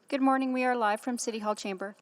Good morning. We are live from City Hall Chamber.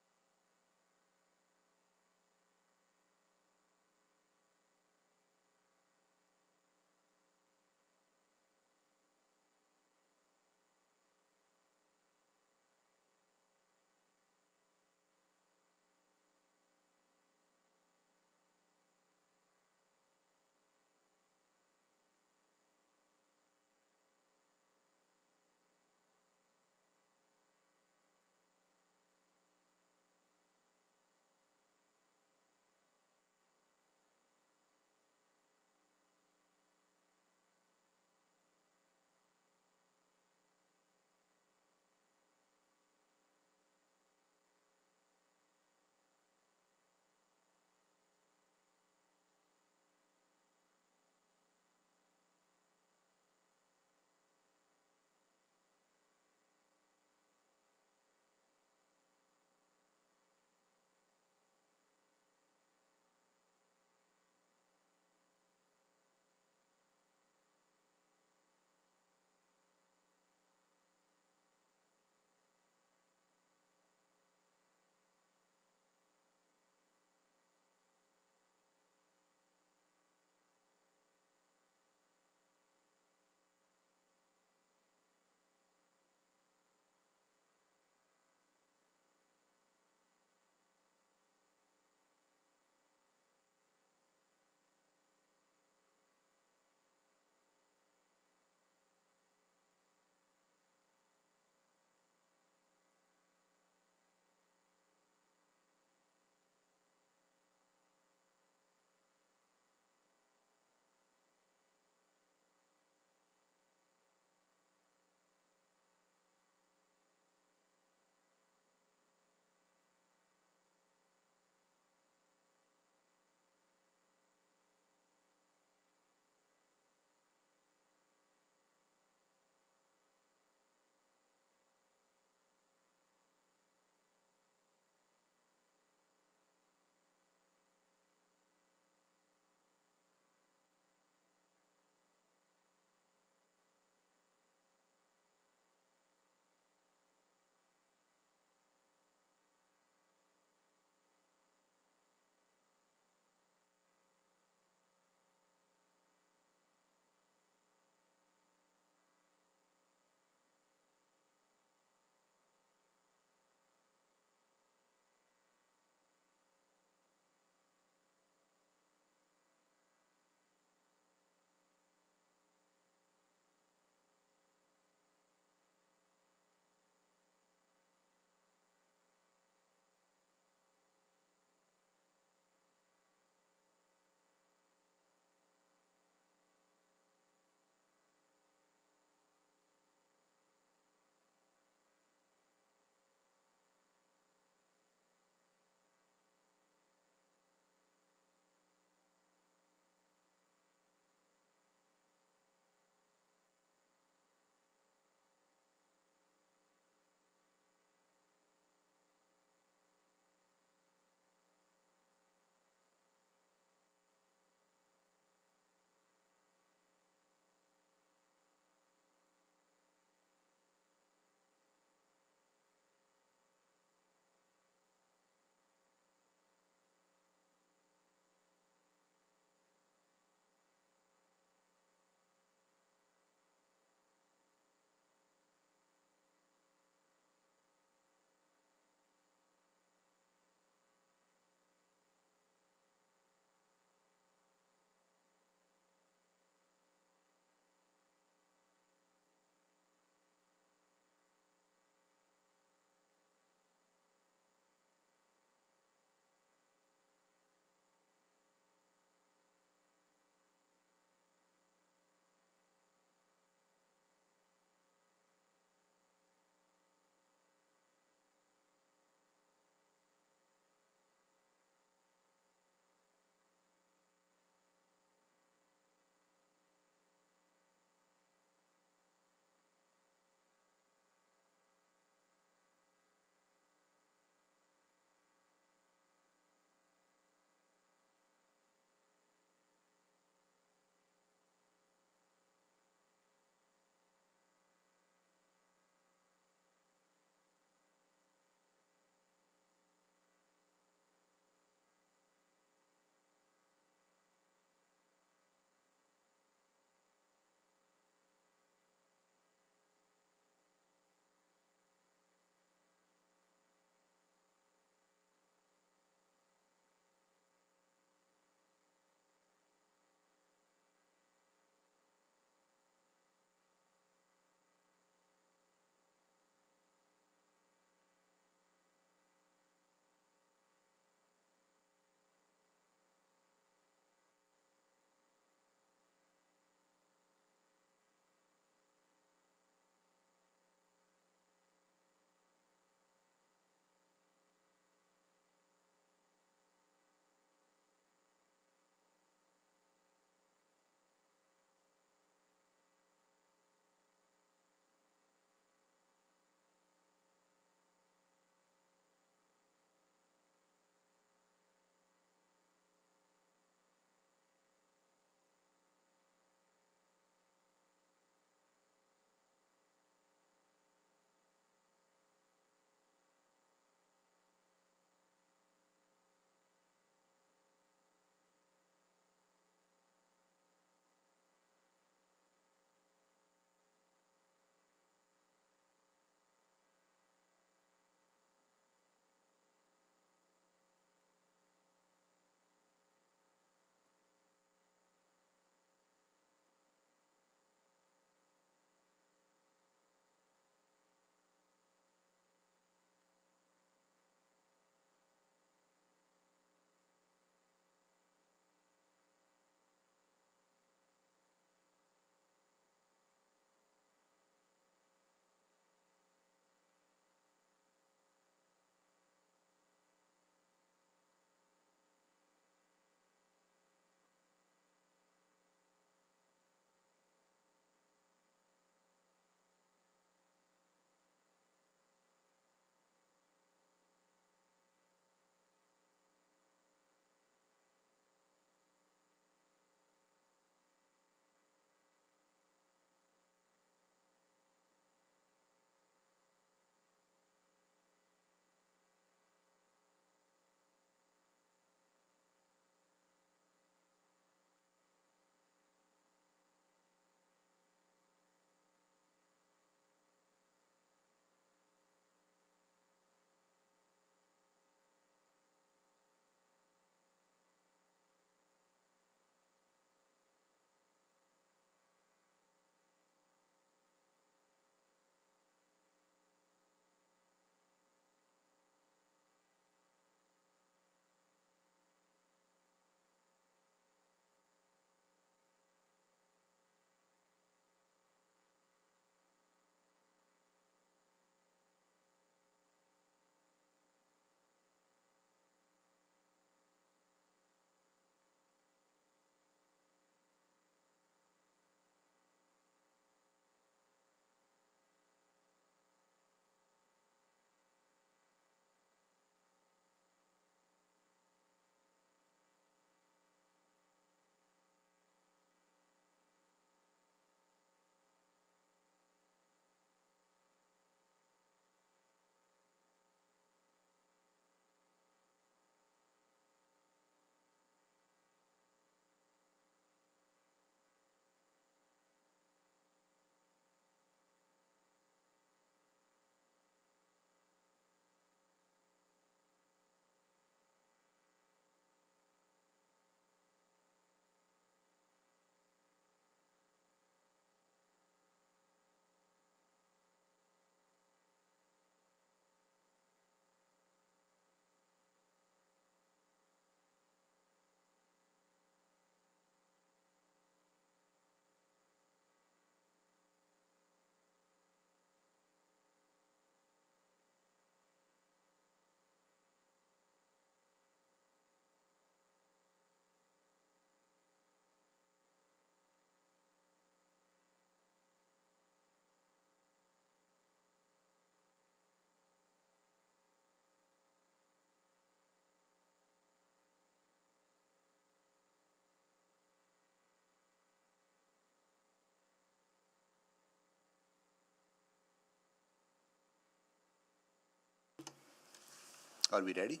Are we ready?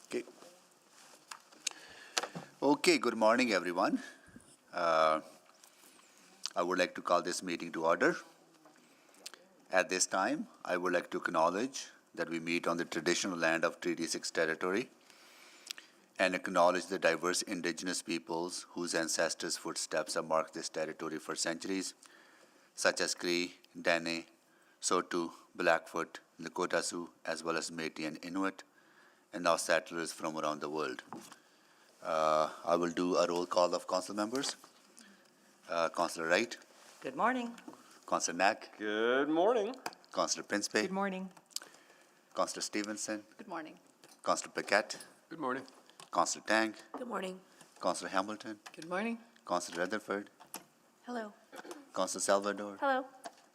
Okay. Okay, good morning, everyone. I would like to call this meeting to order. At this time, I would like to acknowledge that we meet on the traditional land of Treaty 6 territory and acknowledge the diverse indigenous peoples whose ancestors' footsteps have marked this territory for centuries, such as Cree, Dene, Saulteaux, Blackfoot, Lakota Sioux, as well as Métis and Inuit, and now settlers from around the world. I will do a roll call of council members. Councillor Wright, Good morning. Councillor Knack, Good morning. Councillor Principe, Good morning. Councillor Stevenson, Good morning. Councillor Paquette, Good morning. Councillor Tang, Good morning. Councillor Hamilton, Good morning. Councillor Rutherford, Hello. Councillor Salvador, Hello.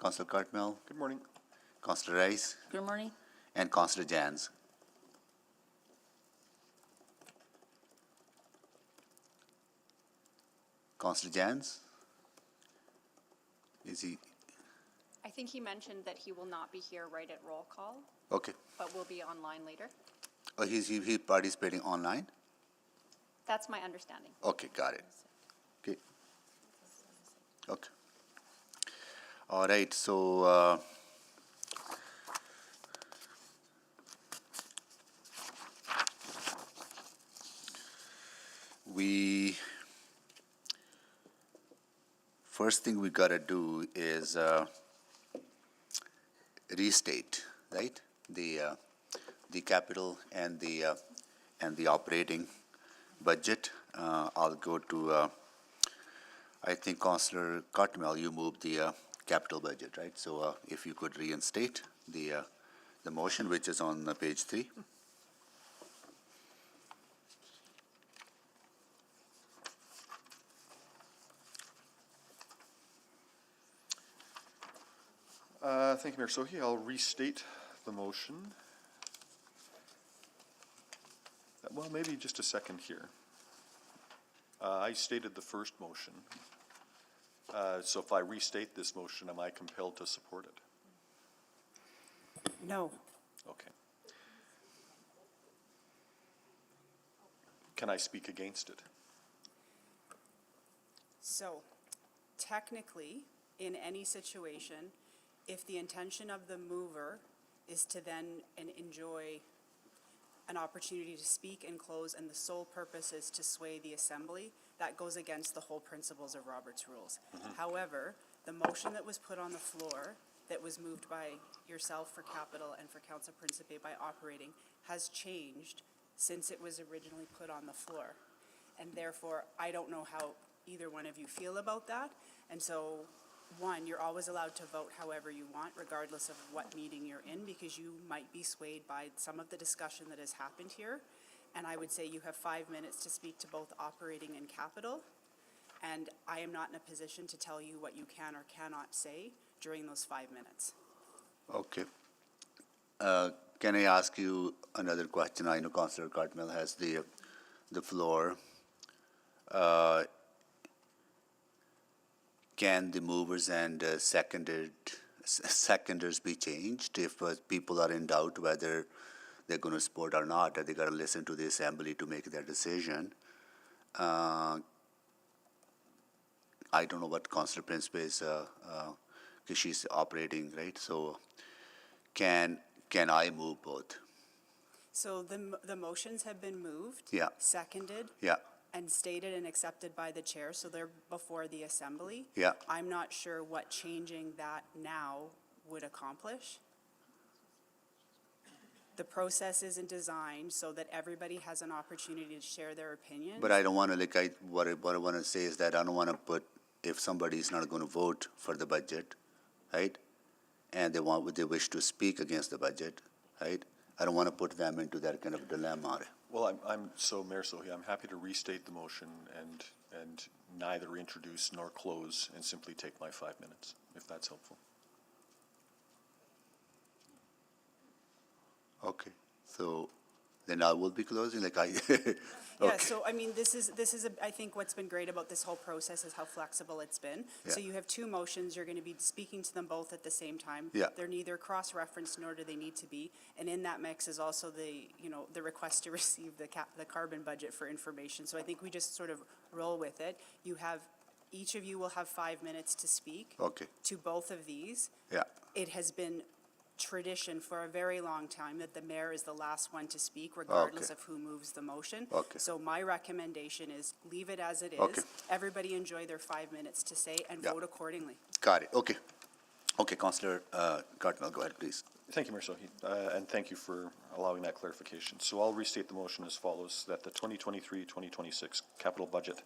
Councillor Cartmel, Good morning. Councillor Rice, Good morning. and Councillor Jans. Councillor Jans? Is he? I think he mentioned that he will not be here right at roll call, Okay. but will be online later. Oh, he's participating online? That's my understanding. Okay, got it. Okay. Okay. All right, so first thing we gotta do is restate, right? The capital and the operating budget. I'll go to, I think Councillor Cartmel, you moved the capital budget, right? So if you could reinstate the motion, which is on page 3. Thank you, Mayor Sohi. I'll restate the motion. Well, maybe just a second here. I stated the first motion. So if I restate this motion, am I compelled to support it? No. Okay. Can I speak against it? So, technically, in any situation, if the intention of the mover is to then enjoy an opportunity to speak and close, and the sole purpose is to sway the assembly, that goes against the whole principles of Robert's rules. However, the motion that was put on the floor, that was moved by yourself for capital and for Council Principe by operating, has changed since it was originally put on the floor. And therefore, I don't know how either one of you feel about that. And so, one, you're always allowed to vote however you want, regardless of what meeting you're in, because you might be swayed by some of the discussion that has happened here. And I would say you have 5 minutes to speak to both operating and capital. And I am not in a position to tell you what you can or cannot say during those 5 minutes. Okay. Can I ask you another question? I know Councillor Cartmel has the floor. Can the movers and seconders be changed if people are in doubt whether they're going to support or not? They got to listen to the assembly to make their decision. I don't know what Councillor Principe is, because she's operating, right? So, can I move both? So the motions have been moved. Yeah. Seconded. Yeah. And stated and accepted by the chair, so they're before the assembly. Yeah. I'm not sure what changing that now would accomplish. The process isn't designed so that everybody has an opportunity to share their opinions. But I don't want to, what I want to say is that I don't want to put, if somebody is not going to vote for the budget, right? And they wish to speak against the budget, right? I don't want to put them into that kind of dilemma. Well, so Mayor Sohi, I'm happy to restate the motion and neither introduce nor close and simply take my 5 minutes, if that's helpful. Okay, so then I will be closing, like I, Yeah, okay. so I mean, this is, I think what's been great about this whole process is how flexible it's been. So Yeah. you have two motions, you're gonna be speaking to them both at the same time. Yeah. They're neither cross-referenced nor do they need to be. And in that mix is also the, the request to receive the carbon budget for information. So I think we just sort of roll with it. Each of you will have 5 minutes to speak. Okay. To both of these. Yeah, It has been tradition for a very long time that the mayor is the last one to speak regardless Okay. of who moves the motion. Okay. So my recommendation is leave it as it is. Okay. Everybody enjoy their 5 minutes to say and Yeah. vote accordingly. got it, okay. Okay, Councillor Cardinal, go ahead, please. Thank you, Mayor Sohi, and thank you for allowing that clarification. So I'll restate the motion as follows, that the 2023-2026 capital budget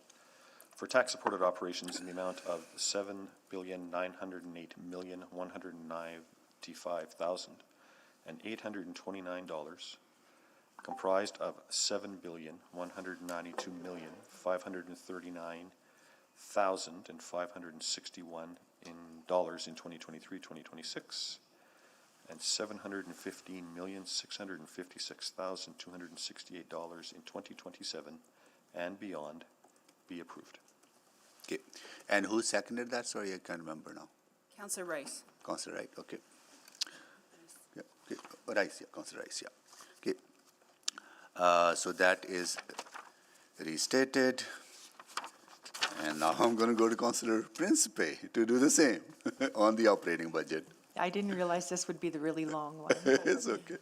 for tax-supported operations in the amount of $7,908,195,829, comprised of $7,192,539,561 in dollars in 2023-2026, and $715,656,268 in 2027 and beyond be approved. Okay, and who seconded that? Sorry, I can't remember now. Councillor Rice. Councillor Wright, okay. Yeah, okay, Rice, yeah, Councillor Rice, yeah. Okay. So that is restated. And now I'm going to go to Councillor Principe to do the same on the operating budget. I didn't realize this would be the really long one. It's okay.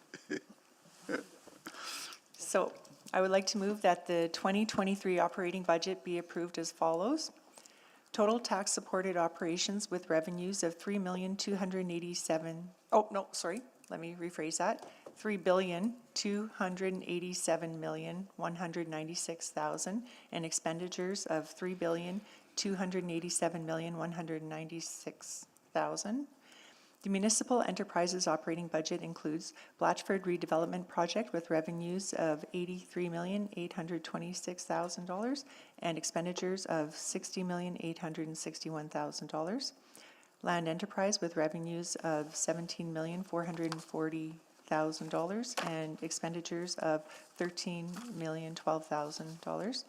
So I would like to move that the 2023 operating budget be approved as follows. Total tax-supported operations with revenues of $3,287,000, oh, no, sorry, let me rephrase that. $3,287,196,000 and expenditures of $3,287,196,000. The municipal enterprises operating budget includes Blatchford redevelopment project with revenues of $83,826,000 and expenditures of $60,861,000. Land enterprise with revenues of $17,440,000 and expenditures of $13,012,000.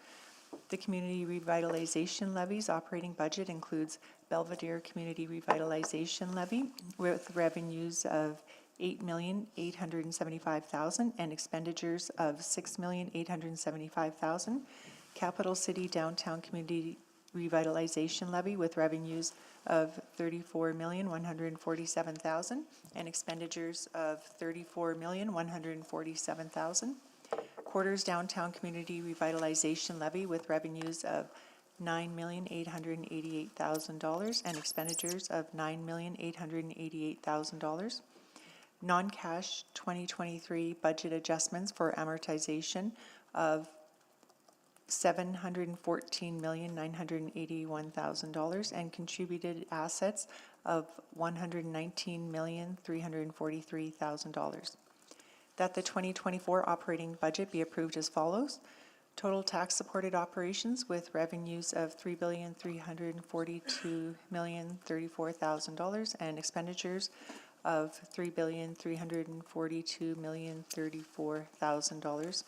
The community revitalization levies operating budget includes Belvedere Community Revitalization Levy with revenues of $8,875,000 and expenditures of $6,875,000. Capital City Downtown Community Revitalization Levy with revenues of $34,147,000 and expenditures of $34,147,000. Quarters Downtown Community Revitalization Levy with revenues of $9,888,000 and expenditures of $9,888,000. Non-cash 2023 budget adjustments for amortization of $714,981,000 and contributed assets of $119,343,000. That the 2024 operating budget be approved as follows. Total tax-supported operations with revenues of $3,342,034,000 and expenditures of $3,342,034,000.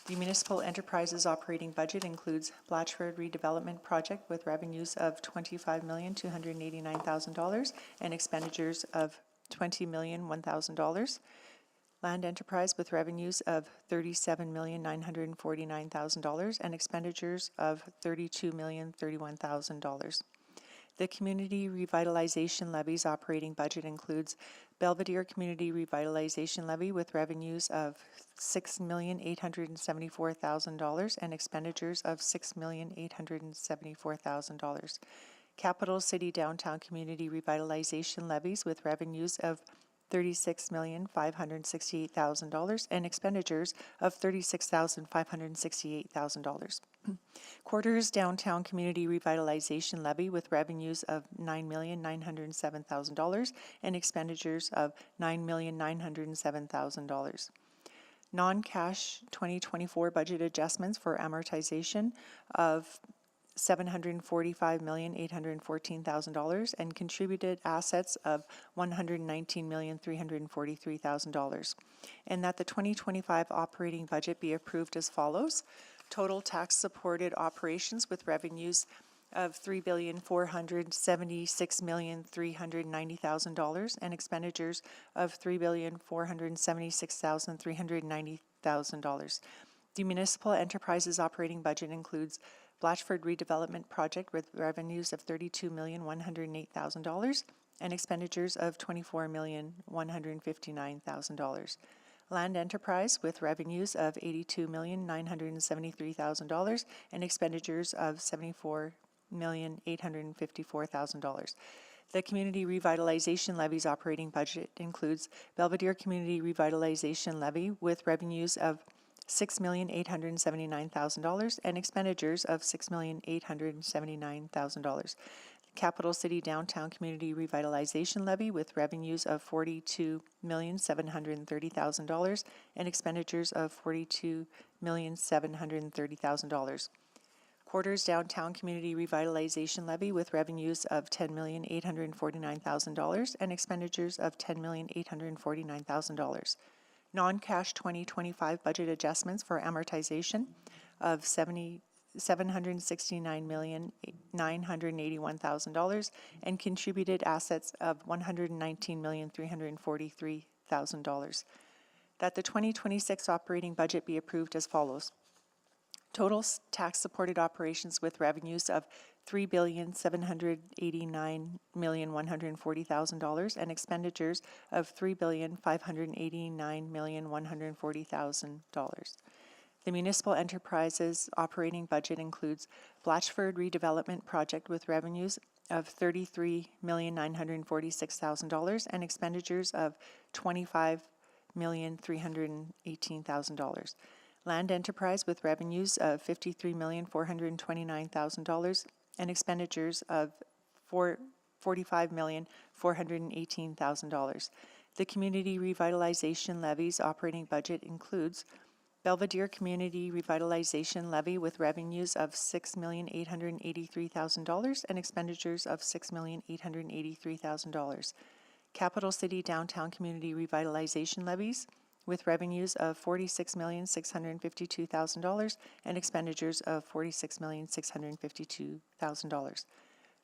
The municipal enterprises operating budget includes Blatchford redevelopment project with revenues of $25,289,000 and expenditures of $20,001,000. Land enterprise with revenues of $37,949,000 and expenditures of $32,031,000. The community revitalization levies operating budget includes Belvedere Community Revitalization Levy with revenues of $6,874,000 and expenditures of $6,874,000. Capital City Downtown Community Revitalization Levies with revenues of $36,568,000 and expenditures of $36,568,000. Quarters Downtown Community Revitalization Levy with revenues of $9,907,000 and expenditures of $9,907,000. Non-cash 2024 budget adjustments for amortization of $745,814,000 and contributed assets of $119,343,000. And that the 2025 operating budget be approved as follows. Total tax-supported operations with revenues of $3,476,390,000 and expenditures of $3,476,390,000. The municipal enterprises operating budget includes Blatchford redevelopment project with revenues of $32,108,000 and expenditures of $24,159,000. Land enterprise with revenues of $82,973,000 and expenditures of $74,854,000. The community revitalization levies operating budget includes Belvedere Community Revitalization Levy with revenues of $6,879,000 and expenditures of $6,879,000. Capital City Downtown Community Revitalization Levy with revenues of $42,730,000 and expenditures of $42,730,000. Quarters Downtown Community Revitalization Levy with revenues of $10,849,000 and expenditures of $10,849,000. Non-cash 2025 budget adjustments for amortization of $769,981,000 and contributed assets of $119,343,000. That the 2026 operating budget be approved as follows. Total tax-supported operations with revenues of $3,789,140,000 and expenditures of $3,589,140,000. The municipal enterprises operating budget includes Blatchford redevelopment project with revenues of $33,946,000 and expenditures of $25,318,000. Land enterprise with revenues of $53,429,000 and expenditures of $45,418,000. The community revitalization levies operating budget includes Belvedere Community Revitalization Levy with revenues of $6,883,000 and expenditures of $6,883,000. Capital City Downtown Community Revitalization Levies with revenues of $46,652,000 and expenditures of $46,652,000.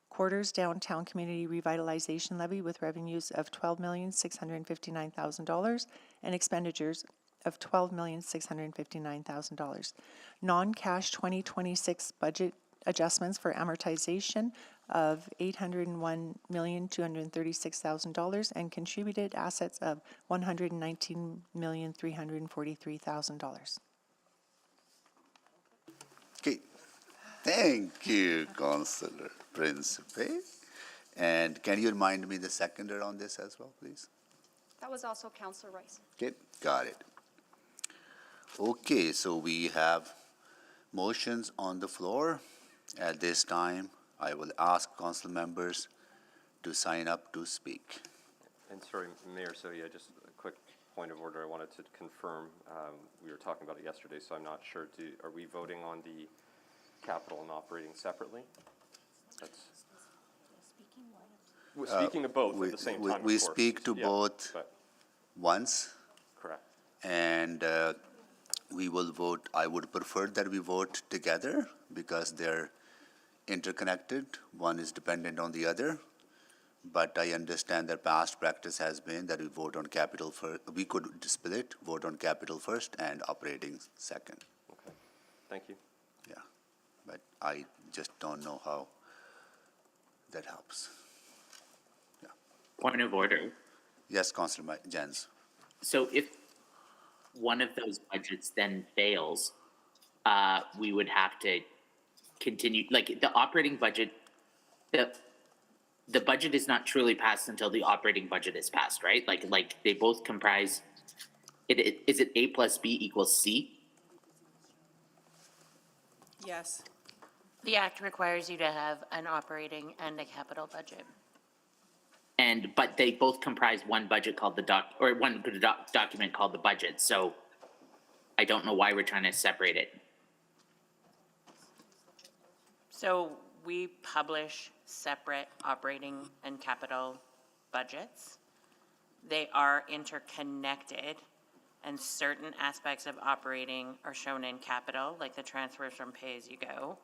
Quarters Downtown Community Revitalization Levy with revenues of $12,659,000 and expenditures of $12,659,000. Non-cash 2026 budget adjustments for amortization of $801,236,000 and contributed assets of $119,343,000. Okay, thank you, Councillor Principe. And can you remind me the seconder on this as well, please? That was also Councillor Rice. Okay, got it. Okay, so we have motions on the floor. At this time, I will ask council members to sign up to speak. And sorry, Mayor Sodia, just a quick point of order. I wanted to confirm, we were talking about it yesterday, so I'm not sure. Are we voting on the capital and operating separately? That's we're speaking to both at the same time, of We course. speak to Yeah, both but- once, Correct. and we will vote. I would prefer that we vote together because they're interconnected. One is dependent on the other. But I understand that past practice has been that we vote on capital first. We could split, vote on capital first and operating second. Okay. Thank you. Yeah, but I just don't know how that helps. Yeah. Point of order. Yes, Councillor Jens. So if one of those budgets then fails, we would have to continue, like the operating budget, the budget is not truly passed until the operating budget is passed, right? Like they both comprise, is it A plus B equals C? Yes. The act requires you to have an operating and a capital budget. But they both comprise one budget called one document called the budget, so I don't know why we're trying to separate it. So we publish separate operating and capital budgets. They are interconnected, and certain aspects of operating are shown in capital, like the transfers from pay-as-you-go,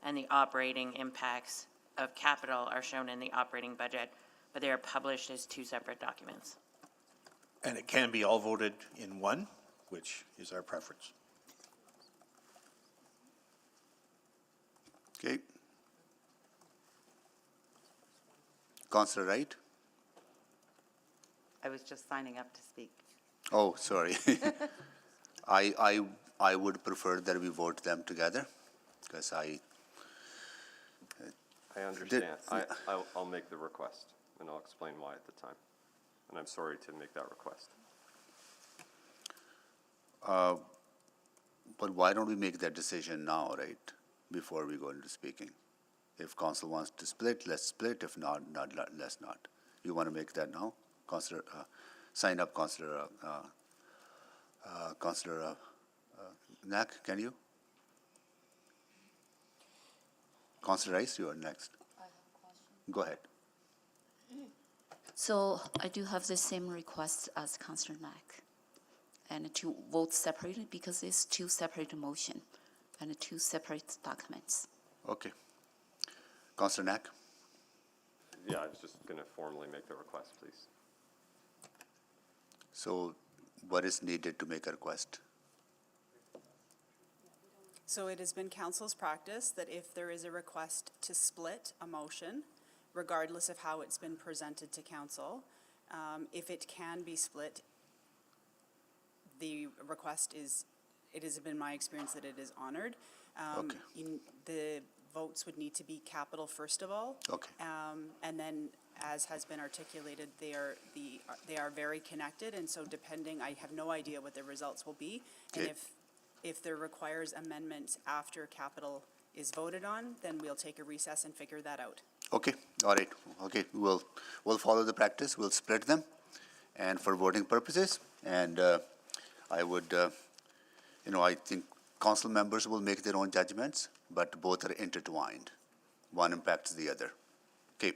and the operating impacts of capital are shown in the operating budget, but they are published as two separate documents. And it can be all voted in one, which is our preference. Okay. Councillor Wright? I was just signing up to speak. Oh, sorry. I would prefer that we vote them together, because I understand. I'll make the request, and I'll explain why at the time. And I'm sorry to make that request. but why don't we make that decision now, right, before we go into speaking? If council wants to split, let's split. If not, let's not. You want to make that now? Councillor, sign up, Councillor Knack, can you? Councillor Rice, you are next. I have a question. Go ahead. So I do have the same request as Councillor Mack, and to vote separately because it's two separate motion and two separate documents. Okay. Councillor Knack? Yeah, I was just going to formally make the request, please. So what is needed to make a request? So it has been council's practice that if there is a request to split a motion, regardless of how it's been presented to council, if it can be split, the request is, it has been my experience that it is honored. Okay. The votes would need to be capital first of all. Okay. And then, as has been articulated, they are very connected, and so depending, I have no idea what the results will be. And Okay. if there requires amendments after capital is voted on, then we'll take a recess and figure that out. Okay, all right. Okay, we'll follow the practice. We'll split them, and for voting purposes. And I would, I think council members will make their own judgments, but both are intertwined. One impacts the other. Okay,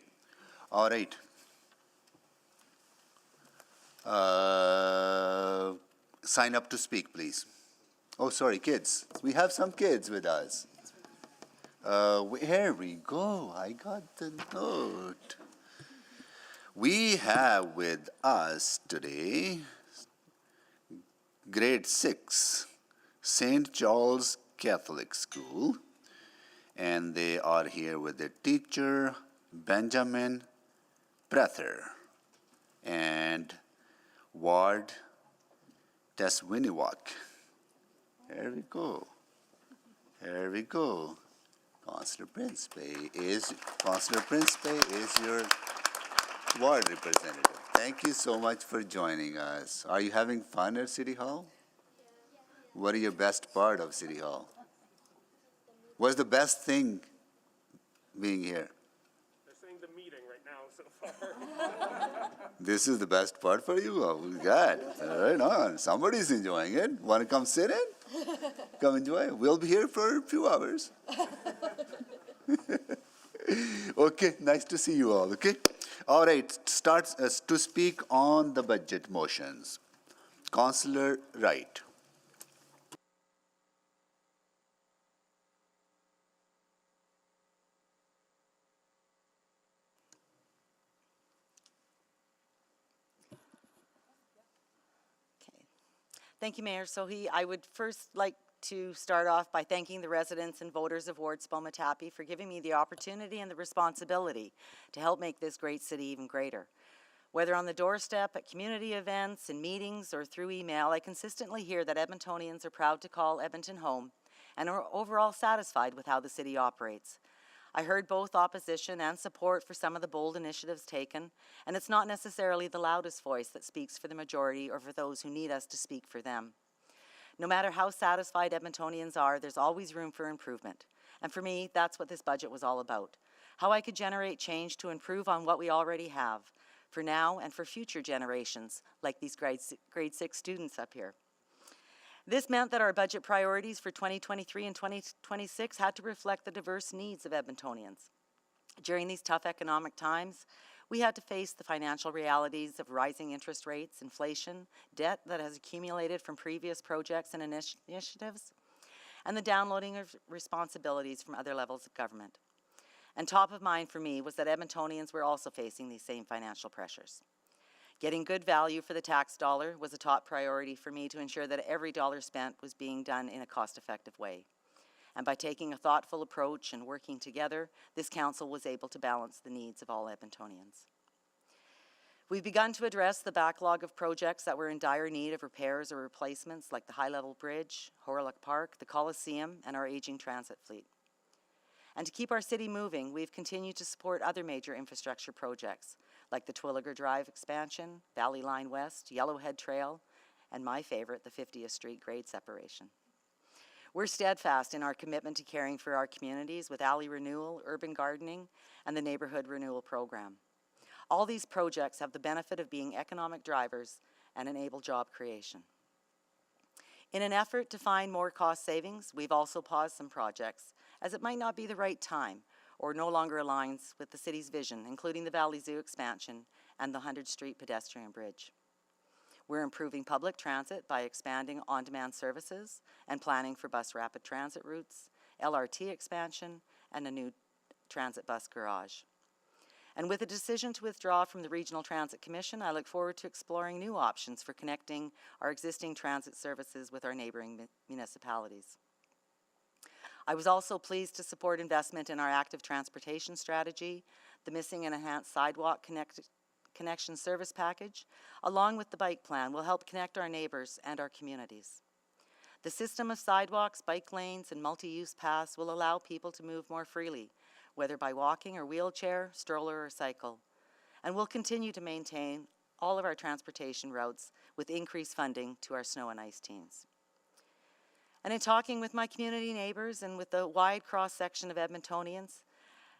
all right. Sign up to speak, please. Oh, sorry, kids. We have some kids with us. Here we go. I got the note. We have with us today grade 6, St. Charles Catholic School, and they are here with their teacher, Benjamin Prather, and Ward Teswiniwak. Here we go. Here we go. Councillor Principe is your ward representative. Thank you so much for joining us. Are you having fun at City Hall? What are your best part of City Hall? What's the best thing being here? They're saying the meeting right now so far. This is the best part for you? Oh, God. Right on. Somebody's enjoying it. Want to come sit in? Come enjoy. We'll be here for a few hours. Okay, nice to see you all, okay? All right, starts to speak on the budget motions. Councillor Wright. Thank you, Mayor Sohi. I would first like to start off by thanking the residents and voters of Ward Spomatapi for giving me the opportunity and the responsibility to help make this great city even greater. Whether on the doorstep, at community events, in meetings, or through email, I consistently hear that Edmontonians are proud to call Edmonton home and are overall satisfied with how the city operates. I heard both opposition and support for some of the bold initiatives taken, and it's not necessarily the loudest voice that speaks for the majority or for those who need us to speak for them. No matter how satisfied Edmontonians are, there's always room for improvement. And for me, that's what this budget was all about. How I could generate change to improve on what we already have, for now and for future generations, like these grade 6 students up here. This meant that our budget priorities for 2023 and 2026 had to reflect the diverse needs of Edmontonians. During these tough economic times, we had to face the financial realities of rising interest rates, inflation, debt that has accumulated from previous projects and initiatives, and the downloading of responsibilities from other levels of government. And top of mind for me was that Edmontonians were also facing these same financial pressures. Getting good value for the tax dollar was a top priority for me to ensure that every dollar spent was being done in a cost-effective way. And by taking a thoughtful approach and working together, this council was able to balance the needs of all Edmontonians. We've begun to address the backlog of projects that were in dire need of repairs or replacements, like the high-level bridge, Hawrelak Park, the Coliseum, and our aging transit fleet. And to keep our city moving, we've continued to support other major infrastructure projects, like the Twilliger Drive expansion, Valley Line West, Yellowhead Trail, and my favorite, the 50th Street grade separation. We're steadfast in our commitment to caring for our communities with alley renewal, urban gardening, and the neighborhood renewal program. All these projects have the benefit of being economic drivers and enable job creation. In an effort to find more cost savings, we've also paused some projects, as it might not be the right time or no longer aligns with the city's vision, including the Valley Zoo expansion and the 100th Street pedestrian bridge. We're improving public transit by expanding on-demand services and planning for bus rapid transit routes, LRT expansion, and a new transit bus garage. And with a decision to withdraw from the Regional Transit Commission, I look forward to exploring new options for connecting our existing transit services with our neighboring municipalities. I was also pleased to support investment in our active transportation strategy, the missing and enhanced sidewalk connection service package, along with the bike plan, will help connect our neighbors and our communities. The system of sidewalks, bike lanes, and multi-use paths will allow people to move more freely, whether by walking or wheelchair, stroller, or cycle, and we'll continue to maintain all of our transportation routes with increased funding to our snow and ice teams. And in talking with my community neighbors and with the wide cross-section of Edmontonians,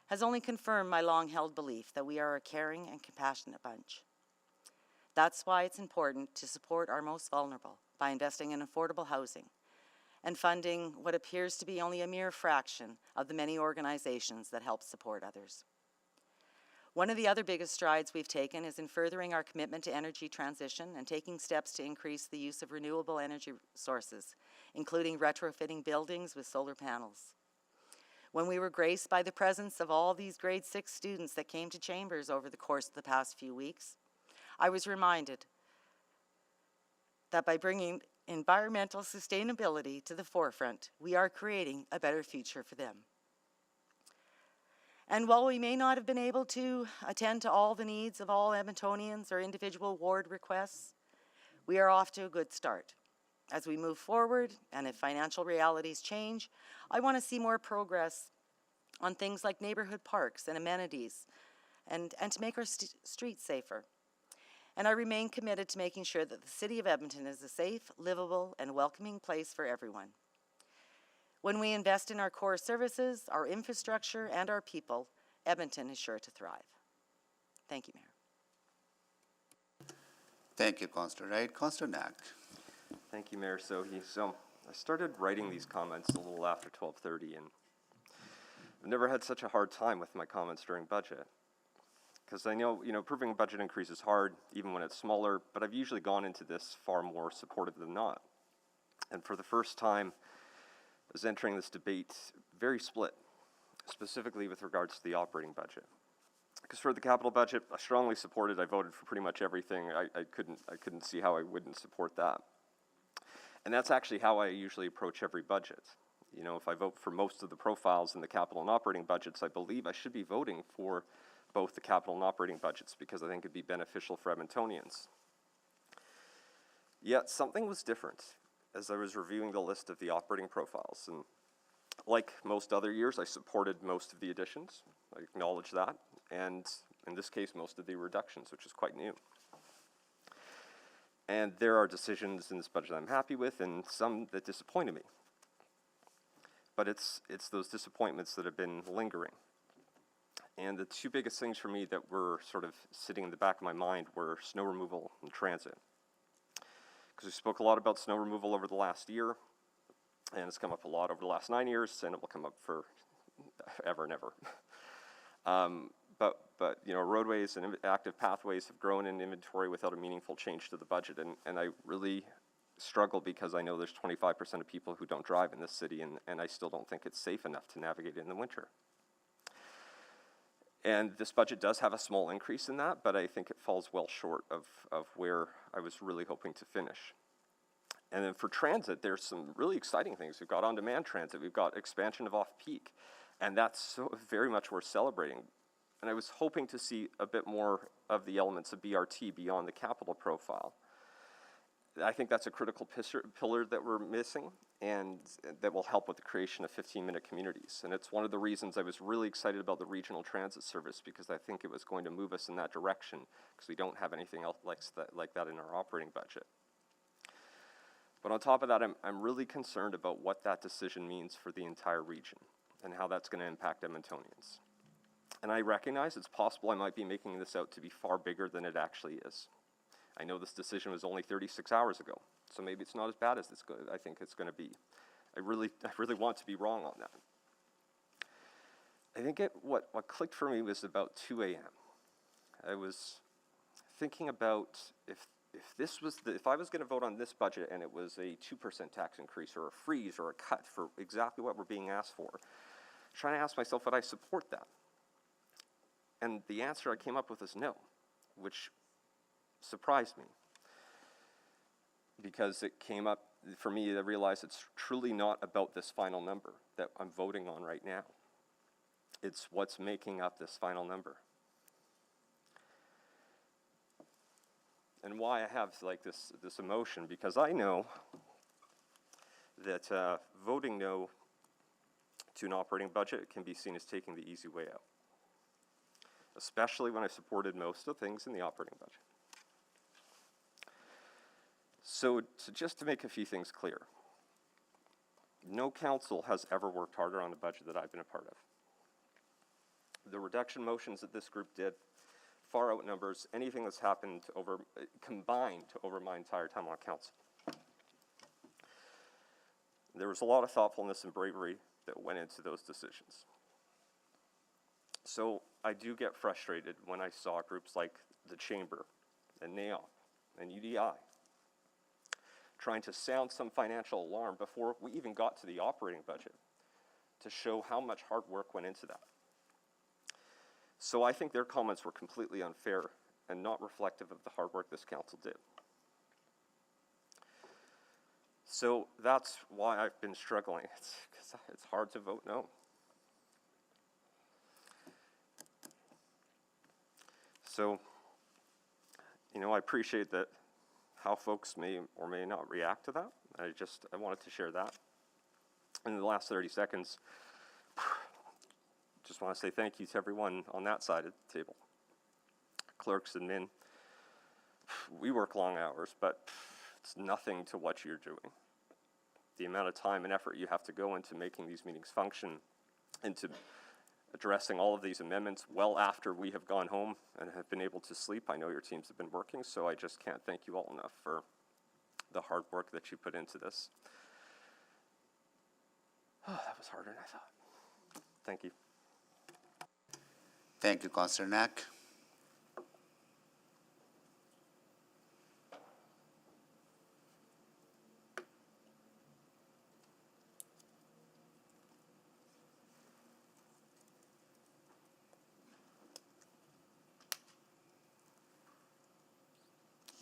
has only confirmed my long-held belief that we are a caring and compassionate bunch. That's why it's important to support our most vulnerable by investing in affordable housing and funding what appears to be only a mere fraction of the many organizations that help support others. One of the other biggest strides we've taken is in furthering our commitment to energy transition and taking steps to increase the use of renewable energy sources, including retrofitting buildings with solar panels. When we were graced by the presence of all these grade 6 students that came to Chambers over the course of the past few weeks, I was reminded that by bringing environmental sustainability to the forefront, we are creating a better future for them. And while we may not have been able to attend to all the needs of all Edmontonians or individual ward requests, we are off to a good start. As we move forward, and if financial realities change, I want to see more progress on things like neighborhood parks and amenities, and to make our streets safer. And I remain committed to making sure that the City of Edmonton is a safe, livable, and welcoming place for everyone. When we invest in our core services, our infrastructure, and our people, Edmonton is sure to thrive. Thank you, Mayor. Thank you, Councillor Wright. Councillor Knack. Thank you, Mayor Sohi. So I started writing these comments a little after 12:30, and I've never had such a hard time with my comments during budget. Because I know, approving a budget increase is hard, even when it's smaller, but I've usually gone into this far more supportive than not. And for the first time, I was entering this debate very split, specifically with regards to the operating budget. Because for the capital budget, I strongly supported. I voted for pretty much everything. I couldn't see how I wouldn't support that. And that's actually how I usually approach every budget. If I vote for most of the profiles in the capital and operating budgets, I believe I should be voting for both the capital and operating budgets because I think it'd be beneficial for Edmontonians. Yet something was different as I was reviewing the list of the operating profiles. And like most other years, I supported most of the additions. I acknowledge that. And in this case, most of the reductions, which is quite new. And there are decisions in this budget I'm happy with and some that disappointed me. But it's those disappointments that have been lingering. And the two biggest things for me that were sort of sitting in the back of my mind were snow removal and transit. because we spoke a lot about snow removal over the last year, and it's come up a lot over the last 9 years, and it will come up for ever and ever. But you know, roadways and active pathways have grown in inventory without a meaningful change to the budget, and I really struggle because I know there's 25% of people who don't drive in this city, and I still don't think it's safe enough to navigate in the winter. And this budget does have a small increase in that, but I think it falls well short of where I was really hoping to finish. And then for transit, there's some really exciting things. We've got on-demand transit, we've got expansion of off-peak, and that's so very much worth celebrating. And I was hoping to see a bit more of the elements of BRT beyond the capital profile. I think that's a critical pillar that we're missing, and that will help with the creation of 15-minute communities. And it's one of the reasons I was really excited about the regional transit service, because I think it was going to move us in that direction, because we don't have anything else like that in our operating budget. But on top of that, I'm really concerned about what that decision means for the entire region and how that's going to impact Edmontonians. And I recognize it's possible I might be making this out to be far bigger than it actually is. I know this decision was only 36 hours ago, so maybe it's not as bad as I think it's going to be. I really want to be wrong on that. I think what clicked for me was about 2 a.m. I was thinking about if I was going to vote on this budget and it was a 2% tax increase or a freeze or a cut for exactly what we're being asked for, trying to ask myself, would I support that? And the answer I came up with is no, which surprised me, because it came up, for me, I realized it's truly not about this final number that I'm voting on right now. It's what's making up this final number. And why I have like this emotion, because I know that voting no to an operating budget can be seen as taking the easy way out, especially when I supported most of the things in the operating budget. So just to make a few things clear, no council has ever worked harder on the budget that I've been a part of. The reduction motions that this group did far outnumbers anything that's happened combined over my entire time on council. There was a lot of thoughtfulness and bravery that went into those decisions. So I do get frustrated when I saw groups like the Chamber and NAOP and UDI trying to sound some financial alarm before we even got to the operating budget to show how much hard work went into that. So I think their comments were completely unfair and not reflective of the hard work this council did. So that's why I've been struggling. It's hard to vote no. So, you know, I appreciate that how folks may or may not react to that. I wanted to share that. In the last 30 seconds, just want to say thank you to everyone on that side of the table. Clerks and min, we work long hours, but it's nothing to what you're doing. The amount of time and effort you have to go into making these meetings function, into addressing all of these amendments well after we have gone home and have been able to sleep. I know your teams have been working, so I just can't thank you all enough for the hard work that you put into this. Oh, that was harder than I thought. Thank you. Thank you, Councillor Knack.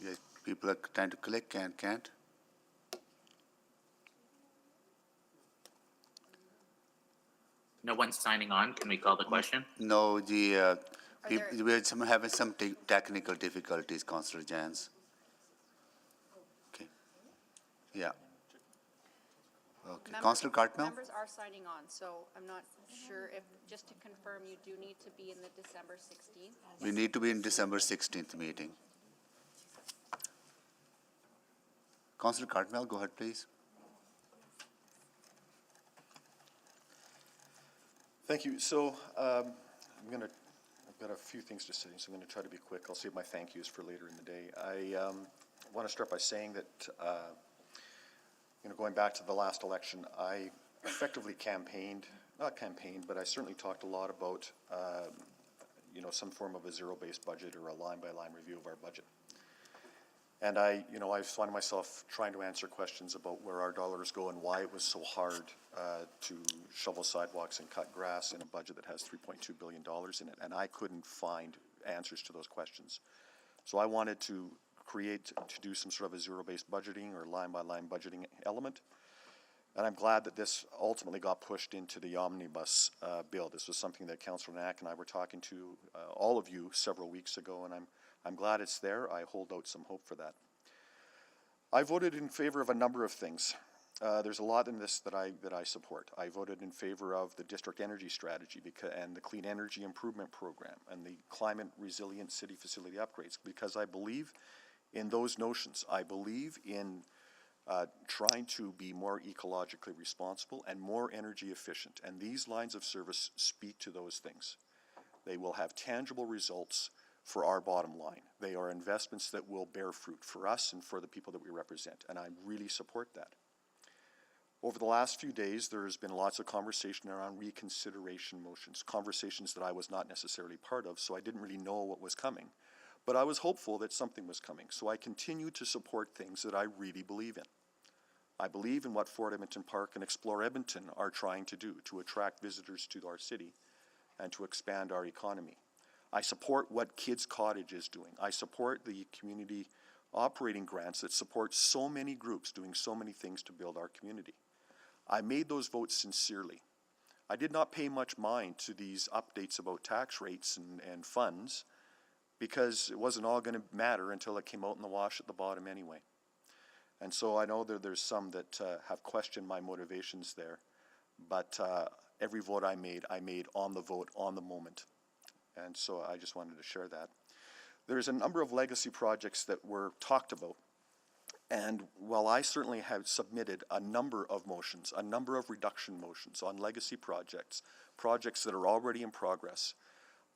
Yeah, people are trying to click and can't. No one's signing on. Can we call the question? No, there- we're having some technical difficulties, Councillor Jans. Okay. Yeah. Okay. Councillor Cartmel? Members are signing on, so I'm not sure if, just to confirm, you do need to be in the December 16th. We need to be in December 16th meeting. Councillor Cartmel, go ahead, please. Thank you. So I've got a few things to say, so I'm going to try to be quick. I'll save my thank yous for later in the day. want to start by saying that, going back to the last election, I effectively not campaigned, but I certainly talked a lot about, some form of a zero-based budget or a line-by-line review of our budget. And I find myself trying to answer questions about where our dollars go and why it was so hard to shovel sidewalks and cut grass in a budget that has $3.2 billion in it. And I couldn't find answers to those questions. So I wanted to do some sort of a zero-based budgeting or line-by-line budgeting element. And I'm glad that this ultimately got pushed into the omnibus bill. This was something that Councillor Knack and I were talking to all of you several weeks ago, and I'm glad it's there. I hold out some hope for that. I voted in favor of a number of things. There's a lot in this that I support. I voted in favor of the district energy strategy and the clean energy improvement program and the climate resilient city facility upgrades, because I believe in those notions. I believe in trying to be more ecologically responsible and more energy efficient. And these lines of service speak to those things. They will have tangible results for our bottom line. They are investments that will bear fruit for us and for the people that we represent. And I really support that. Over the last few days, there has been lots of conversation around reconsideration motions, conversations that I was not necessarily part of, so I didn't really know what was coming. But I was hopeful that something was coming, so I continue to support things that I really believe in. I believe in what Fort Edmonton Park and Explore Edmonton are trying to do to attract visitors to our city and to expand our economy. I support what Kids Cottage is doing. I support the community operating grants that support so many groups doing so many things to build our community. I made those votes sincerely. I did not pay much mind to these updates about tax rates and funds, because it wasn't all going to matter until it came out in the wash at the bottom anyway. And so I know that there's some that have questioned my motivations there, but every vote I made on the vote, on the moment. And so I just wanted to share that. There's a number of legacy projects that were talked about. And while I certainly have submitted a number of motions, a number of reduction motions on legacy projects, projects that are already in progress,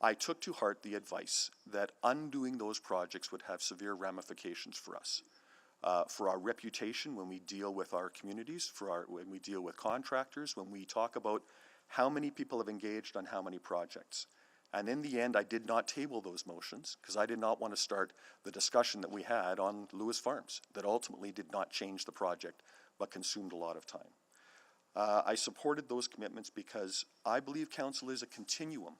I took to heart the advice that undoing those projects would have severe ramifications for us, for our reputation when we deal with our communities, when we deal with contractors, when we talk about how many people have engaged on how many projects. And in the end, I did not table those motions because I did not want to start the discussion that we had on Lewis Farms that ultimately did not change the project but consumed a lot of time. I supported those commitments because I believe council is a continuum.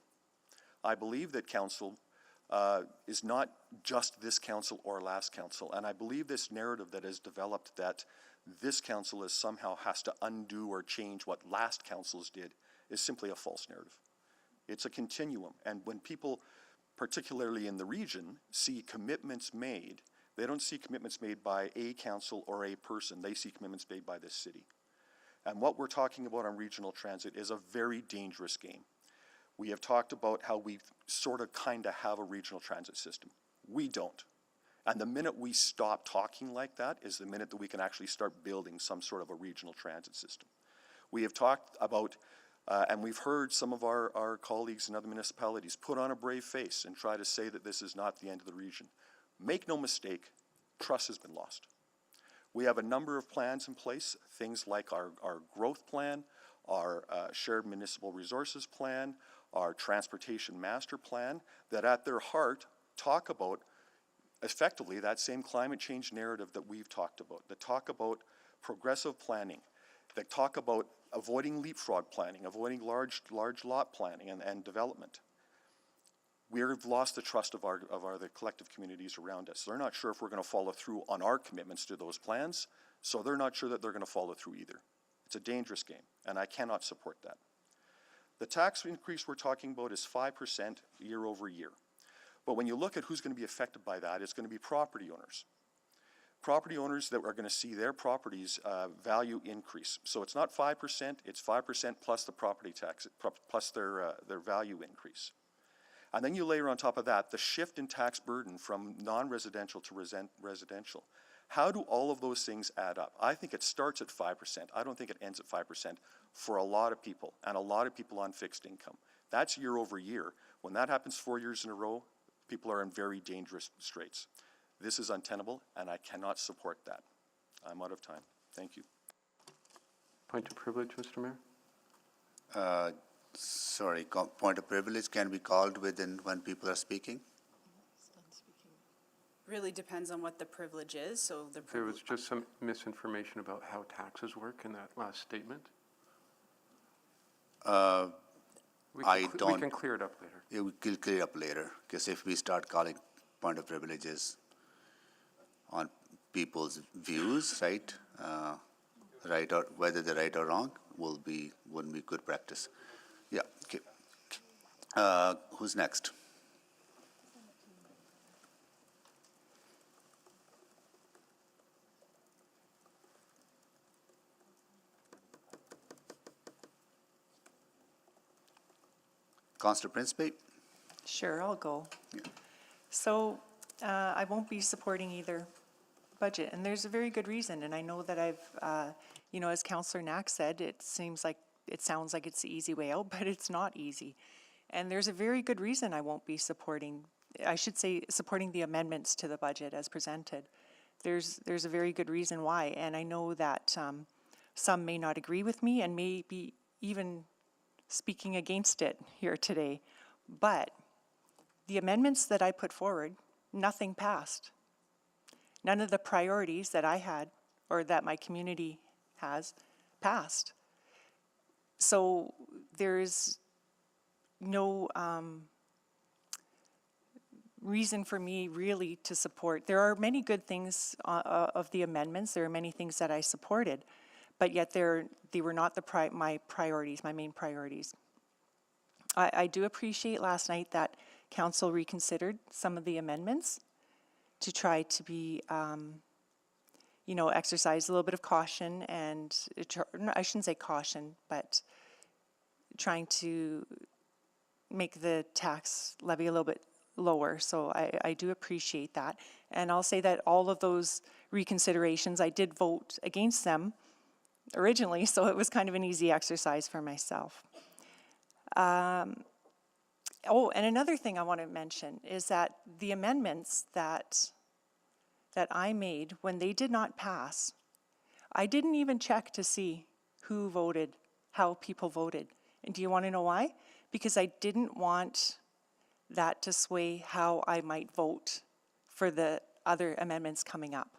I believe that council is not just this council or last council, and I believe this narrative that has developed that this council is somehow has to undo or change what last councils did is simply a false narrative. It's a continuum, and when people, particularly in the region, see commitments made, they don't see commitments made by a council or a person, they see commitments made by this city. And what we're talking about on regional transit is a very dangerous game. We have talked about how we sort of kind of have a regional transit system. We don't. And the minute we stop talking like that is the minute that we can actually start building some sort of a regional transit system. We have talked about, and we've heard some of our colleagues in other municipalities put on a brave face and try to say that this is not the end of the region. Make no mistake, trust has been lost. We have a number of plans in place, things like our growth plan, our shared municipal resources plan, our transportation master plan, that at their heart talk about effectively that same climate change narrative that we've talked about, that talk about progressive planning, that talk about avoiding leapfrog planning, avoiding large lot planning and development. We've lost the trust of the collective communities around us. They're not sure if we're going to follow through on our commitments to those plans, so they're not sure that they're going to follow through either. It's a dangerous game, and I cannot support that. The tax increase we're talking about is 5% year over year. But when you look at who's going to be affected by that, it's going to be property owners. Property owners that are going to see their properties value increase. So it's not 5%, it's 5% plus the property tax, plus their value increase. And then you layer on top of that the shift in tax burden from non-residential to residential. How do all of those things add up? I think it starts at 5%. I don't think it ends at 5% for a lot of people, and a lot of people on fixed income. That's year over year. When that happens 4 years in a row, people are in very dangerous straits. This is untenable, and I cannot support that. I'm out of time. Thank you. Point of privilege, Mr. Mayor? Sorry, point of privilege can be called within when people are speaking? Really depends on what the privilege is, so the There was privilege, just some misinformation about how taxes work in that last statement. We don't- can clear it up later. Yeah, we will clear up later, because if we start calling point of privileges on people's views, right? Right, or whether they're right or wrong, wouldn't be good practice. Yeah, okay. Who's next? Councillor Principe? Sure, I'll go. So I won't be supporting either budget, and there's a very good reason, and I know that I've, as Councillor Knack said, it sounds like it's the easy way out, but it's not easy. And there's a very good reason I won't be supporting the amendments to the budget as presented. There's a very good reason why, and I know that some may not agree with me and may be even speaking against it here today, but the amendments that I put forward, nothing passed. None of the priorities that I had or that my community has passed. So there's no reason for me really to support. There are many good things of the amendments. There are many things that I supported, but yet they were not my priorities, my main priorities. I do appreciate last night that council reconsidered some of the amendments to try to be, exercise a little bit of caution and, I shouldn't say caution, but trying to make the tax levy a little bit lower. So I do appreciate that. And I'll say that all of those reconsiderations, I did vote against them originally, so it was kind of an easy exercise for myself. And another thing I want to mention is that the amendments that I made, when they did not pass, I didn't even check to see who voted, how people voted. And do you want to know why? Because I didn't want that to sway how I might vote for the other amendments coming up.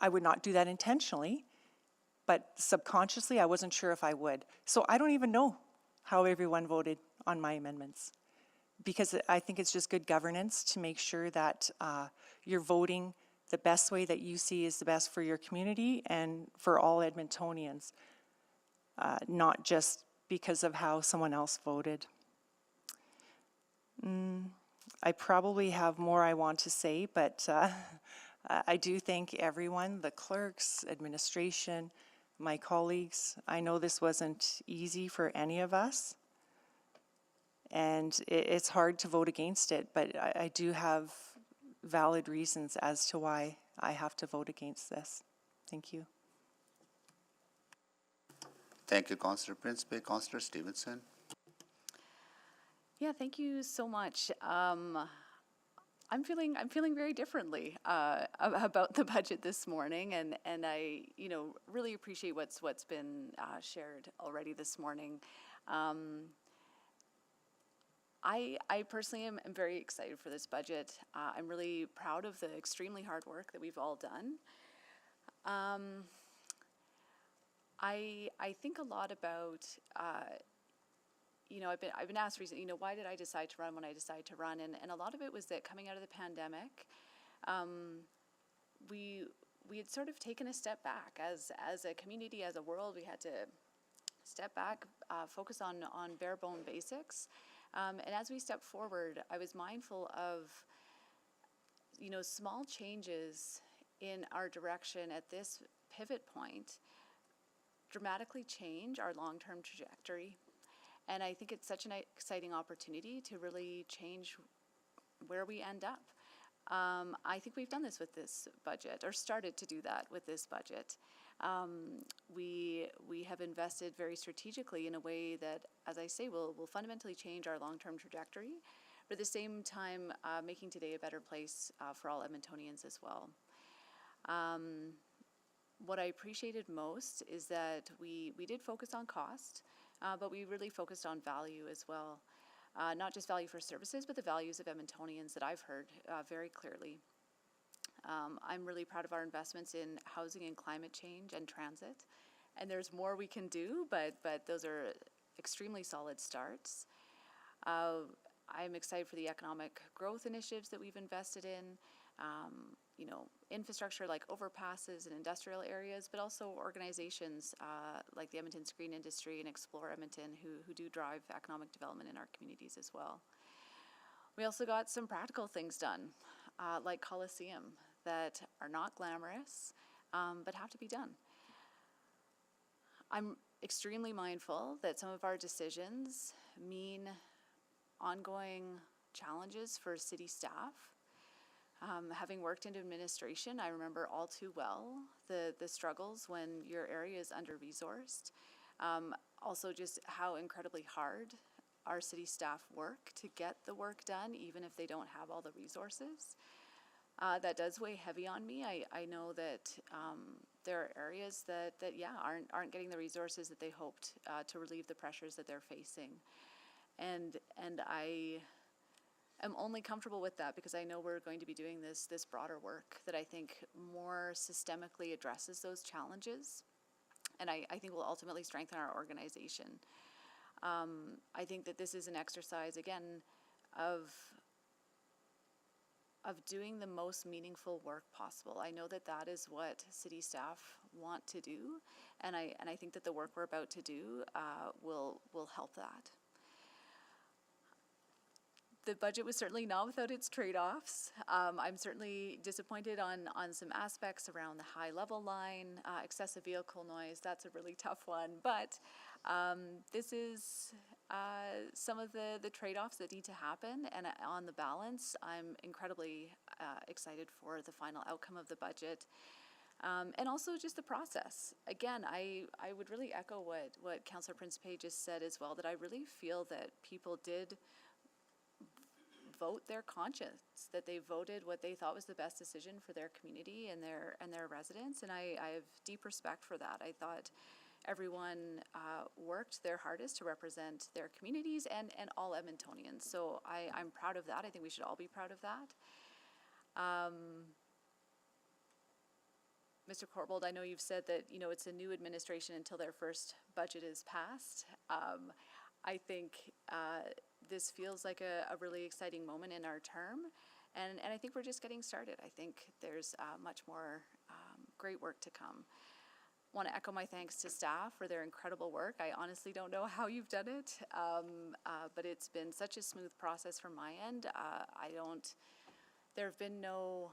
I would not do that intentionally, but subconsciously I wasn't sure if I would. So I don't even know how everyone voted on my amendments, because I think it's just good governance to make sure that you're voting the best way that you see is the best for your community and for all Edmontonians, not just because of how someone else voted. I probably have more I want to say, but I do thank everyone, the clerks, administration, my colleagues. I know this wasn't easy for any of us, and it's hard to vote against it, but I do have valid reasons as to why I have to vote against this. Thank you. Thank you, Councillor Principe. Councillor Stevenson? Yeah, thank you so much. I'm feeling very differently about the budget this morning, and I really appreciate what's been shared already this morning. I personally am very excited for this budget. I'm really proud of the extremely hard work that we've all done. I think a lot about, I've been asked recently, why did I decide to run when I decided to run? And a lot of it was that coming out of the pandemic, we had sort of taken a step back as a community, as a world. We had to step back, focus on bare bone basics. And as we stepped forward, I was mindful of, small changes in our direction at this pivot point dramatically change our long-term trajectory. And I think it's such an exciting opportunity to really change where we end up. I think we've done this with this budget, or started to do that with this budget. We have invested very strategically in a way that, as I say, will fundamentally change our long-term trajectory but at the same time, making today a better place for all Edmontonians as well. What I appreciated most is that we did focus on cost, but we really focused on value as well. Not just value for services, but the values of Edmontonians that I've heard very clearly. I'm really proud of our investments in housing and climate change and transit. And there's more we can do, but those are extremely solid starts. I'm excited for the economic growth initiatives that we've invested in. You know, infrastructure like overpasses and industrial areas, but also organizations like the Edmonton Screen Industry and Explore Edmonton who do drive economic development in our communities as well. We also got some practical things done, like Coliseum, that are not glamorous, but have to be done. I'm extremely mindful that some of our decisions mean ongoing challenges for city staff. Having worked in administration, I remember all too well the struggles when your area is under-resourced. Also just how incredibly hard our city staff work to get the work done, even if they don't have all the resources. That does weigh heavy on me. I know that there are areas that aren't getting the resources that they hoped to relieve the pressures that they're facing. And I am only comfortable with that because I know we're going to be doing this broader work that I think more systemically addresses those challenges, and I think will ultimately strengthen our organization. I think that this is an exercise, again, of doing the most meaningful work possible. I know that that is what city staff want to do, and I think that the work we're about to do will help that. The budget was certainly not without its trade-offs. I'm certainly disappointed on some aspects around the high-level line, excessive vehicle noise. That's a really tough one, but this is some of the trade-offs that need to happen, and on the balance, I'm incredibly excited for the final outcome of the budget. And also just the process. Again, I would really echo what Councillor Principe just said as well, that I really feel that people did vote their conscience, that they voted what they thought was the best decision for their community and their residents, and I have deep respect for that. I thought everyone worked their hardest to represent their communities and all Edmontonians, so I'm proud of that. I think we should all be proud of that. Mr. Corbold, I know you've said that, you know, it's a new administration until their first budget is passed. I think this feels like a really exciting moment in our term, and I think we're just getting started. I think there's much more great work to come. Want to echo my thanks to staff for their incredible work. I honestly don't know how you've done it, but it's been such a smooth process from my end. There have been no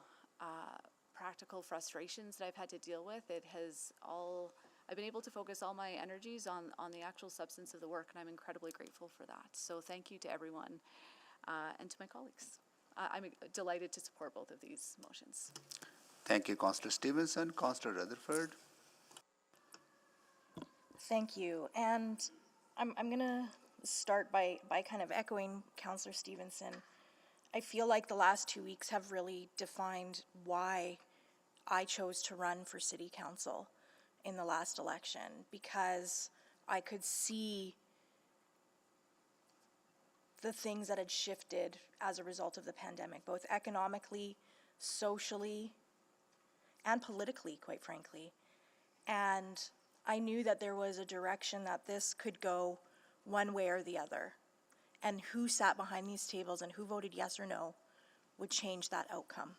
practical frustrations that I've had to deal with. I've been able to focus all my energies on the actual substance of the work, and I'm incredibly grateful for that. So thank you to everyone and to my colleagues. I'm delighted to support both of these motions. Thank you, Councillor Stevenson. Councillor Rutherford. Thank you. And I'm going to start by kind of echoing Councillor Stevenson. I feel like the last 2 weeks have really defined why I chose to run for City Council in the last election, because I could see the things that had shifted as a result of the pandemic, both economically, socially, and politically, quite frankly. And I knew that there was a direction that this could go one way or the other. And who sat behind these tables and who voted yes or no would change that outcome.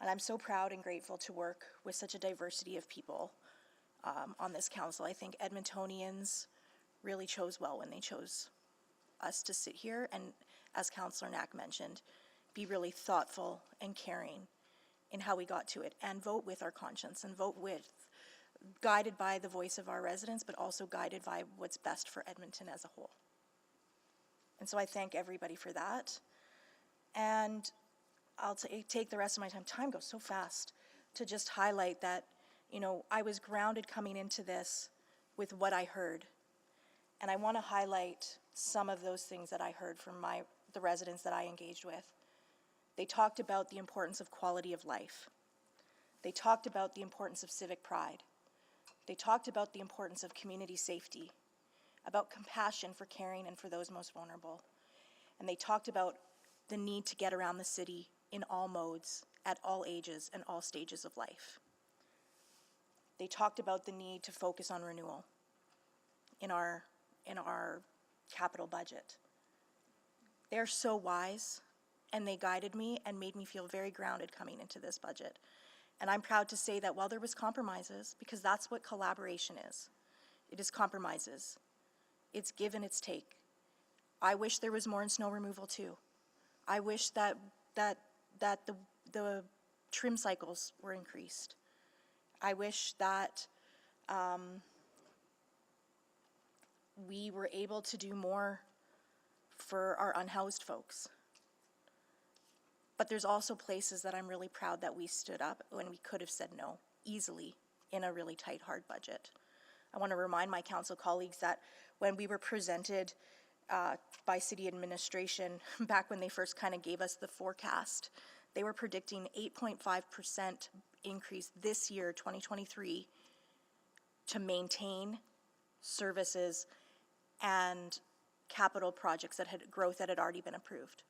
And I'm so proud and grateful to work with such a diversity of people on this council. I think Edmontonians really chose well when they chose us to sit here and, as Councillor Knack mentioned, be really thoughtful and caring in how we got to it, and vote with our conscience and vote guided by the voice of our residents, but also guided by what's best for Edmonton as a whole. And so I thank everybody for that. And I'll take the rest of my time. Time goes so fast, to just highlight that, you know, I was grounded coming into this with what I heard. And I want to highlight some of those things that I heard from the residents that I engaged with. They talked about the importance of quality of life. They talked about the importance of civic pride. They talked about the importance of community safety, about compassion for caring and for those most vulnerable. And they talked about the need to get around the city in all modes, at all ages, and all stages of life. They talked about the need to focus on renewal in our capital budget. They're so wise, and they guided me and made me feel very grounded coming into this budget. And I'm proud to say that while there was compromises, because that's what collaboration is, it is compromises. It's give and it's take. I wish there was more in snow removal too. I wish that the trim cycles were increased. I wish that we were able to do more for our unhoused folks. But there's also places that I'm really proud that we stood up when we could have said no easily in a really tight, hard budget. I want to remind my council colleagues that when we were presented by city administration, back when they first kind of gave us the forecast, they were predicting 8.5% increase this year, 2023, to maintain services and capital projects that had growth that had already been approved.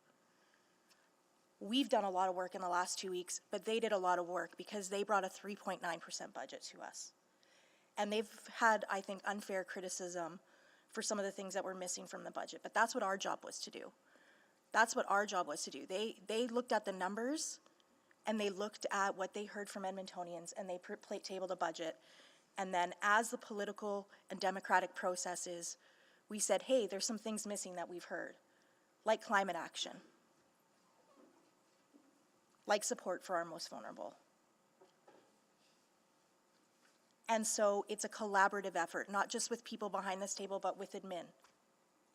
We've done a lot of work in the last 2 weeks, but they did a lot of work because they brought a 3.9% budget to us. And they've had, I think, unfair criticism for some of the things that were missing from the budget, but that's what our job was to do. That's what our job was to do. They looked at the numbers, and they looked at what they heard from Edmontonians, and they tabled a budget. And then as the political and democratic processes, we said, hey, there's some things missing that we've heard, like climate action, like support for our most vulnerable. And so it's a collaborative effort, not just with people behind this table, but with admin.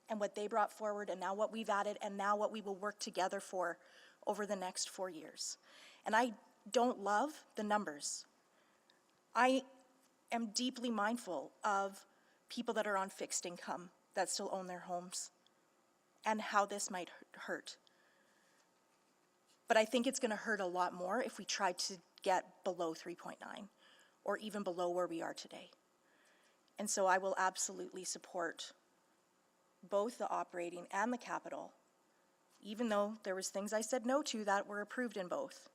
And what they brought forward, and now what we've added, and now what we will work together for over the next 4 years. And I don't love the numbers. I am deeply mindful of people that are on fixed income that still own their homes and how this might hurt. But I think it's going to hurt a lot more if we try to get below 3.9 or even below where we are today. And so I will absolutely support both the operating and the capital, even though there was things I said no to that were approved in both.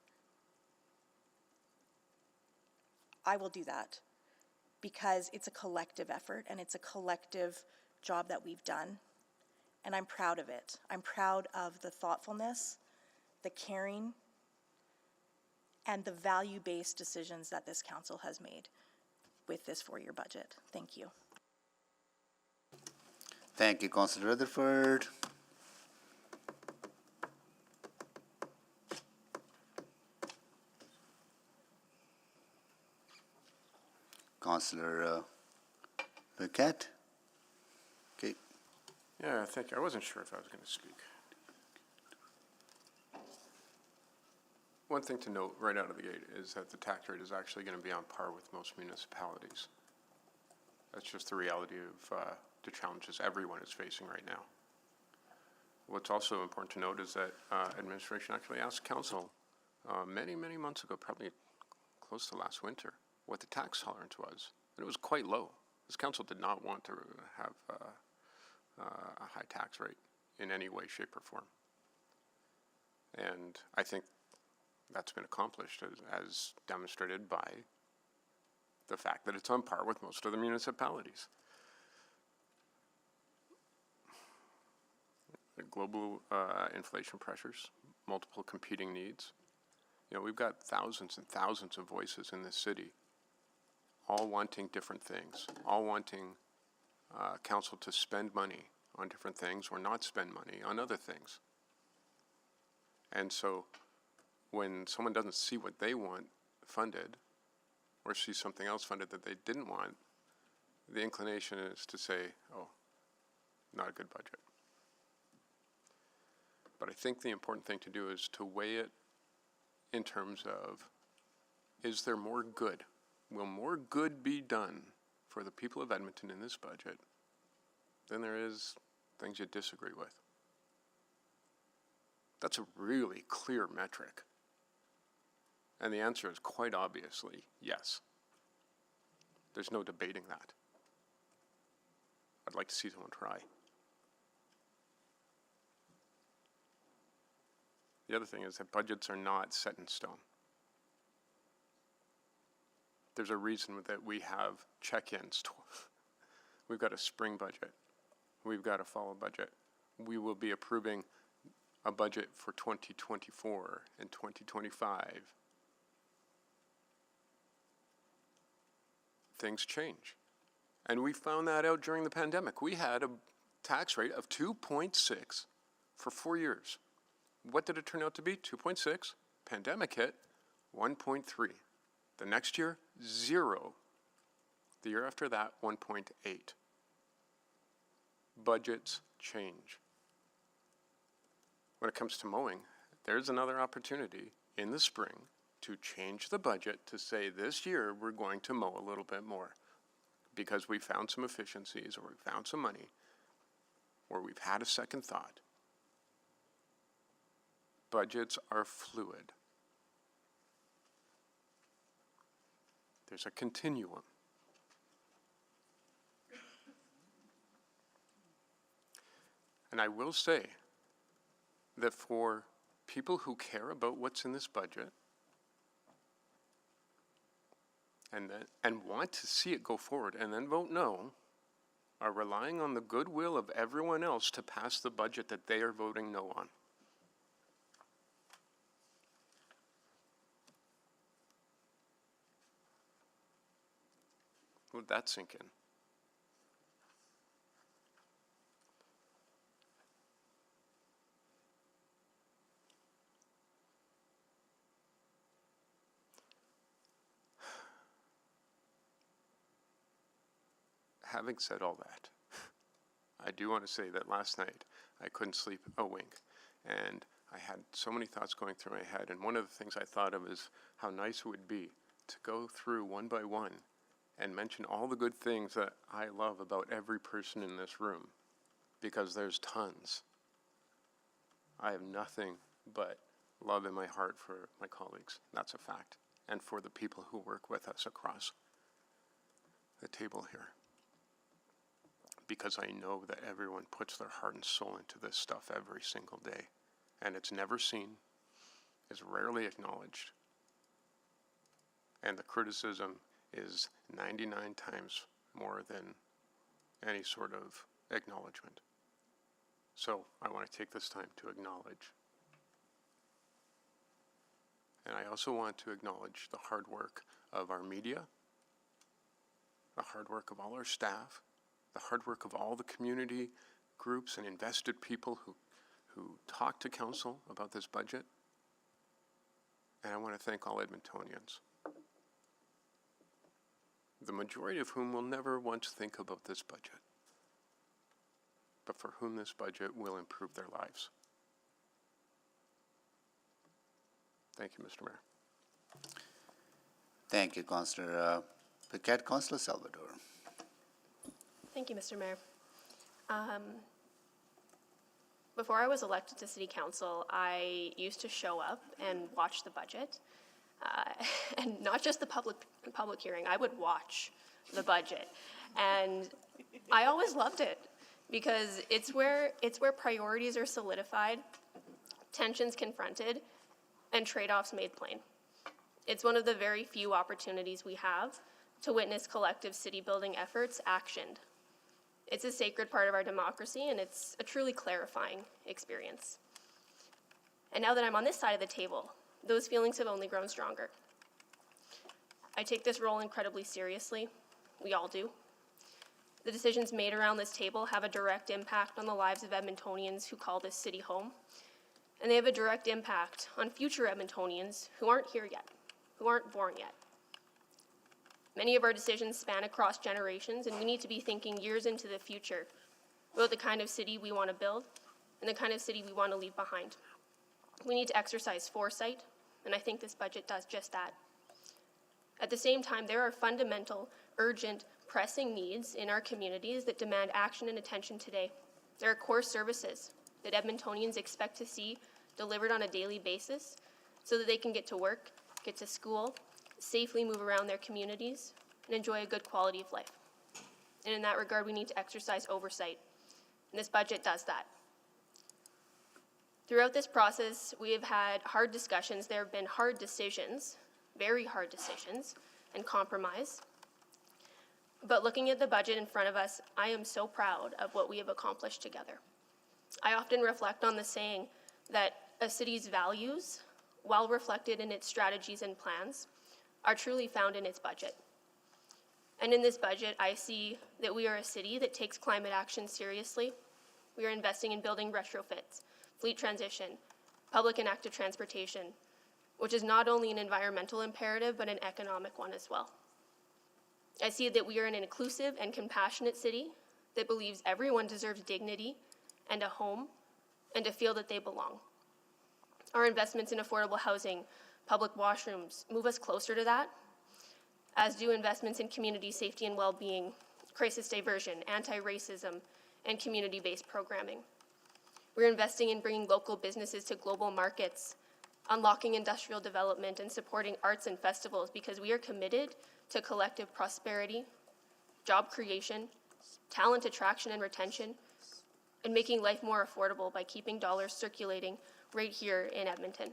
I will do that because it's a collective effort and it's a collective job that we've done, and I'm proud of it. I'm proud of the thoughtfulness, the caring, and the value-based decisions that this council has made with this 4-year budget. Thank you. Thank you, Councillor Rutherford. Councillor Paquette. Okay. Yeah, thank you. I wasn't sure if I was going to speak. One thing to note right out of the gate is that the tax rate is actually going to be on par with most municipalities. That's just the reality of the challenges everyone is facing right now. What's also important to note is that administration actually asked council many, many months ago, probably close to last winter, what the tax tolerance was, and it was quite low. This council did not want to have a high tax rate in any way, shape, or form. And I think that's been accomplished as demonstrated by the fact that it's on par with most of the municipalities. The global inflation pressures, multiple competing needs. You know, we've got thousands and thousands of voices in this city, all wanting different things, all wanting council to spend money on different things or not spend money on other things. And so when someone doesn't see what they want funded or see something else funded that they didn't want, the inclination is to say, oh, not a good budget. But I think the important thing to do is to weigh it in terms of, is there more good? Will more good be done for the people of Edmonton in this budget than there is things you disagree with. That's a really clear metric. And the answer is quite obviously yes. There's no debating that. I'd like to see someone try. The other thing is that budgets are not set in stone. There's a reason that we have check-ins. We've got a spring budget. We've got a fall budget. We will be approving a budget for 2024 and 2025. Things change. And we found that out during the pandemic. We had a tax rate of 2.6 for 4 years. What did it turn out to be? 2.6. Pandemic hit, 1.3. The next year, 0. The year after that, 1.8. Budgets change. When it comes to mowing, there's another opportunity in the spring to change the budget to say this year we're going to mow a little bit more because we found some efficiencies or we found some money or we've had a second thought. Budgets are fluid. There's a continuum. And I will say that for people who care about what's in this budget and want to see it go forward and then vote no, are relying on the goodwill of everyone else to pass the budget that they are voting no on. Would that sink in? Having said all that, I do want to say that last night I couldn't sleep a wink, and I had so many thoughts going through my head, and one of the things I thought of is how nice it would be to go through one by one and mention all the good things that I love about every person in this room, because there's tons. I have nothing but love in my heart for my colleagues, that's a fact, and for the people who work with us across the table here. Because I know that everyone puts their heart and soul into this stuff every single day, and it's never seen, it's rarely acknowledged, and the criticism is 99 times more than any sort of acknowledgement. So I want to take this time to acknowledge. And I also want to acknowledge the hard work of our media, the hard work of all our staff, the hard work of all the community groups and invested people who talk to council about this budget. And I want to thank all Edmontonians, the majority of whom will never once think about this budget, but for whom this budget will improve their lives. Thank you, Mr. Mayor. Thank you, Councillor Paquette. Councillor Salvador. Thank you, Mr. Mayor. Before I was elected to City Council, I used to show up and watch the budget. And not just the public hearing, I would watch the budget. And I always loved it because it's where priorities are solidified, tensions confronted, and trade-offs made plain. It's one of the very few opportunities we have to witness collective city-building efforts actioned. It's a sacred part of our democracy, and it's a truly clarifying experience. And now that I'm on this side of the table, those feelings have only grown stronger. I take this role incredibly seriously. We all do. The decisions made around this table have a direct impact on the lives of Edmontonians who call this city home, and they have a direct impact on future Edmontonians who aren't here yet, who aren't born yet. Many of our decisions span across generations, and we need to be thinking years into the future about the kind of city we want to build and the kind of city we want to leave behind. We need to exercise foresight, and I think this budget does just that. At the same time, there are fundamental, urgent, pressing needs in our communities that demand action and attention today. There are core services that Edmontonians expect to see delivered on a daily basis so that they can get to work, get to school, safely move around their communities, and enjoy a good quality of life. And in that regard, we need to exercise oversight. And this budget does that. Throughout this process, we have had hard discussions. There have been hard decisions, very hard decisions, and compromise. But looking at the budget in front of us, I am so proud of what we have accomplished together. I often reflect on the saying that a city's values, while reflected in its strategies and plans, are truly found in its budget. And in this budget, I see that we are a city that takes climate action seriously. We are investing in building retrofits, fleet transition, public and active transportation, which is not only an environmental imperative, but an economic one as well. I see that we are an inclusive and compassionate city that believes everyone deserves dignity and a home and to feel that they belong. Our investments in affordable housing, public washrooms move us closer to that, as do investments in community safety and well-being, crisis diversion, anti-racism, and community-based programming. We're investing in bringing local businesses to global markets, unlocking industrial development, and supporting arts and festivals because we are committed to collective prosperity, job creation, talent attraction and retention, and making life more affordable by keeping dollars circulating right here in Edmonton.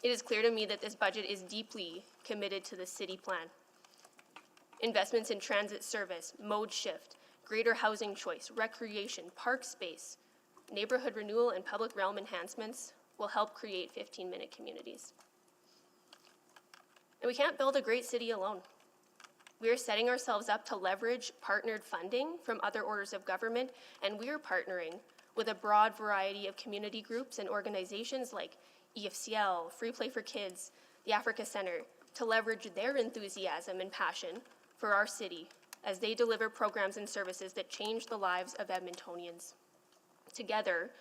It is clear to me that this budget is deeply committed to the city plan. Investments in transit service, mode shift, greater housing choice, recreation, park space, neighborhood renewal, and public realm enhancements will help create 15-minute communities. And we can't build a great city alone. We are setting ourselves up to leverage partnered funding from other orders of government, and we are partnering with a broad variety of community groups and organizations like EFCL, Free Play for Kids, the Africa Center, to leverage their enthusiasm and passion for our city as they deliver programs and services that change the lives of Edmontonians. Together,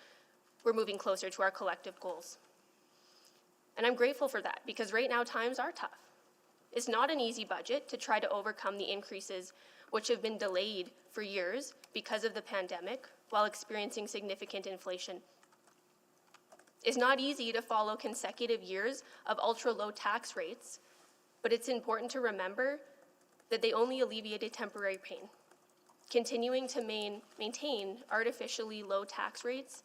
we're moving closer to our collective goals. And I'm grateful for that because right now times are tough. It's not an easy budget to try to overcome the increases which have been delayed for years because of the pandemic while experiencing significant inflation. It's not easy to follow consecutive years of ultra-low tax rates, but it's important to remember that they only alleviated temporary pain. Continuing to maintain artificially low tax rates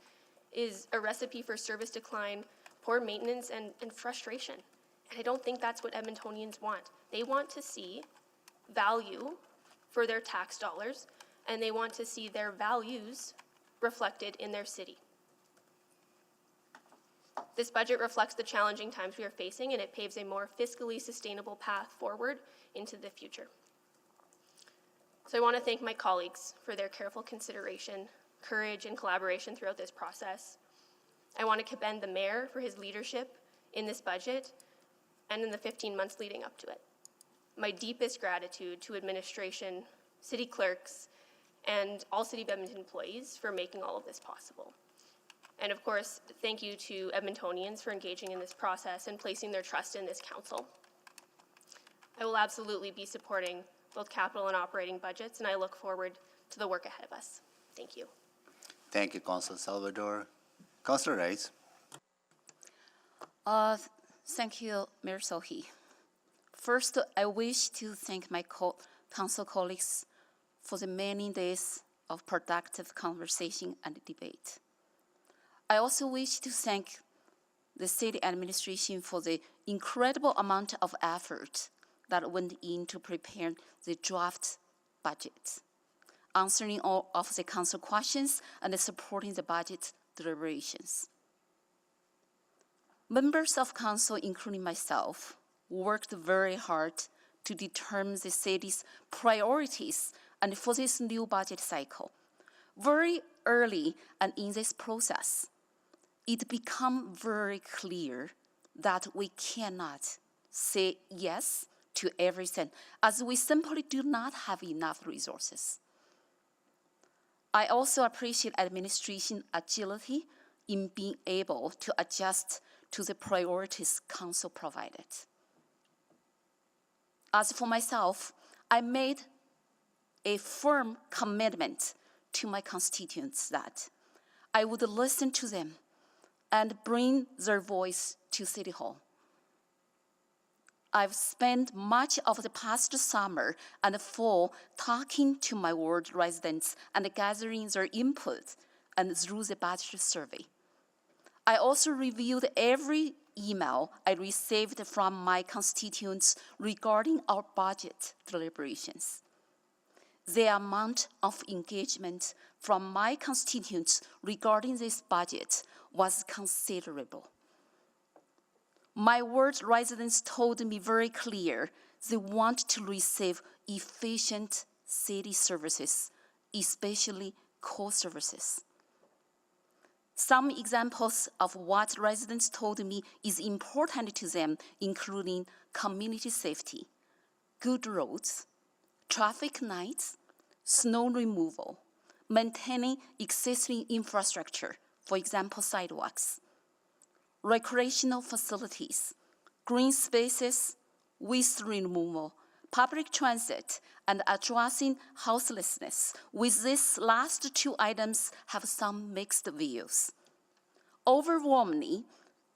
is a recipe for service decline, poor maintenance, and frustration. And I don't think that's what Edmontonians want. They want to see value for their tax dollars, and they want to see their values reflected in their city. This budget reflects the challenging times we are facing, and it paves a more fiscally sustainable path forward into the future. So I want to thank my colleagues for their careful consideration, courage, and collaboration throughout this process. I want to commend the mayor for his leadership in this budget and in the 15 months leading up to it. My deepest gratitude to administration, city clerks, and all City of Edmonton employees for making all of this possible. And of course, thank you to Edmontonians for engaging in this process and placing their trust in this council. I will absolutely be supporting both capital and operating budgets, and I look forward to the work ahead of us. Thank you. Thank you, Councillor Salvador. Councillor Rice. Thank you, Mayor Sohi. First, I wish to thank my council colleagues for the many days of productive conversation and debate. I also wish to thank the city administration for the incredible amount of effort that went into preparing the draft budget, answering all of the council questions and supporting the budget deliberations. Members of council, including myself, worked very hard to determine the city's priorities and for this new budget cycle. Very early and in this process, it became very clear that we cannot say yes to everything, as we simply do not have enough resources. I also appreciate administration agility in being able to adjust to the priorities council provided. As for myself, I made a firm commitment to my constituents that I would listen to them and bring their voice to City Hall. I've spent much of the past summer and fall talking to my ward residents and gathering their input and through the budget survey. I also reviewed every email I received from my constituents regarding our budget deliberations. The amount of engagement from my constituents regarding this budget was considerable. My ward residents told me very clear they want to receive efficient city services, especially call services. Some examples of what residents told me is important to them, including community safety, good roads, traffic lights, snow removal, maintaining existing infrastructure, for example, sidewalks, recreational facilities, green spaces, waste removal, public transit, and addressing houselessness. With these last two items have some mixed views. Overwhelmingly,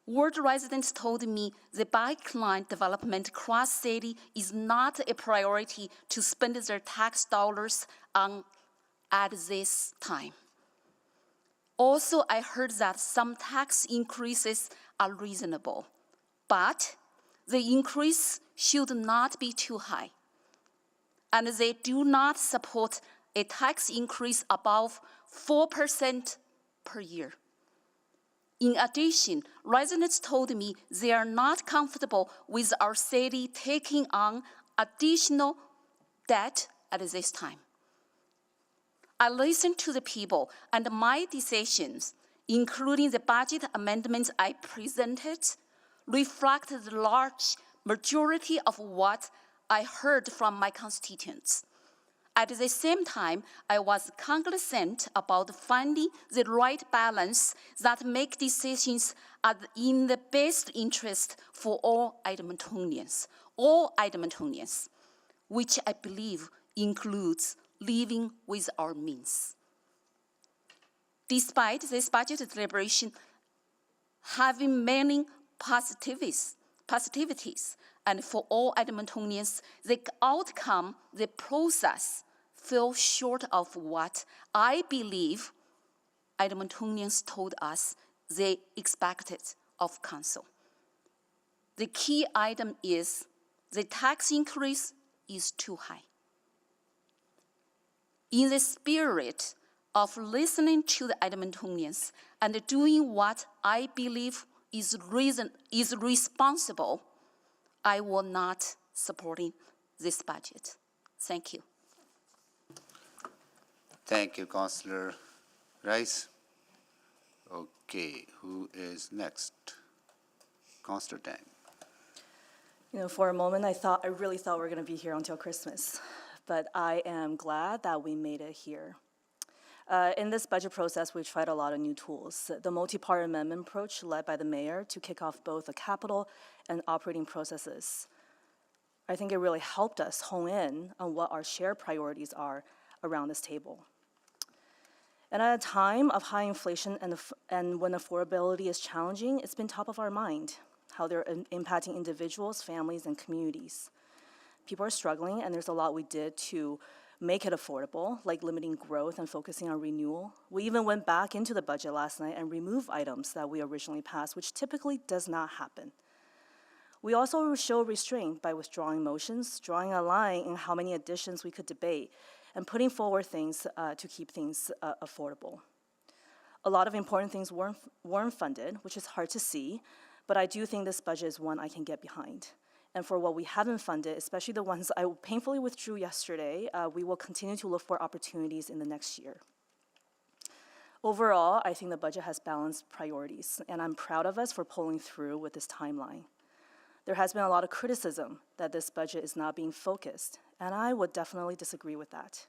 ward residents told me the bike line development across city is not a priority to spend their tax dollars on at this time. Also, I heard that some tax increases are reasonable, but the increase should not be too high. And they do not support a tax increase above 4% per year. In addition, residents told me they are not comfortable with our city taking on additional debt at this time. I listened to the people, and my decisions, including the budget amendments I presented, reflect the large majority of what I heard from my constituents. At the same time, I was cognizant about finding the right balance that make decisions in the best interest for all Edmontonians, which I believe includes living with our means. Despite this budget deliberation having many positivities, and for all Edmontonians, the outcome, the process, fell short of what I believe Edmontonians told us they expected of council. The key item is the tax increase is too high. In the spirit of listening to the Edmontonians and doing what I believe is responsible, I will not supporting this budget. Thank you. Thank you, Councillor Rice. Okay, who is next? Councillor Tang. You know, for a moment, I really thought we were going to be here until Christmas, but I am glad that we made it here. In this budget process, we tried a lot of new tools. The multi-part amendment approach led by the mayor to kick off both the capital and operating processes. I think it really helped us hone in on what our shared priorities are around this table. And at a time of high inflation and when affordability is challenging, it's been top of our mind, how they're impacting individuals, families, and communities. People are struggling, and there's a lot we did to make it affordable, like limiting growth and focusing on renewal. We even went back into the budget last night and removed items that we originally passed, which typically does not happen. We also show restraint by withdrawing motions, drawing a line in how many additions we could debate, and putting forward things to keep things affordable. A lot of important things weren't funded, which is hard to see, but I do think this budget is one I can get behind. And for what we haven't funded, especially the ones I painfully withdrew yesterday, we will continue to look for opportunities in the next year. Overall, I think the budget has balanced priorities, and I'm proud of us for pulling through with this timeline. There has been a lot of criticism that this budget is not being focused, and I would definitely disagree with that.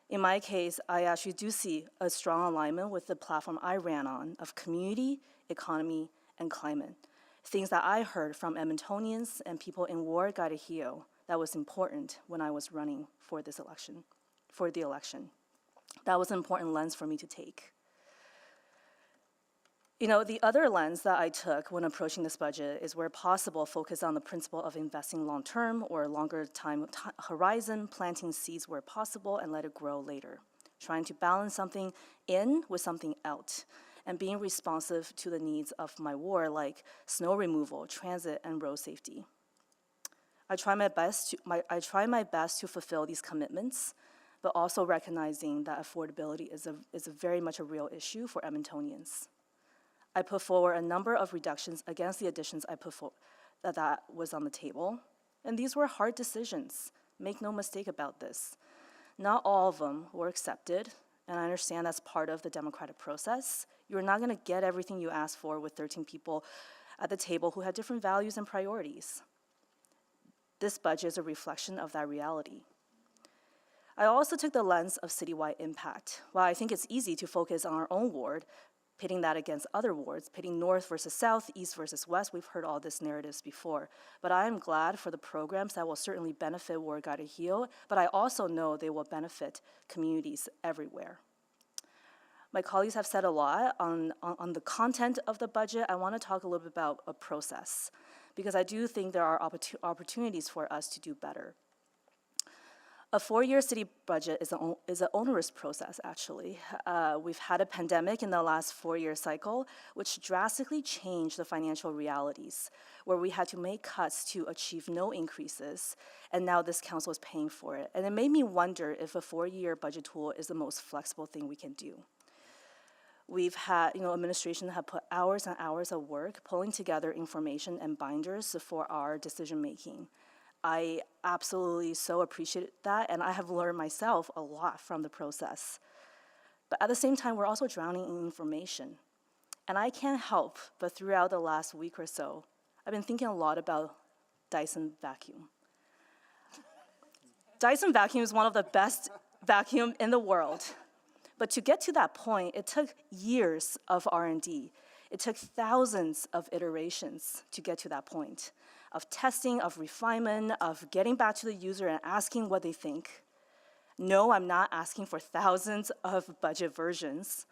In my case, I actually do see a strong alignment with the platform I ran on of community, economy, and climate. Things that I heard from Edmontonians and people in Ward Gatineau that was important when I was running for the election. That was an important lens for me to take. You know, the other lens that I took when approaching this budget is where possible, focus on the principle of investing long-term or longer time horizon, planting seeds where possible and let it grow later. Trying to balance something in with something out and being responsive to the needs of my ward, like snow removal, transit, and road safety. I try my best to fulfill these commitments, but also recognizing that affordability is very much a real issue for Edmontonians. I put forward a number of reductions against the additions I put forward that was on the table, and these were hard decisions. Make no mistake about this. Not all of them were accepted, and I understand that's part of the democratic process. You're not going to get everything you asked for with 13 people at the table who had different values and priorities. This budget is a reflection of that reality. I also took the lens of citywide impact. While I think it's easy to focus on our own ward, pitting that against other wards, pitting north versus south, east versus west, we've heard all these narratives before. But I am glad for the programs that will certainly benefit Ward Guide Heal, but I also know they will benefit communities everywhere. My colleagues have said a lot on the content of the budget. I want to talk a little bit about a process, because I do think there are opportunities for us to do better. A 4-year city budget is an onerous process, actually. We've had a pandemic in the last 4-year cycle, which drastically changed the financial realities, where we had to make cuts to achieve no increases, and now this council is paying for it. And it made me wonder if a 4-year budget tool is the most flexible thing we can do. We've had, administration have put hours and hours of work pulling together information and binders for our decision-making. I absolutely so appreciate that, and I have learned myself a lot from the process. But at the same time, we're also drowning in information. And I can't help but throughout the last week or so, I've been thinking a lot about Dyson vacuum. Dyson vacuum is one of the best vacuum in the world. But to get to that point, it took years of R&D. It took thousands of iterations to get to that point, of testing, of refinement, of getting back to the user and asking what they think. No, I'm not asking for thousands of budget versions,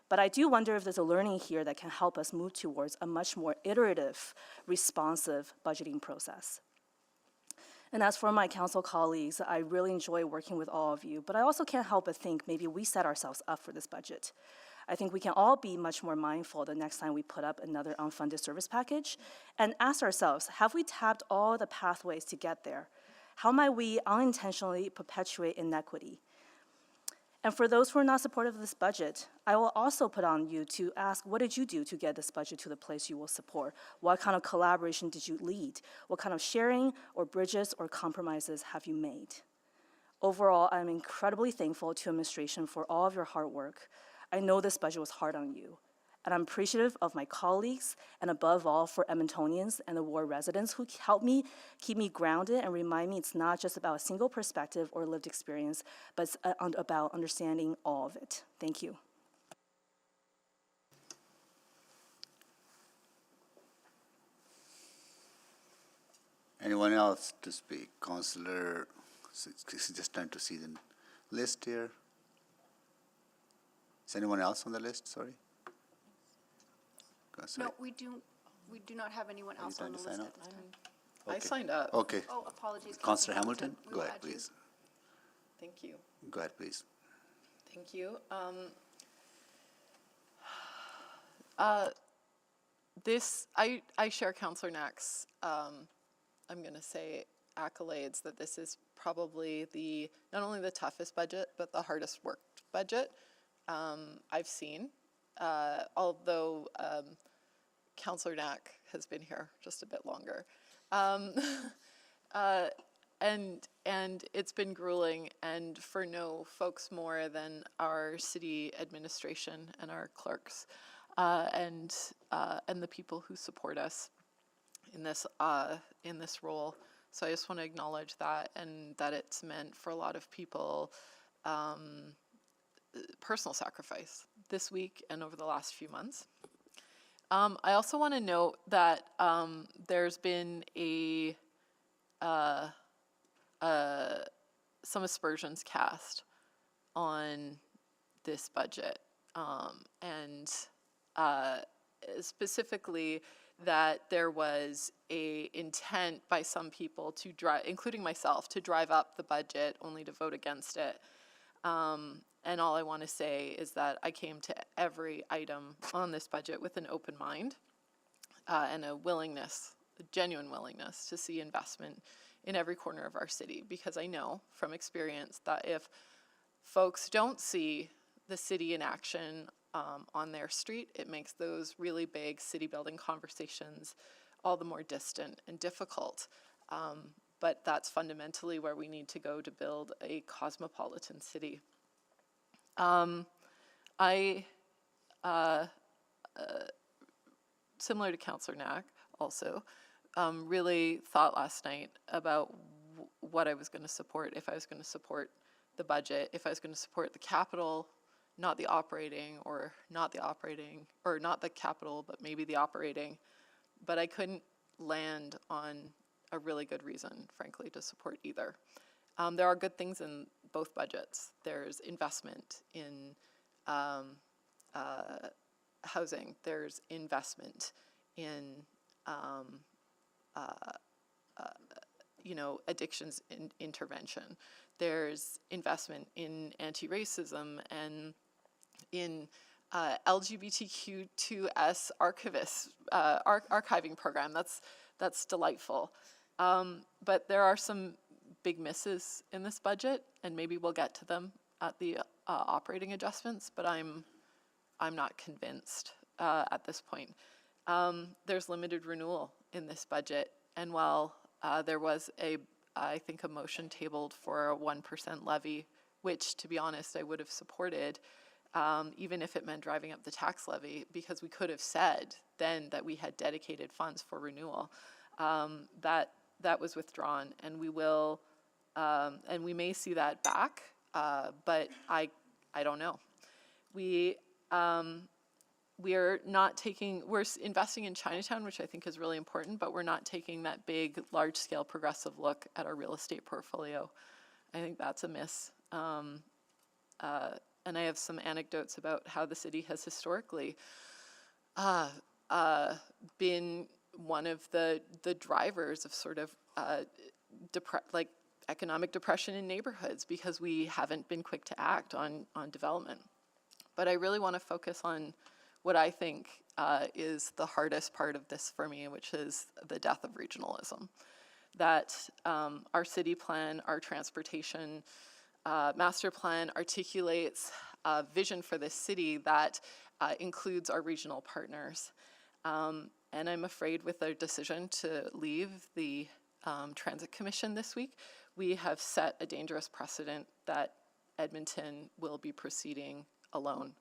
but I do wonder if there's a learning here that can help us move towards a much more iterative, responsive budgeting process. And as for my council colleagues, I really enjoy working with all of you, but I also can't help but think maybe we set ourselves up for this budget. I think we can all be much more mindful the next time we put up another unfunded service package and ask ourselves, have we tapped all the pathways to get there? How might we unintentionally perpetuate inequity? And for those who are not supportive of this budget, I will also put on you to ask, what did you do to get this budget to the place you will support? What kind of collaboration did you lead? What kind of sharing or bridges or compromises have you made? Overall, I'm incredibly thankful to administration for all of your hard work. I know this budget was hard on you, and I'm appreciative of my colleagues, and above all, for Edmontonians and the ward residents who help me, keep me grounded, and remind me it's not just about a single perspective or lived experience, but it's about understanding all of it. Thank you. Anyone else to speak? Councillor, it's just trying to see the list here. Is anyone else on the list? Sorry. No, we do not have anyone else on the list at this time. Okay. I signed up. Okay. Oh, apologies. Councillor Hamilton, We go will ahead, add you. please. Thank you. Go ahead, please. Thank you. I share Councillor Knack's, I'm going to say, accolades that this is probably not only the toughest budget, but the hardest worked budget I've seen. Although Councillor Knack has been here just a bit longer. And it's been grueling, and for no folks more than our city administration and our clerks and the people who support us in this role. So I just want to acknowledge that, and that it's meant for a lot of people personal sacrifice this week and over the last few months. I also want to note that there's been some aspersions cast on this budget. And specifically that there was a intent by some people to drive, including myself, to drive up the budget only to vote against it. And all I want to say is that I came to every item on this budget with an open mind and a willingness, a genuine willingness to see investment in every corner of our city, because I know from experience that if folks don't see the city in action on their street, it makes those really big city building conversations all the more distant and difficult. But that's fundamentally where we need to go to build a cosmopolitan city. Similar to Councillor Knack also, really thought last night about what I was going to support, if I was going to support the budget, if I was going to support the capital, not the operating, or not the operating, or not the capital, but maybe the operating. But I couldn't land on a really good reason, frankly, to support either. There are good things in both budgets. There's investment in housing. There's investment in, addictions intervention. There's investment in anti-racism and in LGBTQ2S archiving program. That's delightful. But there are some big misses in this budget, and maybe we'll get to them at the operating adjustments, but I'm not convinced at this point. There's limited renewal in this budget, and while there was I think a motion tabled for a 1% levy, which, to be honest, I would have supported, even if it meant driving up the tax levy, because we could have said then that we had dedicated funds for renewal. That was withdrawn, and we will, and we may see that back, but I don't know. We're investing in Chinatown, which I think is really important, but we're not taking that big, large-scale progressive look at our real estate portfolio. I think that's a miss. And I have some anecdotes about how the city has historically been one of the drivers of sort of economic depression in neighborhoods because we haven't been quick to act on development. But I really want to focus on what I think is the hardest part of this for me, which is the death of regionalism. That our city plan, our transportation master plan articulates a vision for this city that includes our regional partners. And I'm afraid with our decision to leave the Transit Commission this week, we have set a dangerous precedent that Edmonton will be proceeding alone.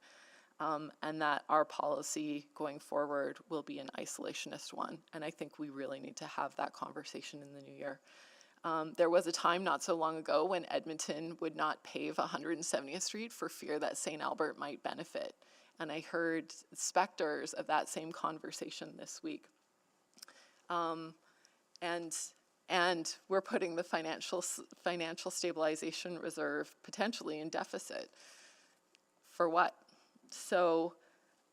And that our policy going forward will be an isolationist one. And I think we really need to have that conversation in the new year. There was a time not so long ago when Edmonton would not pave 170th Street for fear that St. Albert might benefit. And I heard specters of that same conversation this week. And we're putting the financial stabilization reserve potentially in deficit. For what? So,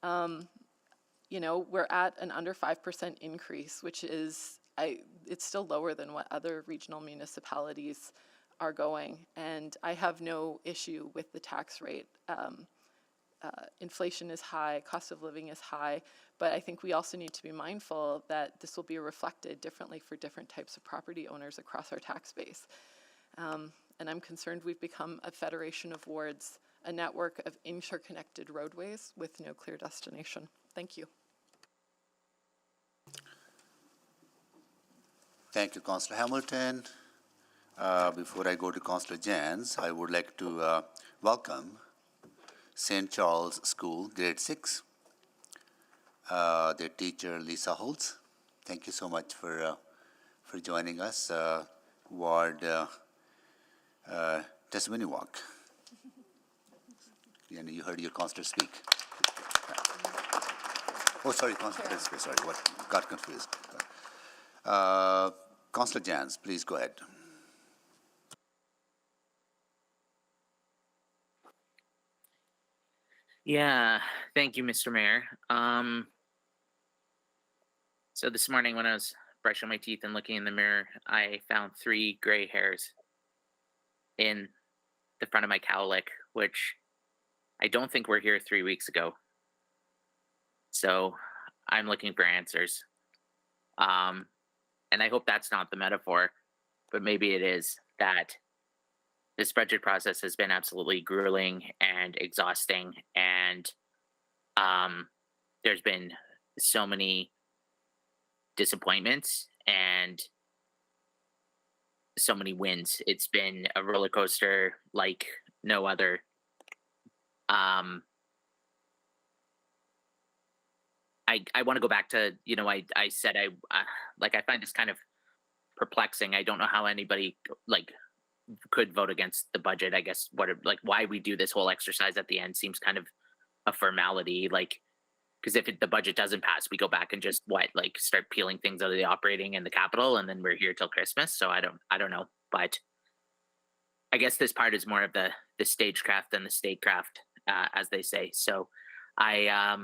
we're at an under 5% increase, which is, it's still lower than what other regional municipalities are going. And I have no issue with the tax rate. Inflation is high, cost of living is high, but I think we also need to be mindful that this will be reflected differently for different types of property owners across our tax base. And I'm concerned we've become a federation of wards, a network of interconnected roadways with no clear destination. Thank you. Thank you, Councillor Hamilton. Before I go to Councillor Jans, I would like to welcome St. Charles School, grade 6, their teacher, Lisa Holtz. Thank you so much for joining us. Ward testimony walk. And you heard your councillor speak. Oh, sorry, councillor, sorry, what, got confused. Councillor Jans, please go ahead. Yeah, thank you, Mr. Mayor. So this morning when I was brushing my teeth and looking in the mirror, I found 3 gray hairs in the front of my cowlick, which I don't think were here 3 weeks ago. So I'm looking for answers. Um, and I hope that's not the metaphor, but maybe it is that this budget process has been absolutely grueling and exhausting, and there's been so many disappointments and so many wins. It's been a roller coaster like no other. Um, I want to go back to, I said I find this kind of perplexing. I don't know how anybody like could vote against the budget. I guess why we do this whole exercise at the end seems kind of a formality. Like, because if the budget doesn't pass, we go back and just start peeling things out of the operating and the capital, and then we're here till Christmas. So I don't know, but I guess this part is more of the stagecraft than the statecraft, as they say. So I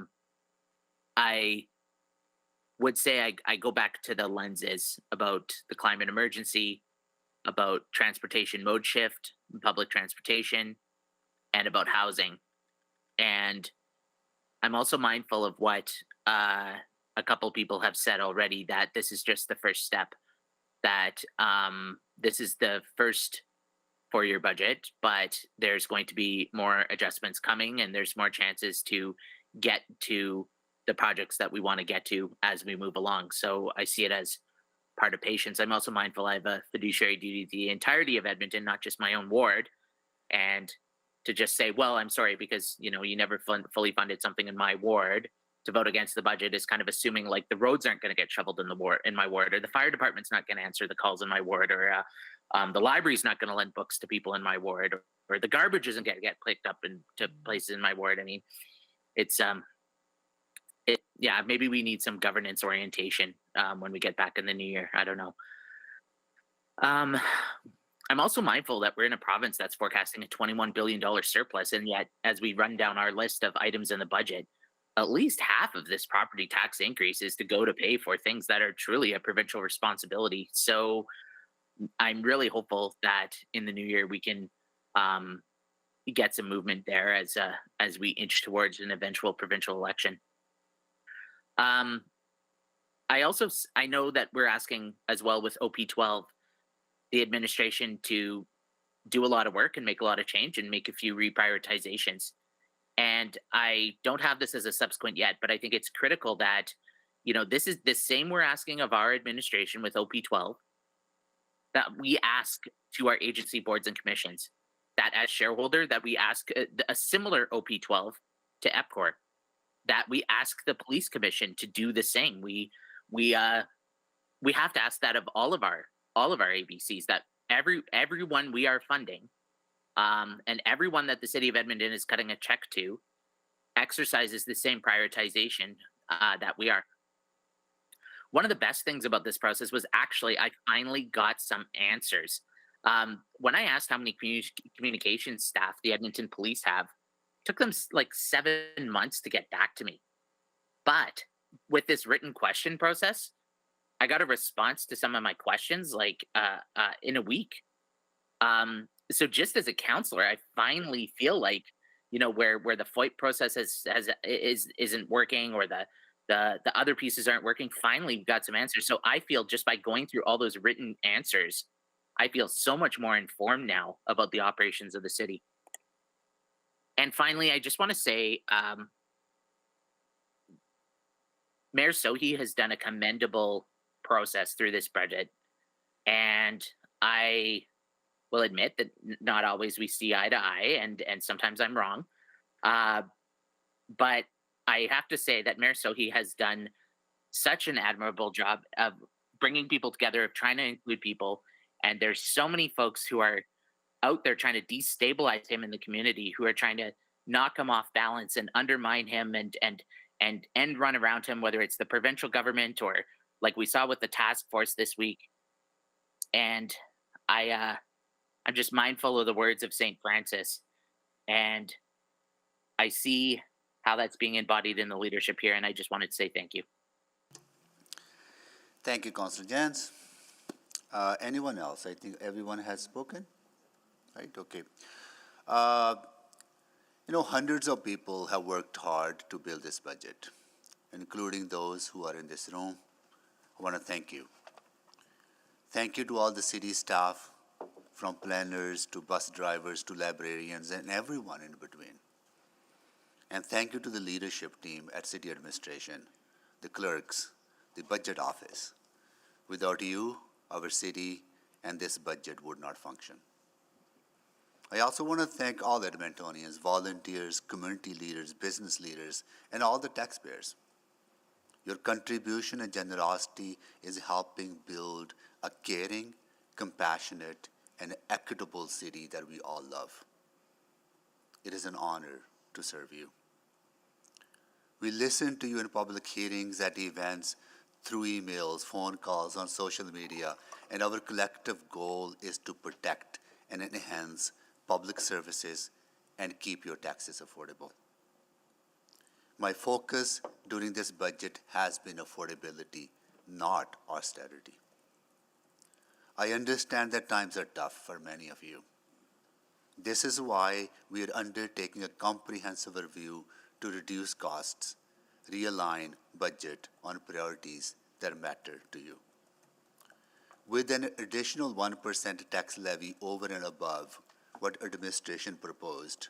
would say I go back to the lenses about the climate emergency, about transportation mode shift, public transportation, and about housing. And I'm also mindful of what a couple people have said already, that this is just the first step, that this is the first 4-year budget, but there's going to be more adjustments coming, and there's more chances to get to the projects that we want to get to as we move along. So I see it as part of patience. I'm also mindful I have a fiduciary duty to the entirety of Edmonton, not just my own ward. And to just say, well, I'm sorry, because you never fully funded something in my ward, to vote against the budget is kind of assuming like the roads aren't going to get shoveled in my ward, or the fire department's not going to answer the calls in my ward, or the library's not going to lend books to people in my ward, or the garbage isn't going to get picked up into places in my ward. I mean, it's maybe we need some governance orientation when we get back in the new year. I don't know. I'm also mindful that we're in a province that's forecasting a $21 billion surplus, and yet as we run down our list of items in the budget, at least half of this property tax increase is to go to pay for things that are truly a provincial responsibility. So I'm really hopeful that in the new year we can get some movement there as we inch towards an eventual provincial election. I know that we're asking as well with OP12 the administration to do a lot of work and make a lot of change and make a few reprioritizations. And I don't have this as a subsequent yet, but I think it's critical that, this is the same we're asking of our administration with OP12, that we ask to our agency boards and commissions, that as shareholder, that we ask a similar OP12 to EPCOR, that we ask the police commission to do the same. We have to ask that of all of our ABCs, that everyone we are funding, and everyone that the city of Edmonton is cutting a check to, exercises the same prioritization that we are. One of the best things about this process was actually I finally got some answers. When I asked how many communications staff the Edmonton police have, it took them like 7 months to get back to me. But with this written question process, I got a response to some of my questions in a week. So just as a counselor, I finally feel like, where the FOIP process isn't working, or the other pieces aren't working, finally we've got some answers. So I feel just by going through all those written answers, I feel so much more informed now about the operations of the city. And finally, I just want to say, Mayor Sohi has done a commendable process through this budget, and I will admit that not always we see eye to eye, and sometimes I'm wrong, but I have to say that Mayor Sohi has done such an admirable job of bringing people together, of trying to include people, and there's so many folks who are out there trying to destabilize him in the community, who are trying to knock him off balance and undermine him and run around him, whether it's the provincial government or like we saw with the task force this week. And I'm just mindful of the words of St. Francis, and I see how that's being embodied in the leadership here. And I just wanted to say thank you. Thank you, Councillor Jans. Anyone else? I think everyone has spoken, right? Okay. Hundreds of people have worked hard to build this budget, including those who are in this room. I want to thank you. Thank you to all the city staff, from planners to bus drivers to librarians and everyone in between. And thank you to the leadership team at City Administration, the clerks, the budget office. Without you, our city and this budget would not function. I also want to thank all Edmontonians, volunteers, community leaders, business leaders, and all the taxpayers. Your contribution and generosity is helping build a caring, compassionate, and equitable city that we all love. It is an honor to serve you. We listen to you in public hearings, at events, through emails, phone calls, on social media, and our collective goal is to protect and enhance public services and keep your taxes affordable. My focus during this budget has been affordability, not austerity. I understand that times are tough for many of you. This is why we are undertaking a comprehensive review to reduce costs, realign budget on priorities that matter to you. With an additional 1% tax levy over and above what administration proposed,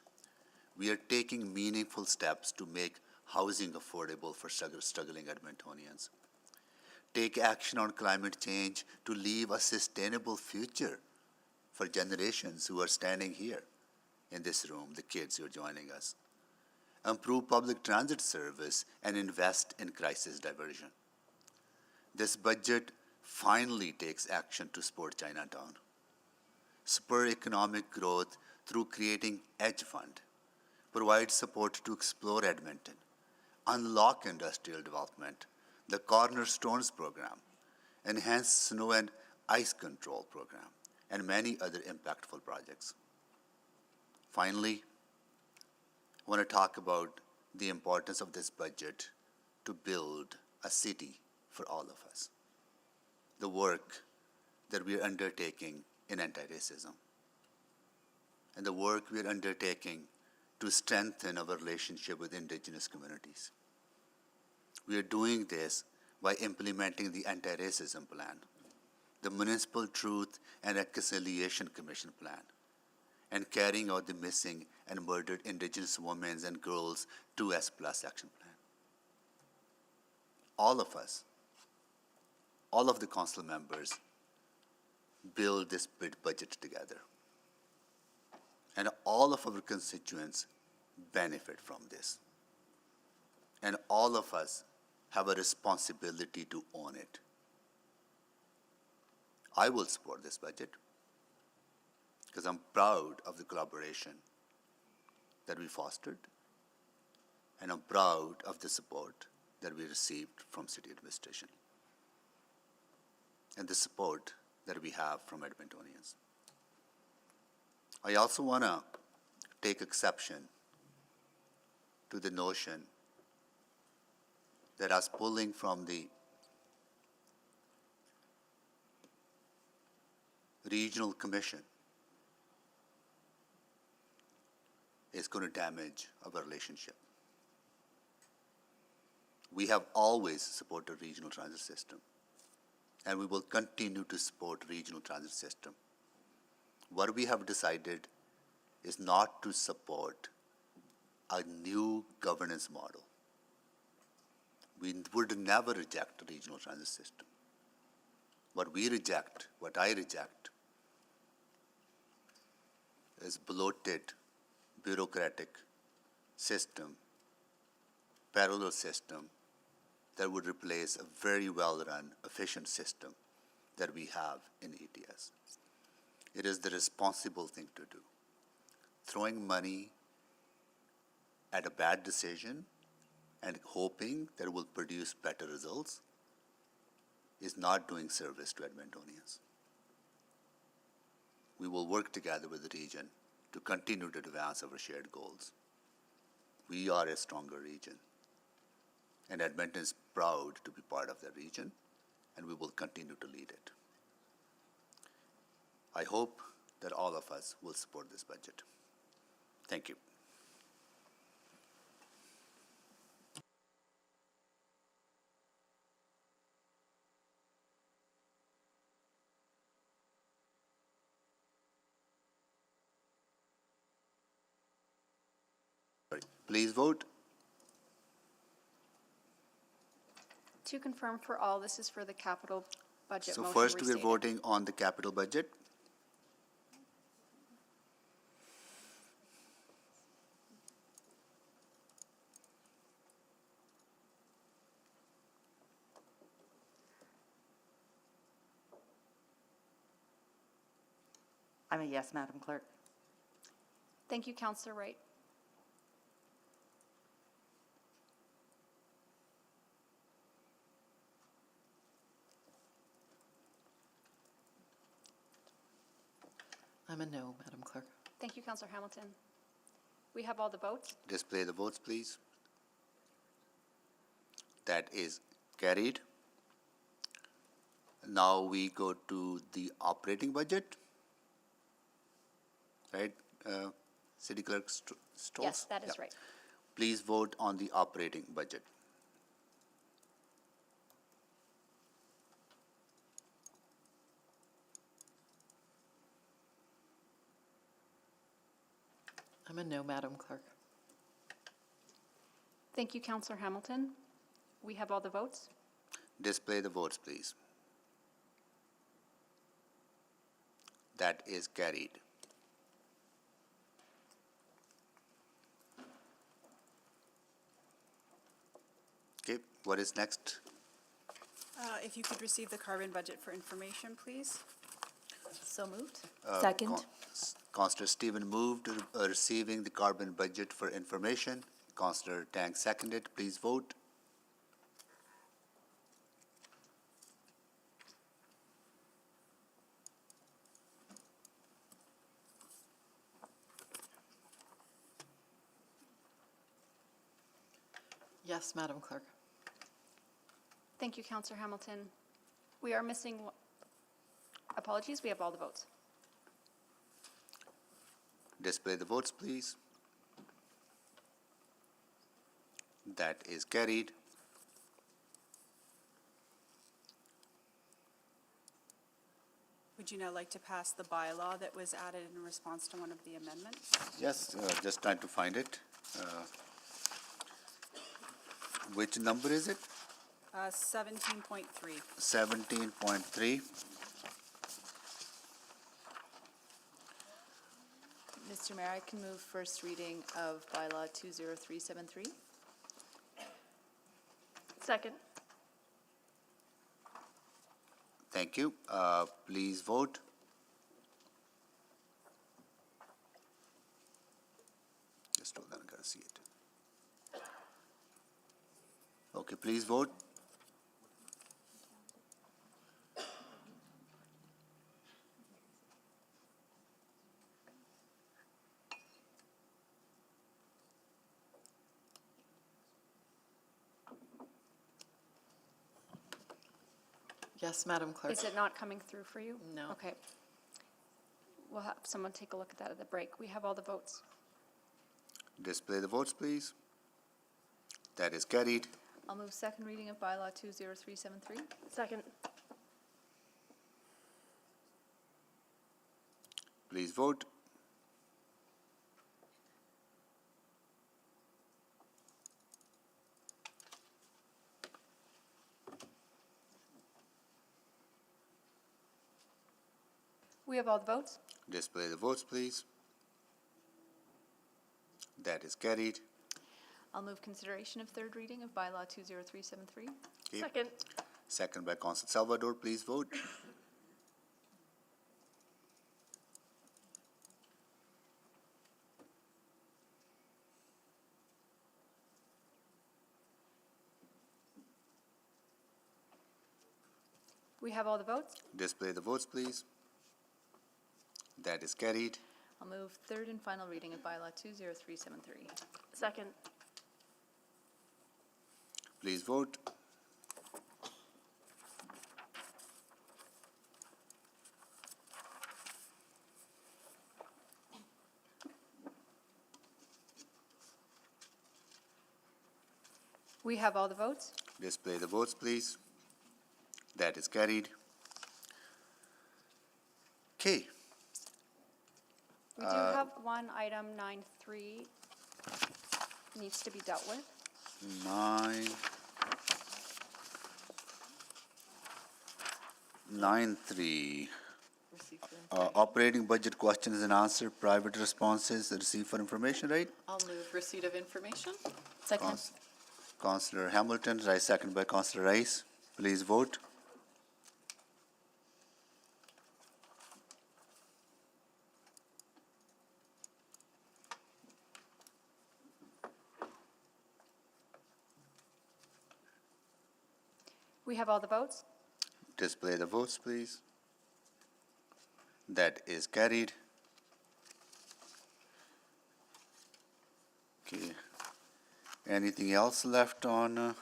we are taking meaningful steps to make housing affordable for struggling Edmontonians. Take action on climate change to leave a sustainable future for generations who are standing here in this room, the kids who are joining us. Improve public transit service and invest in crisis diversion. This budget finally takes action to support Chinatown. Spur economic growth through creating Edge Fund. Provide support to explore Edmonton. Unlock industrial development. The Cornerstones program. Enhance snow and ice control program. And many other impactful projects. Finally, I want to talk about the importance of this budget to build a city for all of us. The work that we are undertaking in anti-racism, and the work we are undertaking to strengthen our relationship with Indigenous communities. We are doing this by implementing the Anti-Racism Plan, the Municipal Truth and Reconciliation Commission Plan, and carrying out the Missing and Murdered Indigenous Women and Girls 2S Plus Action Plan. All of us, all of the council members, build this budget together. And all of our constituents benefit from this. And all of us have a responsibility to own it. I will support this budget because I'm proud of the collaboration that we fostered, and I'm proud of the support that we received from city administration and the support that we have from Edmontonians. I also want to take exception to the notion that us pulling from the regional commission is going to damage our relationship. We have always supported regional transit system, and we will continue to support regional transit system. What we have decided is not to support a new governance model. We would never reject a regional transit system. What I reject, is bloated, bureaucratic system, parallel system that would replace a very well-run, efficient system that we have in ETS. It is the responsible thing to do. Throwing money at a bad decision and hoping that it will produce better results is not doing service to Edmontonians. We will work together with the region to continue to advance our shared goals. we are a stronger region. And Edmonton is proud to be part of that region, and we will continue to lead it. I hope that all of us will support this budget. Thank you. Please vote. To confirm for all, this is for the capital budget So motion first we're restated. voting on the capital budget. I'm a yes, Madam Clerk. Thank you, Councillor Wright. I'm a no, Madam Clerk. Thank you, Councillor Hamilton. We have all the votes. Display the votes, please. That is carried. Now we go to the operating budget. Right, City Clerk Stolz? Yes, that is Yeah. right. Please vote on the operating budget. I'm a no, Madam Clerk. Thank you, Councillor Hamilton. We have all the votes. Display the votes, please. That is carried. Okay, what is next? If you could receive the carbon budget for information, please. So moved. Second. Councillor Stephen moved, receiving the carbon budget for information. Councillor Tang seconded. Please vote. Yes, Madam Clerk. Thank you, Councillor Hamilton. We are missing, apologies, we have all the votes. Display the votes, please. That is carried. Would you now like to pass the bylaw that was added in response to one of the amendments? Yes, just trying to find it. Which number is it? 17.3. 17.3. Mr. Mayor, I can move first reading of bylaw 20373. Second. Thank you. Please vote. Just hold on, I gotta see it. Okay, please vote. Yes, Madam Clerk. Is it not coming through for you? No. Okay. We'll have someone take a look at that at the break. We have all the votes. Display the votes, please. That is carried. I'll move second reading of bylaw 20373. Second. Please vote. We have all the votes. Display the votes, please. That is carried. I'll move consideration of third reading of bylaw 20373. Okay. Second. Second by Council Salvador. Please vote. We have all the votes. Display the votes, please. That is carried. I'll move third and final reading of bylaw 20373. Second. Please vote. We have all the votes. Display the votes, please. That is carried. Okay, We do have one item, 9.3, needs to be dealt with. 9.3. Receive for information. Operating budget questions and answer, private responses, receive for information, right? I'll move receipt of information. Second. Councillor Hamilton, right, second by Councillor Rice. Please vote. We have all the votes. Display the votes, please. That is carried. Okay. Anything else left on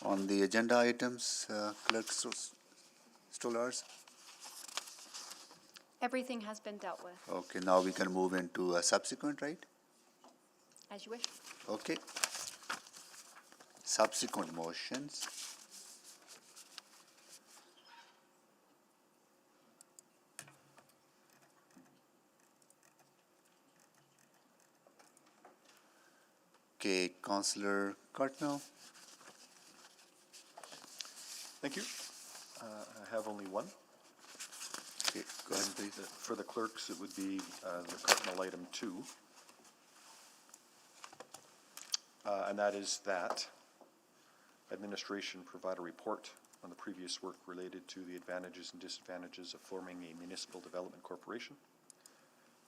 the agenda items, Clerk Stolars? Everything has been dealt with, Okay, now we can move into a subsequent, right? as you wish. Okay. Subsequent motions. Okay, Councillor Cartmel. Thank you. I have only one. Okay, go ahead, please. For the clerks, it would be the cardinal item 2. And that is that administration provide a report on the previous work related to the advantages and disadvantages of forming a municipal development corporation.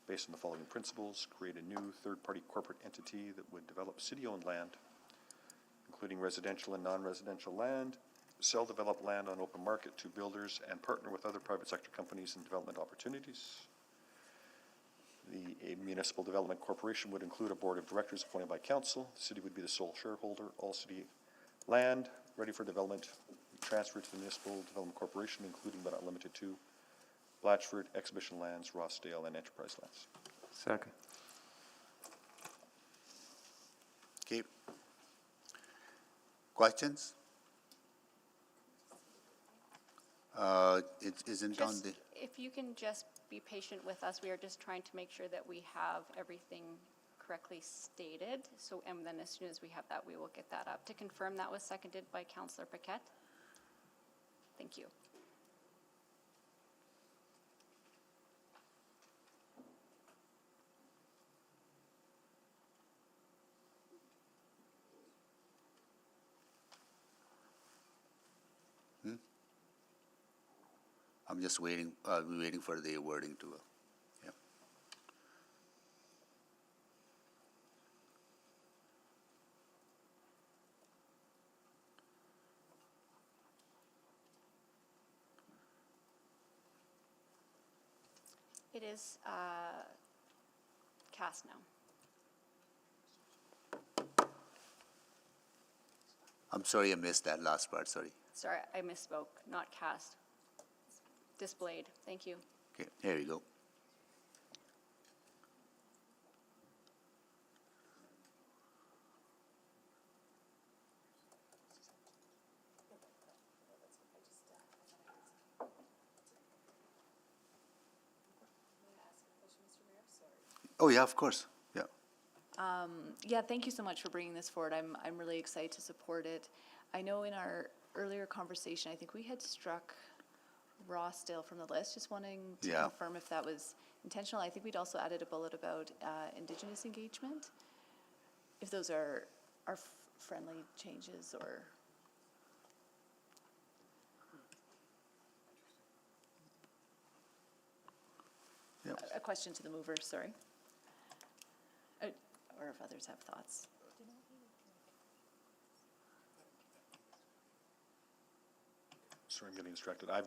Based on the following principles, create a new third-party corporate entity that would develop city-owned land, including residential and non-residential land, sell developed land on open market to builders, and partner with other private sector companies in development opportunities. A municipal development corporation would include a board of directors appointed by council. The city would be the sole shareholder. All city land ready for development transferred to the municipal development corporation, including but not limited to Blatchford, exhibition lands, Rossdale, and enterprise lands. Second. Okay. Questions? It isn't on Just, the, if you can just be patient with us, we are just trying to make sure that we have everything correctly stated. So, and then as soon as we have that, we will get that up. To confirm, that was seconded by Councillor Paquette. Thank you. I'm just waiting, waiting for the wording to, yeah. It is cast now. I'm sorry I missed that last part, sorry. Sorry, I misspoke, not cast. Displayed. Thank you. Okay, here we go. Oh, yeah, of course, yeah. Yeah, thank you so much for bringing this forward. I'm really excited to support it. I know in our earlier conversation, I think we had struck Rossdale from the list, just wanting to Yeah. confirm if that was intentional. I think we'd also added a bullet about Indigenous engagement, if those are friendly changes or. Yeah. A question to the mover, sorry. Or if others have thoughts. Sorry, I'm getting distracted. I'm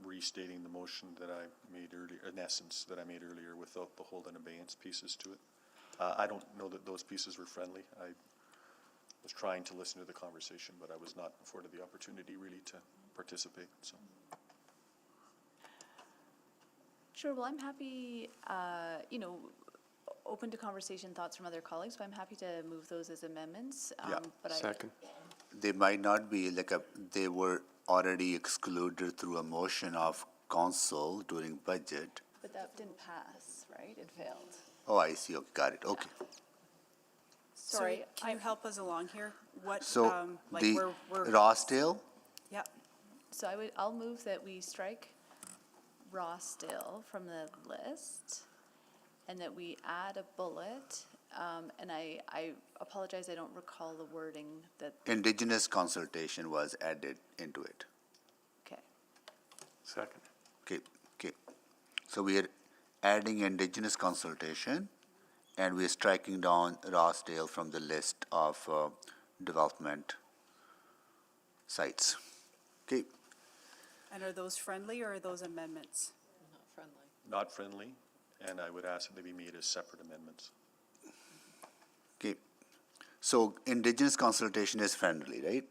restating the motion that I made earlier, in essence, that I made earlier without the hold and abeyance pieces to it. I don't know that those pieces were friendly. was trying to listen to the conversation, but I was not afforded the opportunity really to participate, so. Sure, well, I'm happy, open to conversation, thoughts from other colleagues, but I'm happy to move those as amendments. Yeah. But Second. They might not be, they were already excluded through a motion of council during budget. But that didn't pass, right? It failed. Oh, I see, okay, got it, okay. Sorry, So can you help us along here? What, So, like, the we're. Rossdale, Yep. So I'll move that we strike Rossdale from the list and that we add a bullet. And I apologize, I don't recall the wording that, Indigenous consultation was added into it. okay. Second. Okay. So we are adding Indigenous consultation, and we are striking down Rossdale from the list of development sites. Okay, And are those friendly or are those amendments? Not friendly. Not friendly, and I would ask that they be made as separate amendments. okay. So Indigenous consultation is friendly, right?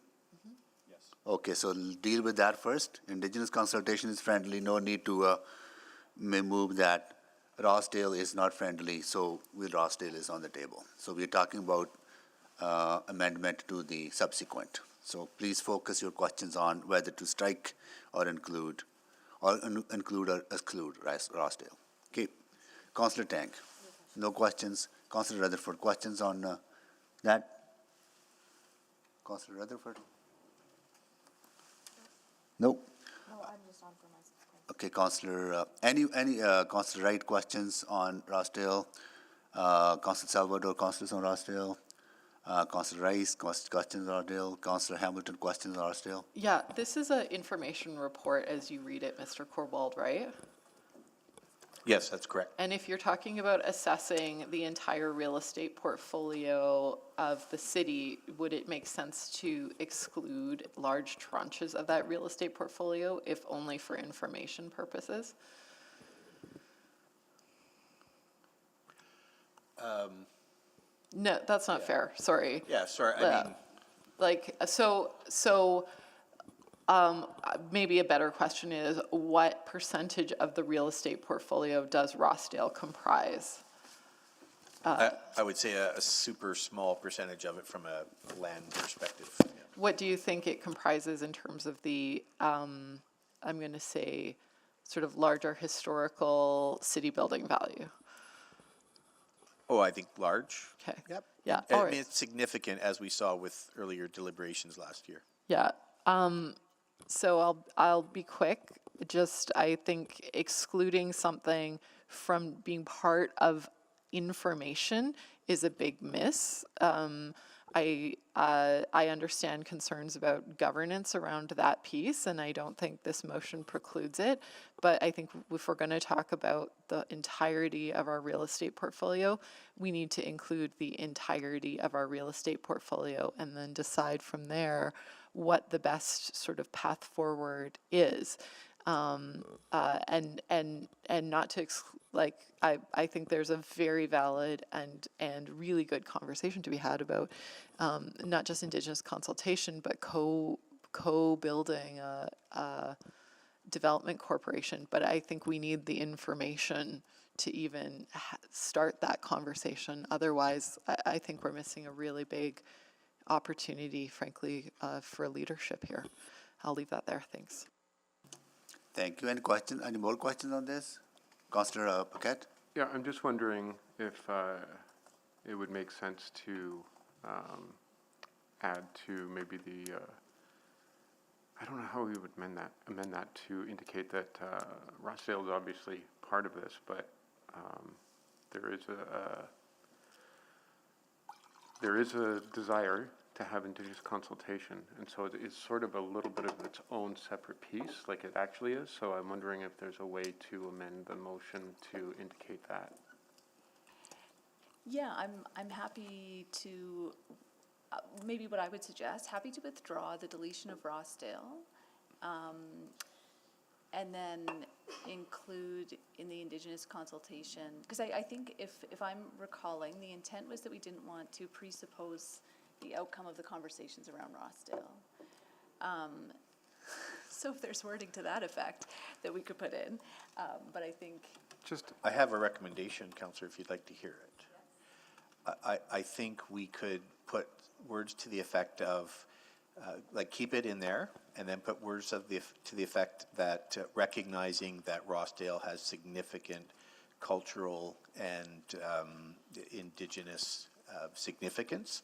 Yes. Okay, so deal with that first. Indigenous consultation is friendly, no need to move that. Rossdale is not friendly, so Rossdale is on the table. So we're talking about amendment to the subsequent. So please focus your questions on whether to strike or include or exclude Rossdale. Okay. Councillor Tank, no questions. Councillor Rutherford, questions on that? Councillor Rutherford? No? No, I'm just on for myself. Okay, Councillor, any Councillor Wright questions on Rossdale? Councillor Salvador, questions on Rossdale? Councillor Rice, questions on Rossdale? Councillor Hamilton, questions on Rossdale? Yeah, this is an information report as you read it, Mr. Corwald, right? Yes, that's correct. And if you're talking about assessing the entire real estate portfolio of the city, would it make sense to exclude large tranches of that real estate portfolio, if only for information purposes? No, that's not fair, sorry. Yeah, sorry, Maybe a better question is, what percentage of the real estate portfolio does Rossdale comprise? I would say a super small percentage of it from a land perspective. What do you think it comprises in terms of the, I'm going to say, sort of larger historical city building value? Oh, I think large. Okay. Yep. Yeah, I all mean, right. it's significant, as we saw with earlier deliberations last year. Yeah. So I'll be quick. I think excluding something from being part of information is a big miss. I understand concerns about governance around that piece, and I don't think this motion precludes it. But I think if we're going to talk about the entirety of our real estate portfolio, we need to include the entirety of our real estate portfolio and then decide from there what the best sort of path forward is. And not to I think there's a very valid and really good conversation to be had about not just Indigenous consultation, but co-building a development corporation. But I think we need the information to even start that conversation. Otherwise, I think we're missing a really big opportunity, frankly, for leadership here. I'll leave that there. Thanks. Thank you. Any more questions on this? Councillor Paquette? Yeah, I'm just wondering if it would make sense to add to maybe the, I don't know how we would amend that to indicate that Rossdale is obviously part of this, but there is a desire to have Indigenous consultation, and so it's sort of a little bit of its own separate piece, like it actually is. So I'm wondering if there's a way to amend the motion to indicate that. Yeah, I'm happy to, maybe what I would suggest, happy to withdraw the deletion of Rossdale, and then include in the Indigenous consultation, because I think if I'm recalling, the intent was that we didn't want to presuppose the outcome of the conversations around Rossdale. So if there's wording to that effect that we could put in, but I think. I have a recommendation, Councillor, if you'd like to hear it. I think we could put words to the effect of, like, keep it in there, and then put words to the effect that recognizing that Rossdale has significant cultural and Indigenous significance.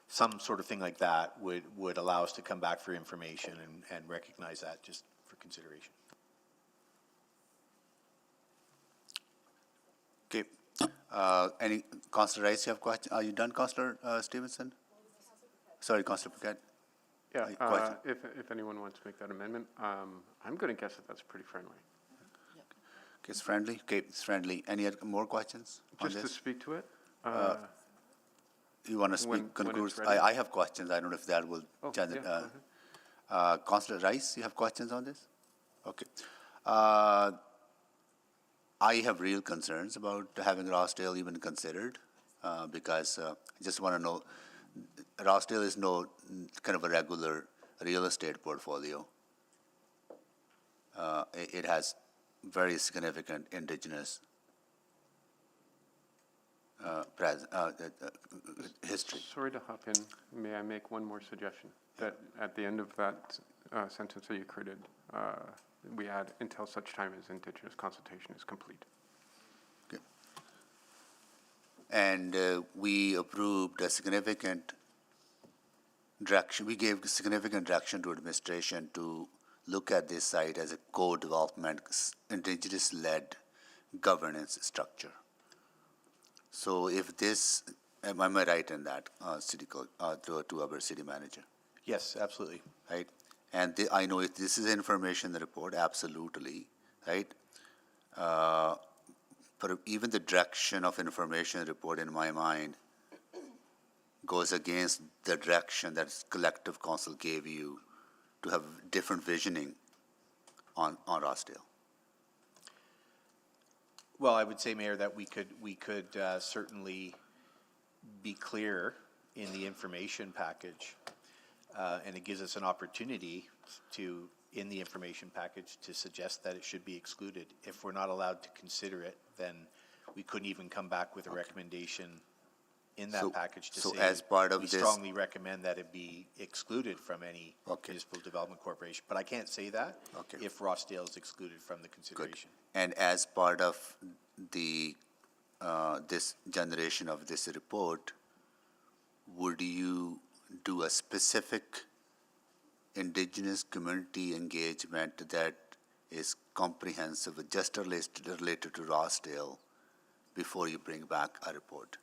Some sort of thing like that would allow us to come back for information and recognize that just for consideration. Okay. Any, Councillor Rice, you have question? Are you done, Councillor Stevenson? Sorry, Councillor Paquette. Yeah, if anyone wants to make that amendment, I'm going to guess that that's pretty friendly. Okay, it's friendly? Okay, it's friendly. Any more questions on Just to this? speak to it? You want to speak, when conclude? it's ready. I have questions. I don't know if that will. Oh, yeah, go ahead. Councillor Rice, you have questions on this? Okay. I have real concerns about having Rossdale even considered, because I just want to know, Rossdale is no kind of a regular real estate portfolio. It has very significant Indigenous history. Sorry to hop in. May I make one more suggestion? That at the end of that sentence that you created, we add until such time as Indigenous consultation is complete. Okay. And we approved a significant direction. We gave significant direction to administration to look at this site as a co-development, Indigenous-led governance structure. So if this, am I right in that, to our city manager? Yes, absolutely. Right? And I know if this is information report, absolutely, right? But even the direction of information report in my mind goes against the direction that collective council gave you to have different visioning on Rossdale. Well, I would say, Mayor, that we could certainly be clear in the information package, and it gives us an opportunity to, in the information package, to suggest that it should be excluded. If we're not allowed to consider it, then we couldn't even come back with a recommendation in that package to say as part of we this, strongly recommend that it be excluded from any municipal development corporation. But I can't say that if Rossdale is excluded from the consideration. Good. And as part of the this generation of this report, would you do a specific Indigenous community engagement that is comprehensive, just related to Rossdale, before you bring back a report?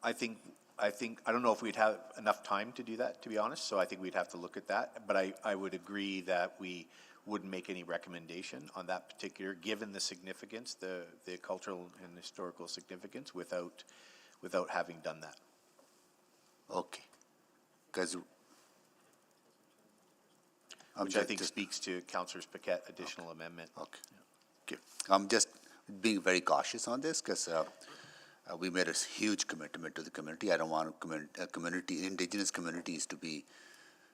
I think I don't know if we'd have enough time to do that, to be honest, so I think we'd have to look at that. But I would agree that we wouldn't make any recommendation on that particular, given the significance, the cultural and historical significance, without having done that. Okay. Because which I think speaks to Councillor Paquette additional amendment. Okay. Okay. I'm just being very cautious on this because we made a huge commitment to the community. I don't want Indigenous communities to be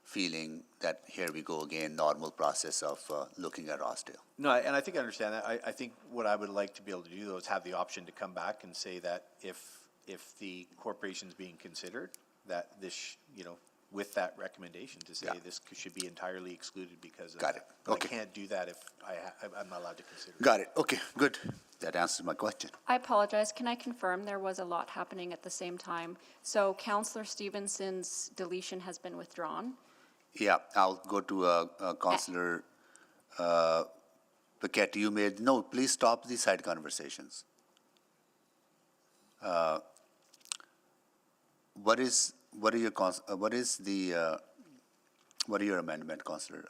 feeling that here we go again, normal process of looking at Rossdale. No, and I think I understand that. I think what I would like to be able to do, though, is have the option to come back and say that if the corporation's being considered, that this, with that recommendation to say this should be entirely excluded because of Got it. But Okay. I can't do that if I'm not allowed to consider it. Got it. Okay, good. That answers my question. I apologize. Can I confirm there was a lot happening at the same time? So Councillor Stevenson's deletion has been withdrawn. Yeah, I'll go to Councillor Paquette. You made, no, please stop these side conversations. What are your amendment, Councillor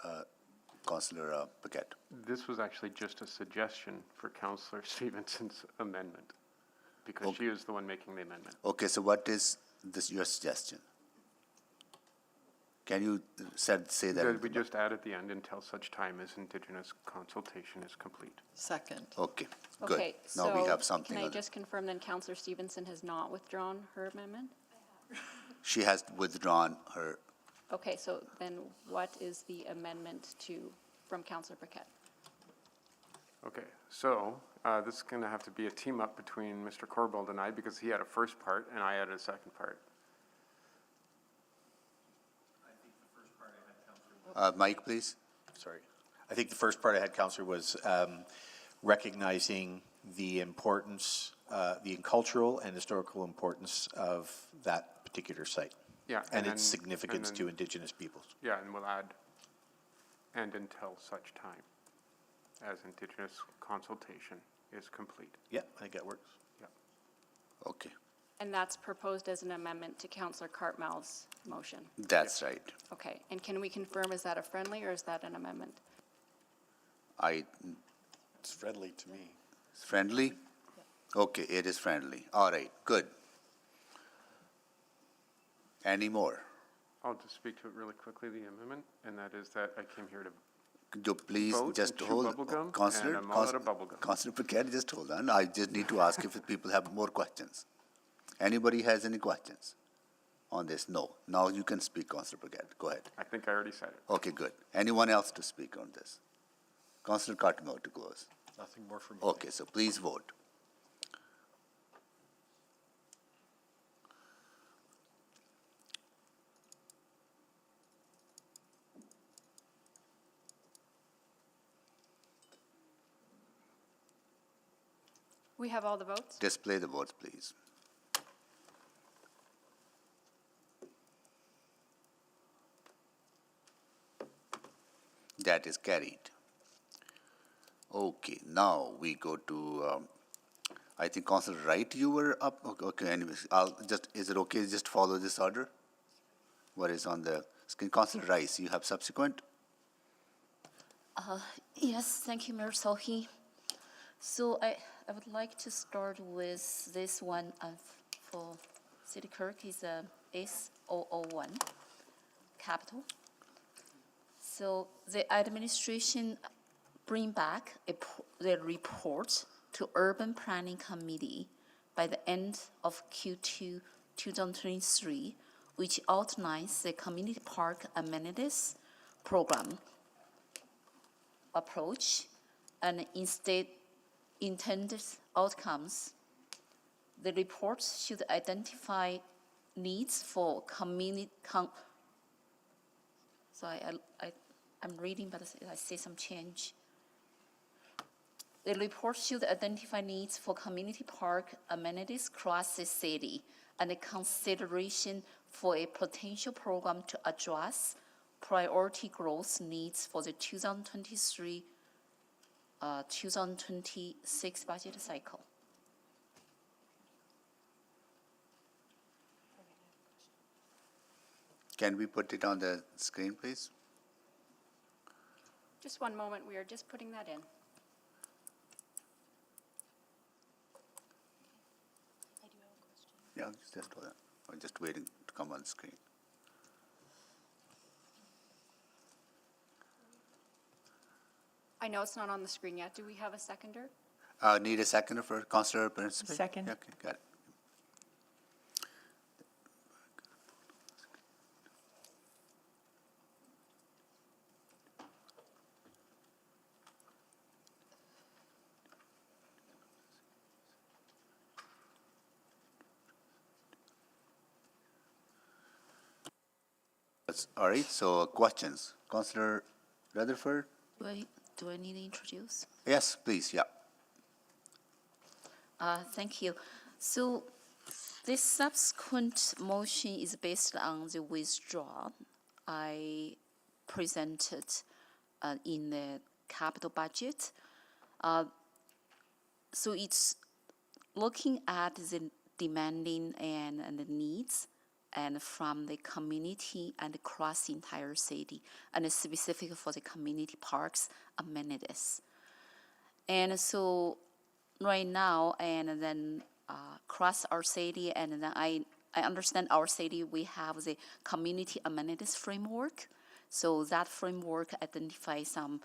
Paquette? This was actually just a suggestion for Councillor Stevenson's amendment, because she is the one making the amendment. Okay, so what is your suggestion? Can you say that? We just add at the end, until such time as Indigenous consultation is complete. Second. Okay, good. Okay, Now we have something. Can I just confirm then Councillor Stevenson has not withdrawn her amendment? She has withdrawn her, Okay, so then what is the amendment from Councillor Paquette? Okay, so this is going to have to be a team up between Mr. Corbould and I because he had a first part and I had a second part. Mike, please. Sorry. I think the first part I had, Councillor, was recognizing the importance, the cultural and historical importance of that particular site. Yeah. And then- its significance and to then- Indigenous peoples. Yeah, and we'll add, and until such time as Indigenous consultation is complete. Yeah, I think that works. Yeah. Okay, And that's proposed as an amendment to Councillor Cartmell's motion. that's right. Okay, and can we confirm, is that a friendly or is that an amendment? It's friendly to me. Friendly? Okay, it is friendly. All right, good. Any more? I'll just speak to it really quickly, the amendment, and that is that I came here to Could you please Vote just and chew hold, bubble gum Councillor, and a mullet of bubble gum. Councillor Paquette, just hold on. I just need to ask if people have more questions. Anybody has any questions on this? No. Now you can speak, Councillor Paquette. Go ahead. I think I already said it. Okay, good. Anyone else to speak on this? Councillor Cartmell to close. Nothing more from me. Okay, so please vote. We have all the votes? Display the votes, please. That is carried. Okay, now we go to, I think Councillor Wright, you were up. Okay, anyways, is it okay to just follow this order? What is on the screen? Councillor Rice, you have subsequent? Yes, thank you, Mayor Sohi. So I would like to start with this one for City Clerk is S001, capital. So the administration bring back the report to Urban Planning Committee by the end of Q2 2023, which outlines the community park amenities program approach and instead intended outcomes. The report should identify needs for community. I'm reading, but I see some change. The report should identify needs for community park amenities across the city and a consideration for a potential program to address priority growth needs for the 2023-2026 budget cycle. Can we put it on the screen, please? Just one moment, we are just putting that in. Yeah, just hold on. I'm just waiting to come on screen. I know it's not on the screen yet. Do we have a seconder? Need a seconder for Councillor Principe? Second. Yeah, okay, got it. All right, so questions. Councillor Rutherford? Do I need to introduce? Yes, please, yeah. Thank you. So this subsequent motion is based on the withdrawal I presented in the capital budget. So it's looking at the demanding and the needs and from the community and across the entire city, and it's specific for the community parks amenities. And so right now, and then across our city, and then I understand our city, we have the community amenities framework. So that framework identifies some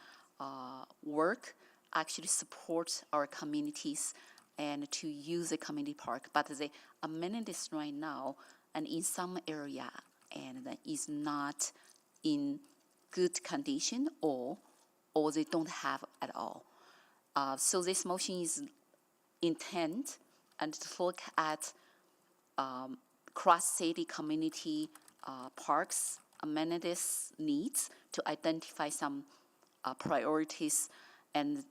work actually supports our communities and to use the community park. But the amenities right now, and in some area, and that is not in good condition or they don't have at all. So this motion is intent and to look at cross-city community parks amenities needs to identify some priorities and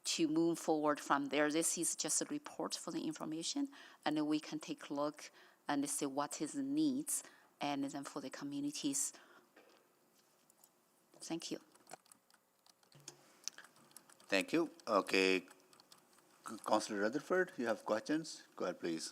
to move forward from there. This is just a report for the information, and then we can take a look and see what is the needs, and then for the communities. Thank you. Thank you. Okay, Councillor Rutherford, you have questions? Go ahead, please.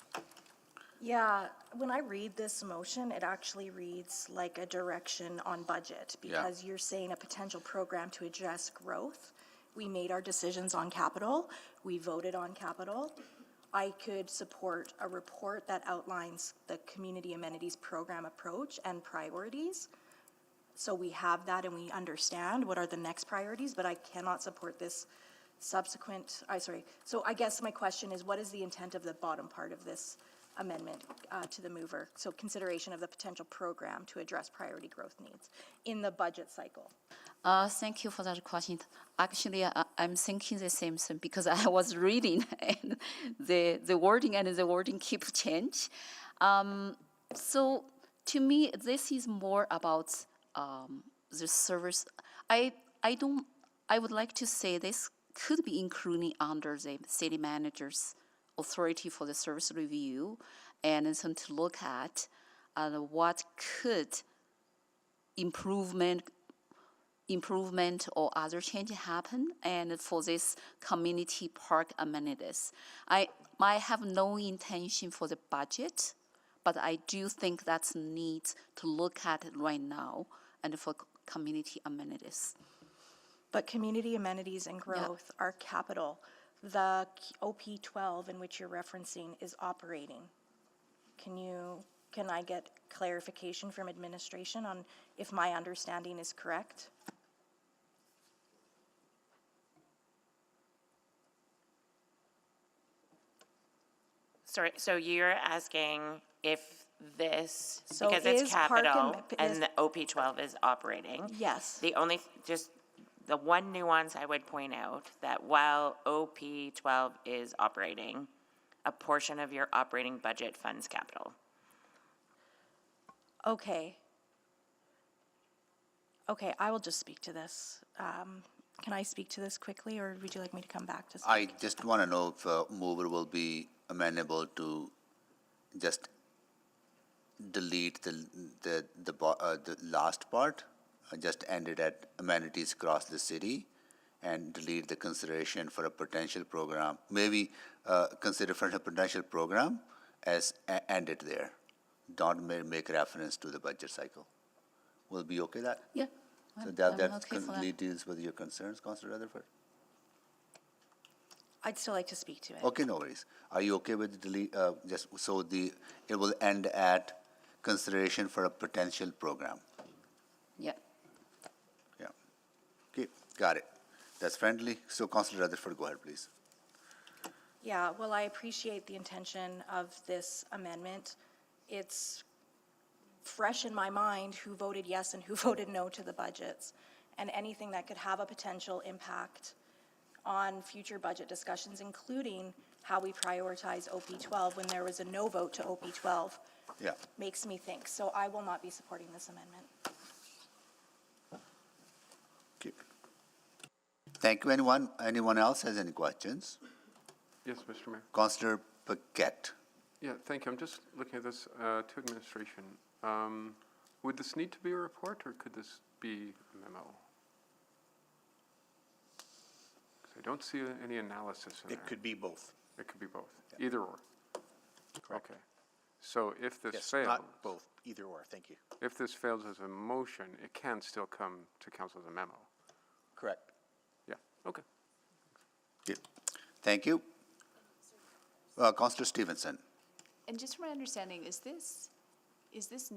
Yeah, when I read this motion, it actually reads like a direction on budget, because you're saying a potential program to address growth. We made our decisions on capital. We voted on capital. I could support a report that outlines the community amenities program approach and priorities. So we have that and we understand what are the next priorities, but I cannot support this subsequent, So I guess my question is, what is the intent of the bottom part of this amendment to the mover? So consideration of the potential program to address priority growth needs in the budget cycle. Thank you for that question. Actually, I'm thinking the same thing because I was reading and the wording keep change. So to me, this is more about the service. I would like to say this could be including under the city manager's authority for the service review, and then to look at what could improvement or other change happen, and for this community park amenities. I have no intention for the budget, but I do think that's neat to look at it right now and for community amenities. But community amenities and growth are capital. The OP12 in which you're referencing is operating. Can I get clarification from administration on if my understanding is correct? Sorry, so you're asking if this, So because is it's park capital and- and the OP12 is operating? Yes. The one nuance I would point out, that while OP12 is operating, a portion of your operating budget funds capital. Okay. Okay, I will just speak to this. Can I speak to this quickly, or would you like me to come back to speak? I just want to know if mover will be amenable to just delete the last part, just end it at amenities across the city, and delete the consideration for a potential program. Maybe consider for a potential program as end it there. Don't make reference to the budget cycle. Will be okay that? Yeah. So I'm that okay for that. completely deals with your concerns, Councillor Rutherford? I'd still like to speak to it. Okay, no worries. Are you okay with delete, just so it will end at consideration for a potential program? Yeah. Yeah. Okay, got it. That's friendly. So Councillor Rutherford, go ahead, please. Yeah, well, I appreciate the intention of this amendment. It's fresh in my mind who voted yes and who voted no to the budgets, and anything that could have a potential impact on future budget discussions, including how we prioritize OP12 when there was a no vote to OP12, makes me think. So I will not be supporting this amendment. Okay. Thank you. Anyone else has any questions? Yes, Mr. Mayor. Councillor Paquette. Yeah, thank you. I'm just looking at this to administration. Would this need to be a report, or could this be a memo? 'Cause I don't see any analysis in there. It could be both. It could be both, either or. Correct. Okay. So if this Yes, fails. not both, either or, thank you. If this fails as a motion, it can still come to council as a memo. Correct. Yeah, okay. Okay. Thank you. Councillor Stevenson. And just from my understanding, is this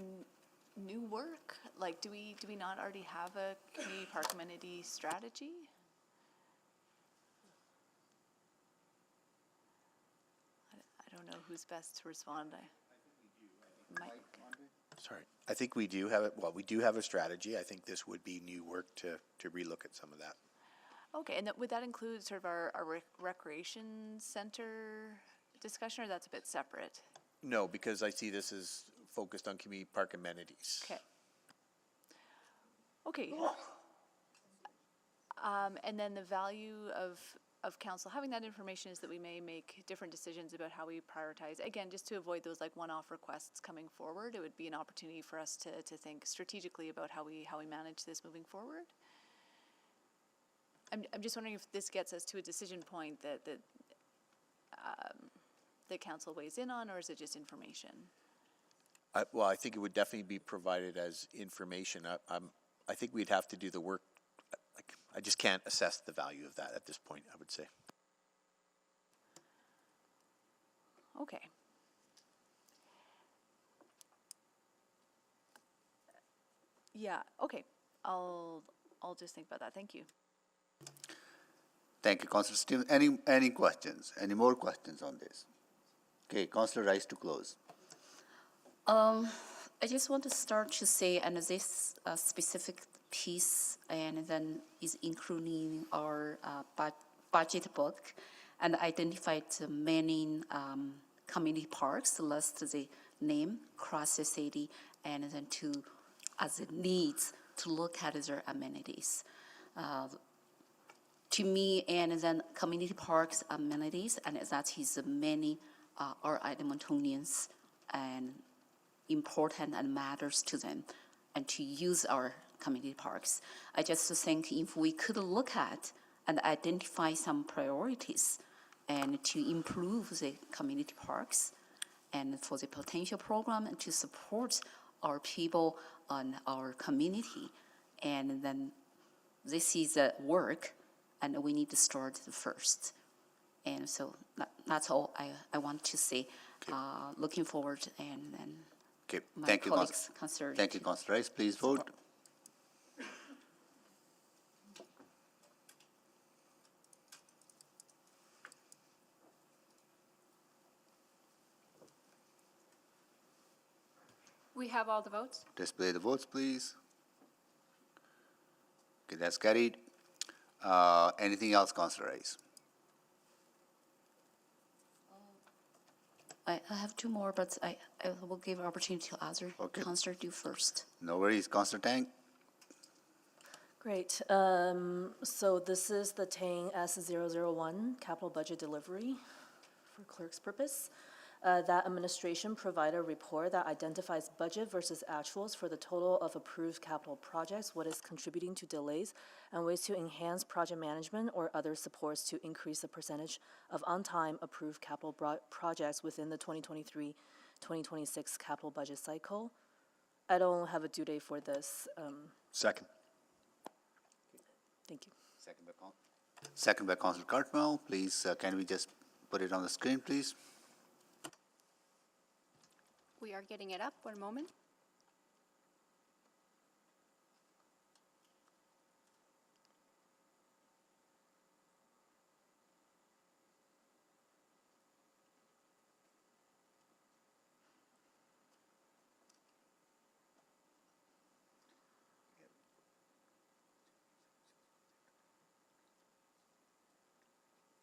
new work? Like, do we not already have a community park amenity strategy? I don't know who's best to respond. Mike. Sorry. I think we do have, we do have a strategy. I think this would be new work to relook at some of that. Okay, and would that include sort of our recreation center discussion, or that's a bit separate? No, because I see this as focused on community park amenities. Okay. Okay. And then the value of council having that information is that we may make different decisions about how we prioritize. Again, just to avoid those like one-off requests coming forward, it would be an opportunity for us to think strategically about how we manage this moving forward. I'm just wondering if this gets us to a decision point that council weighs in on, or is it just information? Well, I think it would definitely be provided as information. I think we'd have to do the work. I just can't assess the value of that at this point, I would say. Okay. Yeah, okay. I'll just think about that. Thank you. Thank you, Councillor Stevens. Any questions? Any more questions on this? Okay, Councillor Rice to close. I just want to start to say, and this specific piece, and then is including our budget book, and identified many community parks, list the name across the city, and then as it needs to look at their amenities. To me, and then community parks amenities, and that is many are Edmontonians and important and matters to them, and to use our community parks. I just think if we could look at and identify some priorities and to improve the community parks and for the potential program and to support our people and our community, and then this is work, and we need to start first. And so that's all I want to say. Okay. Looking forward, and then okay. My Thank you, colleagues consider. Thank you, Councillor Rice. Please vote. We have all the votes? Display the votes, please. Okay, that's carried. Anything else, Councillor Rice? I have two more, but I will give opportunity to other councillor do first. No worries, Councillor Tang. Great. So this is the Tang S001 capital budget delivery for clerk's purpose. That administration provided a report that identifies budget versus actuals for the total of approved capital projects, what is contributing to delays, and ways to enhance project management or other supports to increase the percentage of on-time approved capital projects within the 2023-2026 capital budget cycle. I don't have a due date for this. Second. Thank you. Second by Councillor Cartmel. Please, can we just put it on the screen, please? We are getting it up. 1 moment.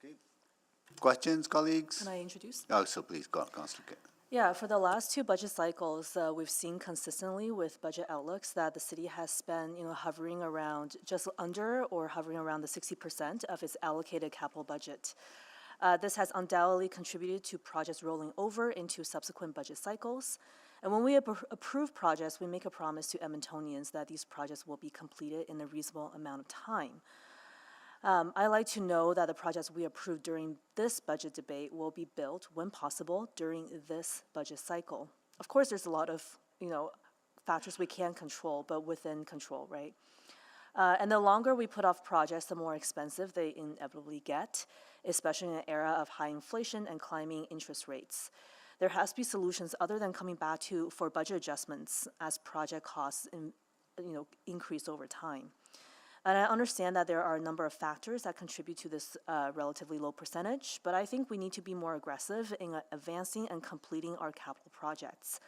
Okay. Questions, colleagues? Can I introduce? Oh, so please, go on, Councillor Kett. Yeah, for the last two budget cycles, we've seen consistently with budget outlooks that the city has spent, hovering around just under or hovering around the 60% of its allocated capital budget. This has undoubtedly contributed to projects rolling over into subsequent budget cycles. And when we approve projects, we make a promise to Edmontonians that these projects will be completed in a reasonable amount of time. I like to know that the projects we approve during this budget debate will be built, when possible, during this budget cycle. Of course, there's a lot of, factors we can't control, but within control, right? And the longer we put off projects, the more expensive they inevitably get, especially in an era of high inflation and climbing interest rates. There has to be solutions other than coming back for budget adjustments as project costs, increase over time. And I understand that there are a number of factors that contribute to this relatively low percentage, but I think we need to be more aggressive in advancing and completing our capital projects.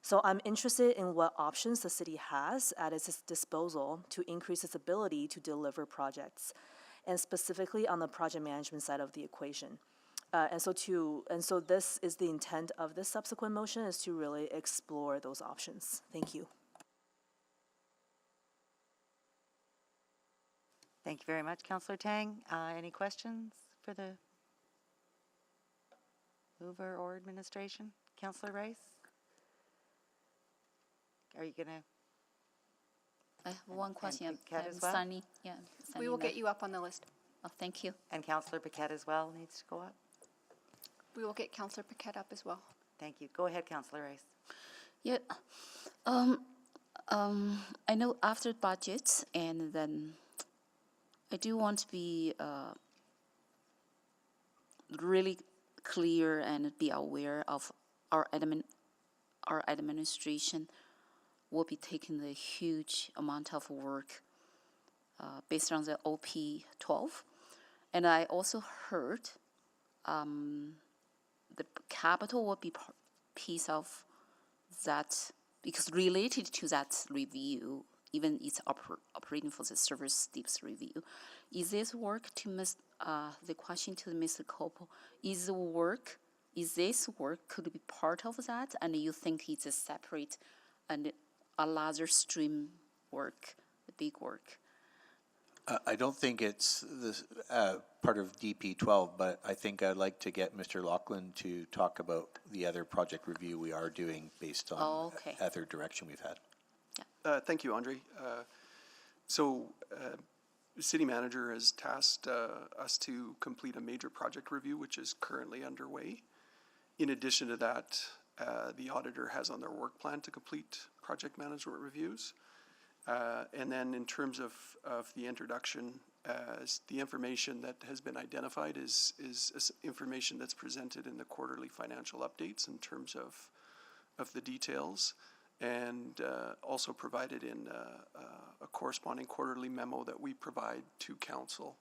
So I'm interested in what options the city has at its disposal to increase its ability to deliver projects, and specifically on the project management side of the equation. And so this is the intent of this subsequent motion, is to really explore those options. Thank you. Thank you very much, Councillor Tang. Any questions for the mover or administration? Councillor Rice? Are you gonna? I have one question. Paquette as well? Sunny, yeah. We will get you up on the list. Oh, thank you. And Councillor Paquette as well needs to go up? We will get Councillor Paquette up as well. Thank you. Go ahead, Councillor Rice. Yeah. I know after budget, and then I do want to be really clear and be aware of our administration will be taking the huge amount of work based on the OP 12. And I also heard the capital will be piece of that, because related to that review, even it's operating for the service deeps review. Is this work to the question to Mr. Copo, is this work could be part of that, and you think it's a separate and a larger stream work, the big work? I don't think it's this part of DP12, but I think I'd like to get Mr. Lachlan to talk about the other project review we are doing based on other direction we've had. Thank you, Andre. The city manager has tasked us to complete a major project review, which is currently underway. In addition to that, the auditor has on their work plan to complete project management reviews. And then in terms of the introduction, the information that has been identified is information that's presented in the quarterly financial updates in terms of the details, and also provided in a corresponding quarterly memo that we provide to council.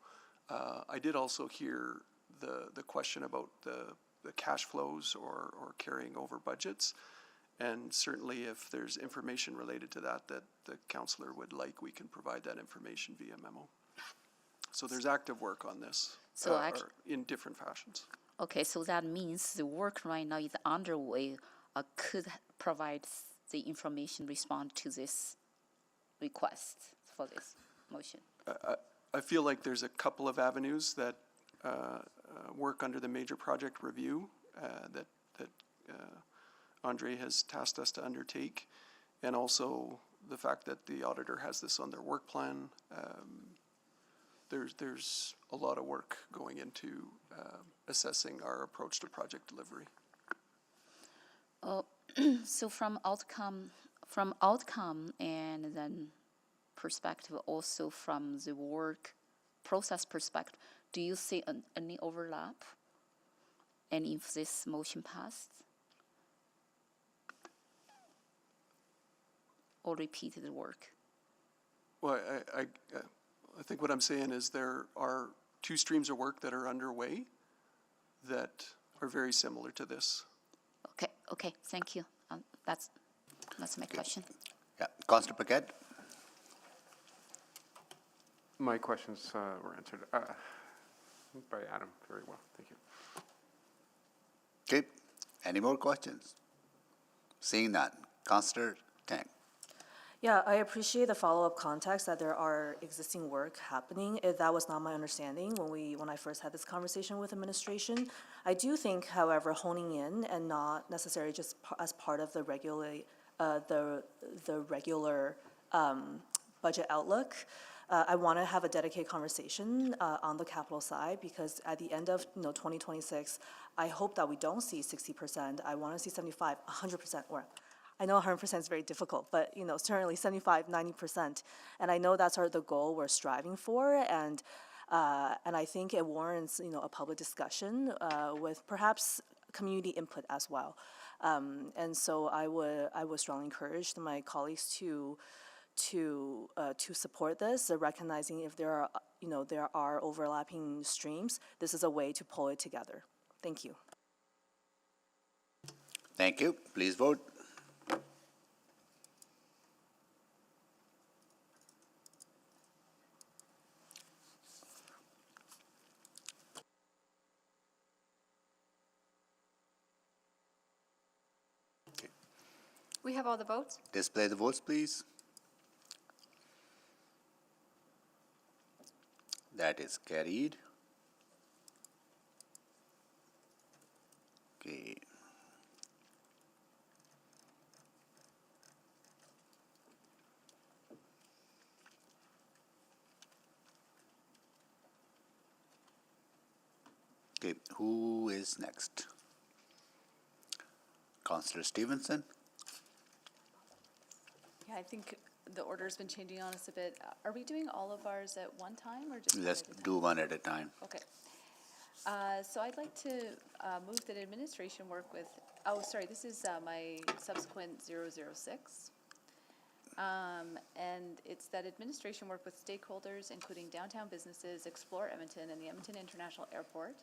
I did also hear the question about the cash flows or carrying over budgets. And certainly if there's information related to that the councillor would like, we can provide that information via memo. So there's active work on this in different fashions. Okay, so that means the work right now is underway, could provide the information respond to this request for this motion. I feel like there's a couple of avenues that work under the major project review that Andre has tasked us to undertake, and also the fact that the auditor has this on their work plan. There's a lot of work going into assessing our approach to project delivery. So from outcome and then perspective, also from the work process perspective, do you see any overlap? And if this motion passed? Or repeated work? Well, I think what I'm saying is there are two streams of work that are underway that are very similar to this. Okay, thank you. That's my question. Yeah, Councillor Paquette. My questions were answered by Adam very well. Thank you. Okay, any more questions? Seeing none, Councillor Tang. Yeah, I appreciate the follow-up context that there are existing work happening. That was not my understanding when I first had this conversation with administration. I do think, however, honing in and not necessarily just as part of the regular budget outlook. I want to have a dedicated conversation on the capital side, because at the end of 2026, I hope that we don't see 60%. I want to see 75, 100%, or I know 100% is very difficult, but certainly 75, 90%. And I know that's the goal we're striving for, and I think it warrants a public discussion with perhaps community input as well. And so I would strongly encourage my colleagues to support this, recognizing if there are overlapping streams, this is a way to pull it together. Thank you. Thank you. Please vote. We have all the votes? Display the votes, please. That is carried. Okay. Okay, who is next? Councillor Stevenson? Yeah, I think the order's been changing on us a bit. Are we doing all of ours at one time or just one Let's at a time? do one at a time. Okay. So I'd like to move that administration work with, oh, sorry, this is my subsequent 006. And it's that administration work with stakeholders, including downtown businesses, Explore Edmonton and the Edmonton International Airport,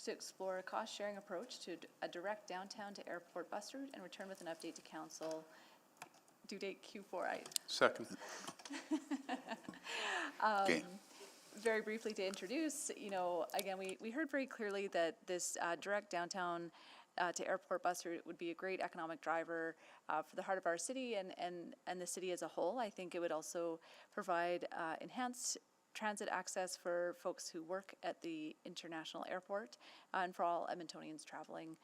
to explore a cost-sharing approach to a direct downtown to airport bus route and return with an update to council. Due date Q4. Second. Okay. Very briefly to introduce, again, we heard very clearly that this direct downtown to airport bus route would be a great economic driver for the heart of our city and the city as a whole. I think it would also provide enhanced transit access for folks who work at the international airport and for all Edmontonians traveling.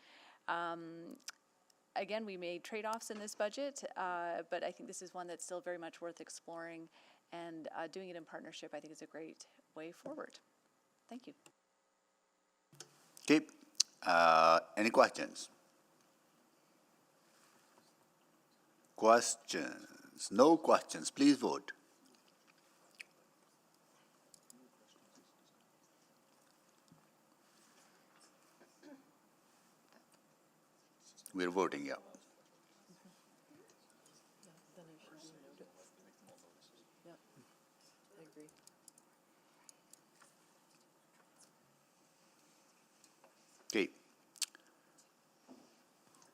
Again, we made trade-offs in this budget, but I think this is one that's still very much worth exploring, and doing it in partnership, I think, is a great way forward. Thank you. Okay, any questions? Questions? No questions, please vote. We're voting, yeah. I agree. Okay.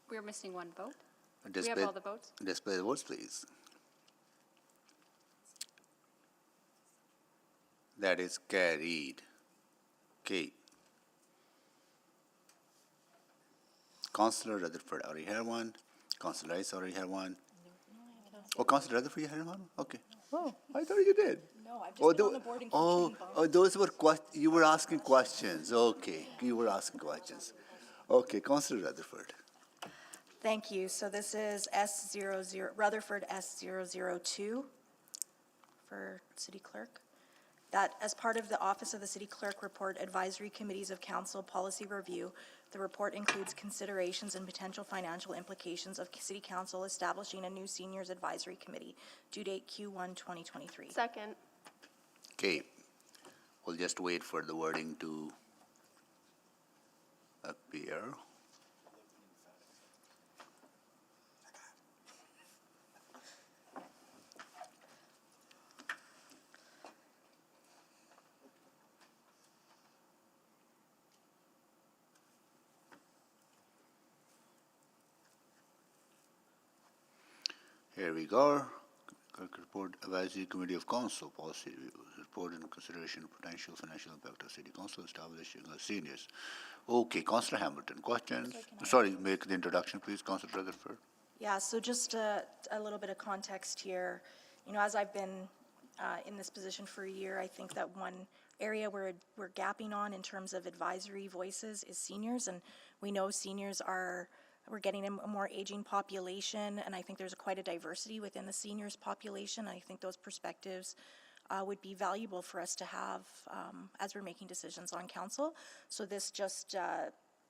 We're missing one vote. We Display, have all the votes? display the votes, please. That is carried. Okay. Councillor Rutherford already had one. Councillor Rice already had one. Oh, Councillor Rutherford, you had one? Okay. Oh, I thought you did. No, I've just been on the board and keep getting bumped. Those were you were asking questions. Okay, you were asking questions. Okay, Councillor Rutherford. Thank you. So this is Rutherford S002 for City Clerk. That as part of the Office of the City Clerk Report Advisory Committees of Council Policy Review, the report includes considerations and potential financial implications of City Council establishing a new Seniors Advisory Committee, due date Q1 2023. Second. Okay, we'll just wait for the wording to appear. Here we go. Clerk Report Advisory Committee of Council Policy Review. Report and consideration of potential financial impact of City Council establishing a seniors. Okay, Councillor Hamilton, questions? Sorry, make the introduction, please, Councillor Rutherford. Yeah, so just a little bit of context here. As I've been in this position for a year, I think that one area where we're gapping on in terms of advisory voices is seniors, and we know seniors we're getting a more aging population, and I think there's quite a diversity within the seniors population. I think those perspectives would be valuable for us to have as we're making decisions on council. So this just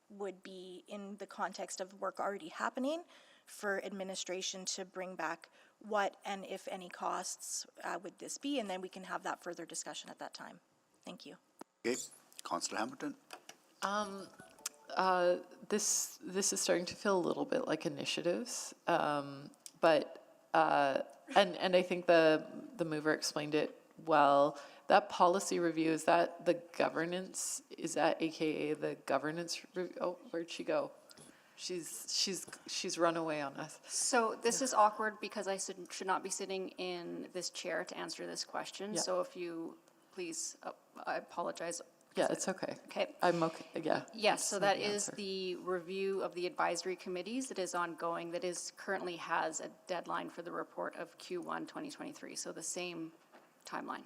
would be in the context of work already happening for administration to bring back what and if any costs would this be, and then we can have that further discussion at that time. Thank you. Okay, Councillor Hamilton. This is starting to feel a little bit like initiatives, but I think the mover explained it well. That policy review, is that the governance? Is that AKA the governance review? Oh, where'd she go? She's run away on us. So this is awkward because I should not be sitting in this chair to answer this question. Yeah. So if you please, I apologize. Yeah, it's okay. Okay. I'm okay, yeah. Yes, so I know that the is answer. the review of the advisory committees that is ongoing, that is currently has a deadline for the report of Q1 2023, so the same timeline.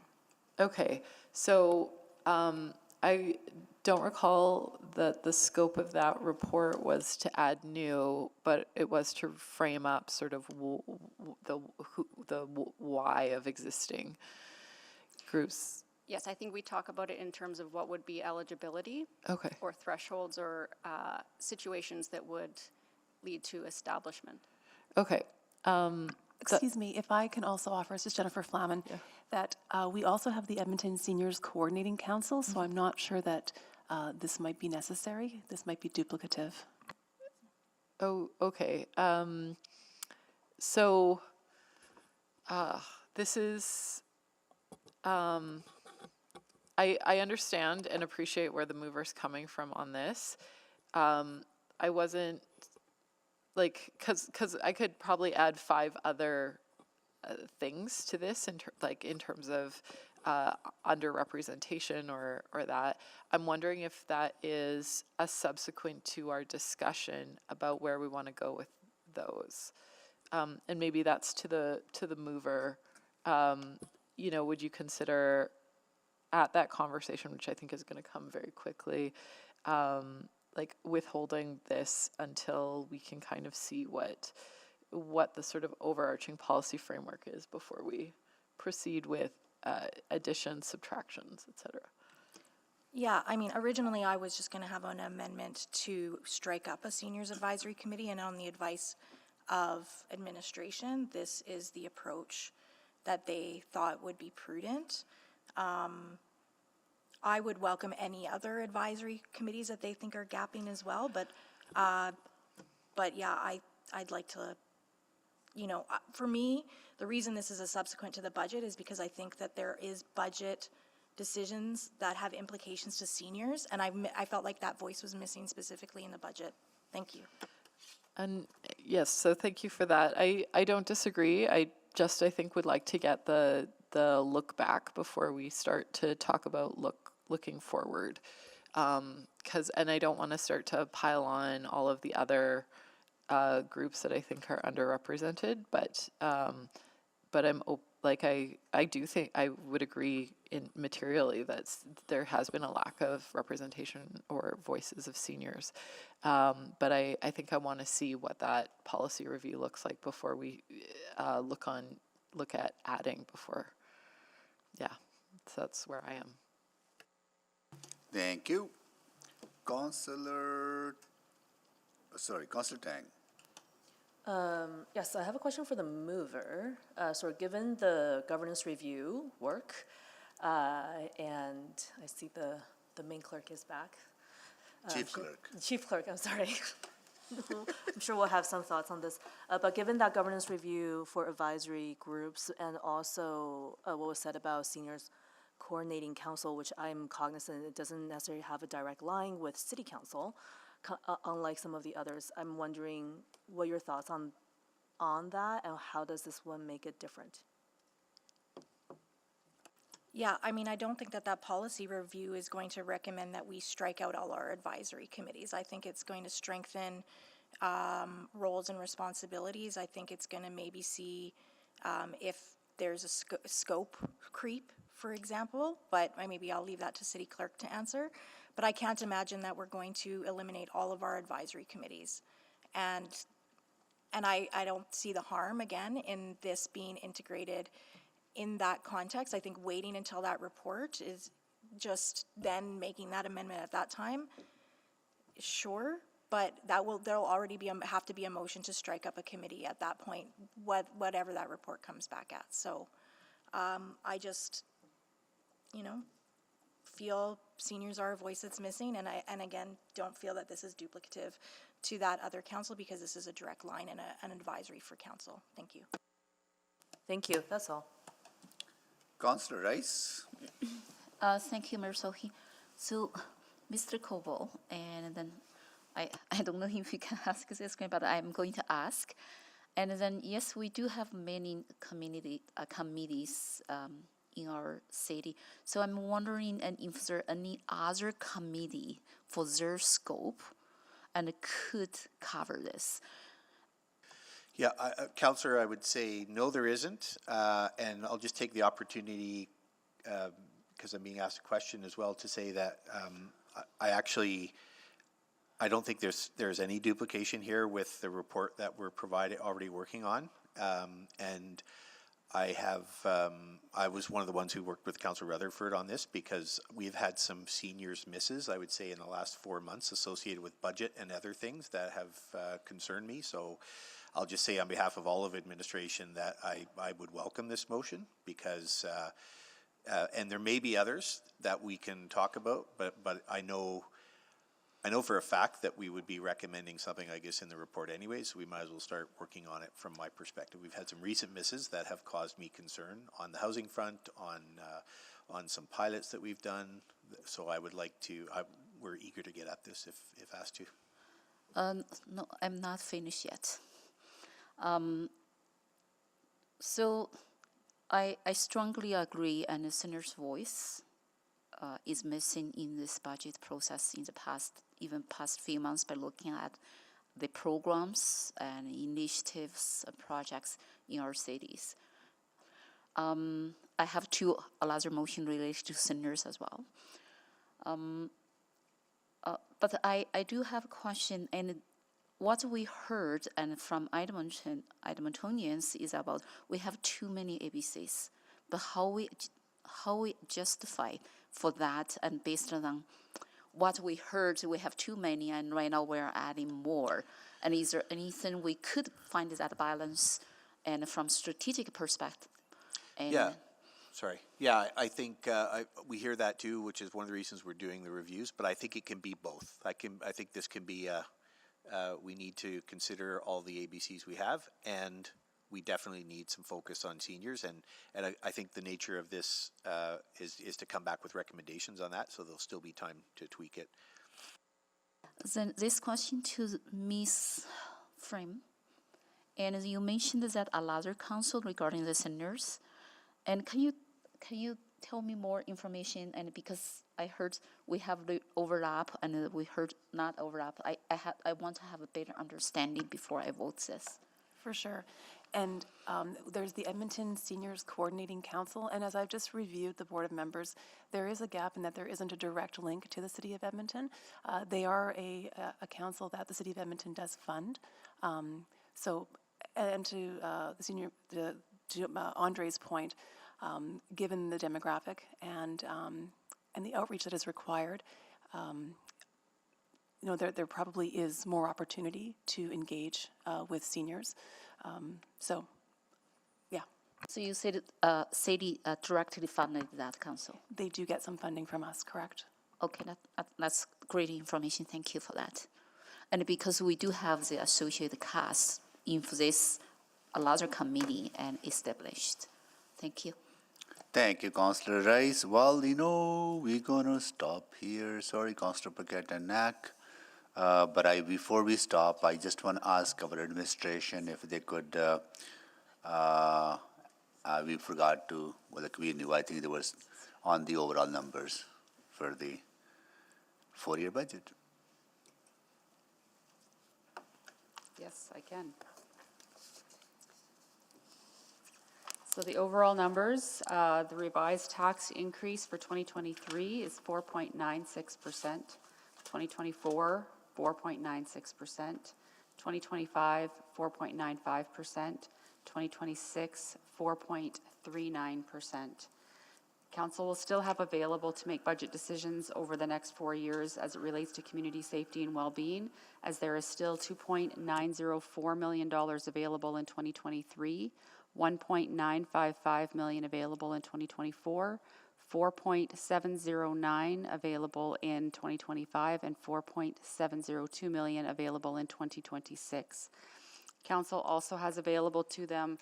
Okay, so I don't recall that the scope of that report was to add new, but it was to frame up sort of the why of existing groups. Yes, I think we talk about it in terms of what would be eligibility. Okay. Or thresholds or situations that would lead to establishment. Okay. Excuse me, if I can also offer, this is Jennifer Flaman, that we also have the Edmonton Seniors Coordinating Council, so I'm not sure that this might be necessary. This might be duplicative. Oh, okay. So this is, I understand and appreciate where the mover's coming from on this. I wasn't, like, because I could probably add 5 other things to this in terms of underrepresentation or that. I'm wondering if that is a subsequent to our discussion about where we want to go with those. And maybe that's to the mover. You know, would you consider at that conversation, which I think is going to come very quickly, like withholding this until we can kind of see what the sort of overarching policy framework is before we proceed with additions, subtractions, et cetera? Yeah, I mean, originally I was just going to have an amendment to strike up a seniors advisory committee, and on the advice of administration, this is the approach that they thought would be prudent. I would welcome any other advisory committees that they think are gapping as well, but yeah, I'd like to, you know, for me, the reason this is a subsequent to the budget is because I think that there is budget decisions that have implications to seniors, and I felt like that voice was missing specifically in the budget. Thank you. And yes, so thank you for that. I don't disagree. I think would like to get the look back before we start to talk about looking forward. And I don't want to start to pile on all of the other groups that I think are underrepresented, but I'm I do think I would agree materially that there has been a lack of representation or voices of seniors. But I think I want to see what that policy review looks like before we look at adding before. Yeah, so that's where I am. Thank you. Councillor Tang. Yes, I have a question for the mover. So given the governance review work, and I see the main clerk is back. Chief clerk, I'm sorry. I'm sure we'll have some thoughts on this. But given that governance review for advisory groups and also what was said about seniors coordinating council, which I'm cognizant it doesn't necessarily have a direct line with city council, unlike some of the others, I'm wondering what your thoughts on that and how does this one make it different? Yeah, I mean, I don't think that policy review is going to recommend that we strike out all our advisory committees. I think it's going to strengthen roles and responsibilities. I think it's going to maybe see if there's a scope creep, for example, but maybe I'll leave that to city clerk to answer. But I can't imagine that we're going to eliminate all of our advisory committees. And I don't see the harm, again, in this being integrated in that context. I think waiting until that report is just then making that amendment at that time, sure, but there'll already have to be a motion to strike up a committee at that point, whatever that report comes back at. So I just, feel seniors are a voice that's missing, and again, don't feel that this is duplicative to that other council because this is a direct line and an advisory for council. Thank you. Thank you, that's all. Councillor Rice. Thank you, Mayor Sohi. So, Mr. Koval, and then I don't know if you can ask this question, but I'm going to ask. And then, yes, we do have many committees in our city. So I'm wondering and if there any other committee for their scope and could cover this. Yeah, Councillor, I would say no, there isn't. And I'll just take the opportunity, because I'm being asked a question as well, to say that I don't think there's any duplication here with the report that we're already working on. And I was one of the ones who worked with Councillor Rutherford on this because we've had some seniors misses, I would say, in the last 4 months associated with budget and other things that have concerned me. So I'll just say on behalf of all of administration that I would welcome this motion because, and there may be others that we can talk about, but I know for a fact that we would be recommending something, I guess, in the report anyway, so we might as well start working on it from my perspective. We've had some recent misses that have caused me concern on the housing front, on some pilots that we've done. So I would like to, we're eager to get at this if asked to. No, I'm not finished yet. So I strongly agree, and the senator's voice is missing in this budget process in the past few months by looking at the programs and initiatives and projects in our cities. I have two other motion related to seniors as well. But I do have a question, and what we heard and from Edmontonians is about we have too many ABCs, but how we justify for that, and based on what we heard, we have too many, and right now we're adding more. And is there anything we could find that balance, and from strategic perspective? And I think we hear that too, which is one of the reasons we're doing the reviews. But I think it can be both. I think this can be. We need to consider all the ABCs we have, and we definitely need some focus on seniors. And I think the nature of this is to come back with recommendations on that, so there'll still be time to tweak it. Then this question to Ms. Frame, and you mentioned that another council regarding the seniors, and can you tell me more information? And because I heard we have the overlap and we heard not overlap, I want to have a better understanding before I vote this. For sure. And there's the Edmonton Seniors Coordinating Council, and as I've just reviewed the Board of Members, there is a gap in that there isn't a direct link to the City of Edmonton. They are a council that the City of Edmonton does fund. So, and to Andre's point, given the demographic and the outreach that is required, there probably is more opportunity to engage with seniors. So you said city directly funded that council? They do get some funding from us, correct? Okay, that's great information. Thank you for that. And because we do have the associated cast in this larger committee and established. Thank you. Thank you, Councillor Rice. Well, we're going to stop here. Sorry, Councillor Paquette and Knack. But before we stop, I just want to ask our administration if they could, we forgot to, we knew, I think there was on the overall numbers for the 4-year budget. Yes, I can. So the overall numbers, the revised tax increase for 2023 is 4.96%, 2024, 4.96%, 2025, 4.95%, 2026, 4.39%. Council will still have available to make budget decisions over the next 4 years as it relates to community safety and well-being, as there is still $2.904 million available in 2023, $1.955 million available in 2024, $4.709 available in 2025, and $4.702 million available in 2026. Council also has available to them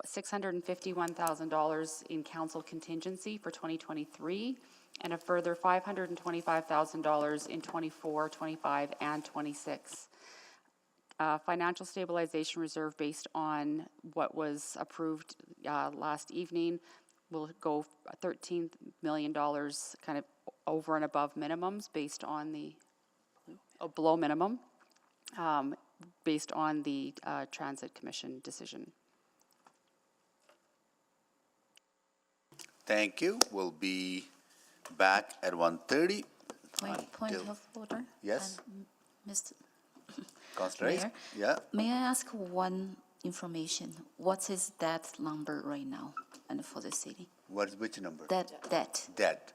$651,000 in council contingency for 2023, and a further $525,000 in 24, 25, and 26. Financial stabilization reserve based on what was approved last evening we'll go $13 million kind of over and above minimums based on the, below minimum, based on the Transit Commission decision. Thank you. We'll be back at 1:30. Point of order? Yes, Mr. Councillor Hayes? Mayor? Yeah, May I ask one information? What is that number right now and for the city? which number? That debt. Debt.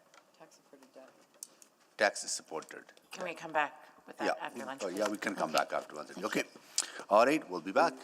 Tax is supported. Can we come back with that Yeah, after lunch? oh, yeah, we can come back after 1:30. Thank you. Okay. All right, we'll be back.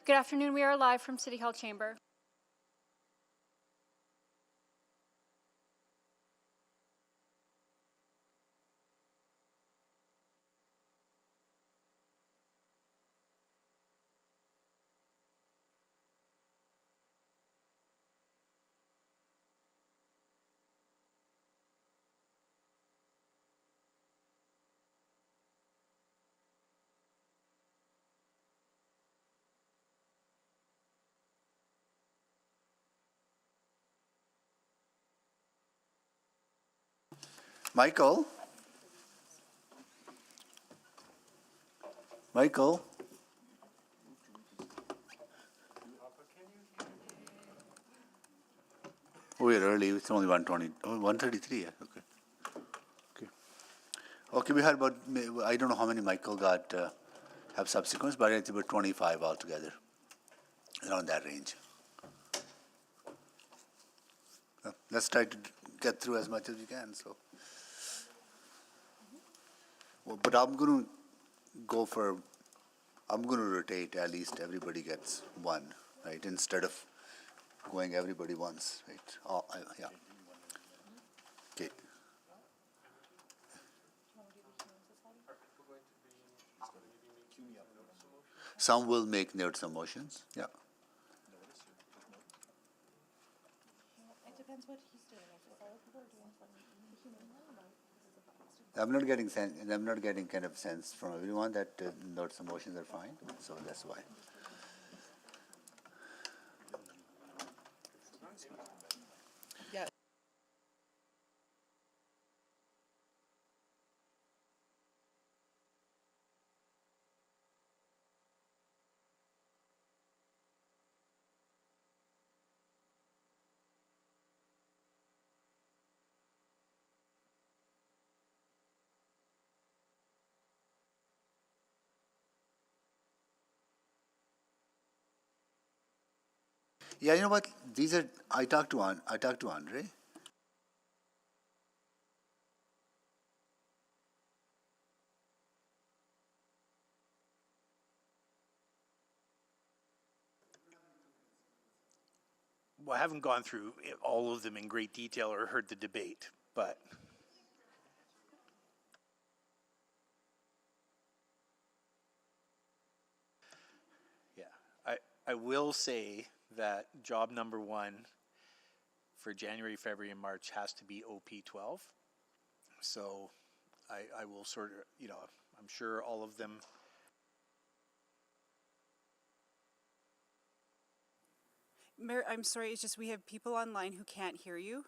Good afternoon. We are live from City Hall Chamber. Michael? Michael? We're early, it's only 1:20, 1:33, yeah, okay. Okay, we had about, I don't know how many Michael got, have subsequents, but it's about 25 altogether, around that range. Let's try to get through as much as we can, so. Well, but I'm gonna rotate, at least everybody gets one, right, instead of going everybody once, right? Yeah. Okay. Some will make notes of motions, yeah. It depends what he's doing. If other people are doing something, I'm not getting kind of sense from everyone that notes and motions are fine, so that's why. Yeah. Yeah, you know what? These are, I talked to Andre. Well, I haven't gone through all of them in great detail or heard the debate, but yeah, I will say that job number one for January, February, and March has to be OP12. So I will sort of, I'm sure all of them. Mayor, I'm sorry, it's just we have people online who can't hear you.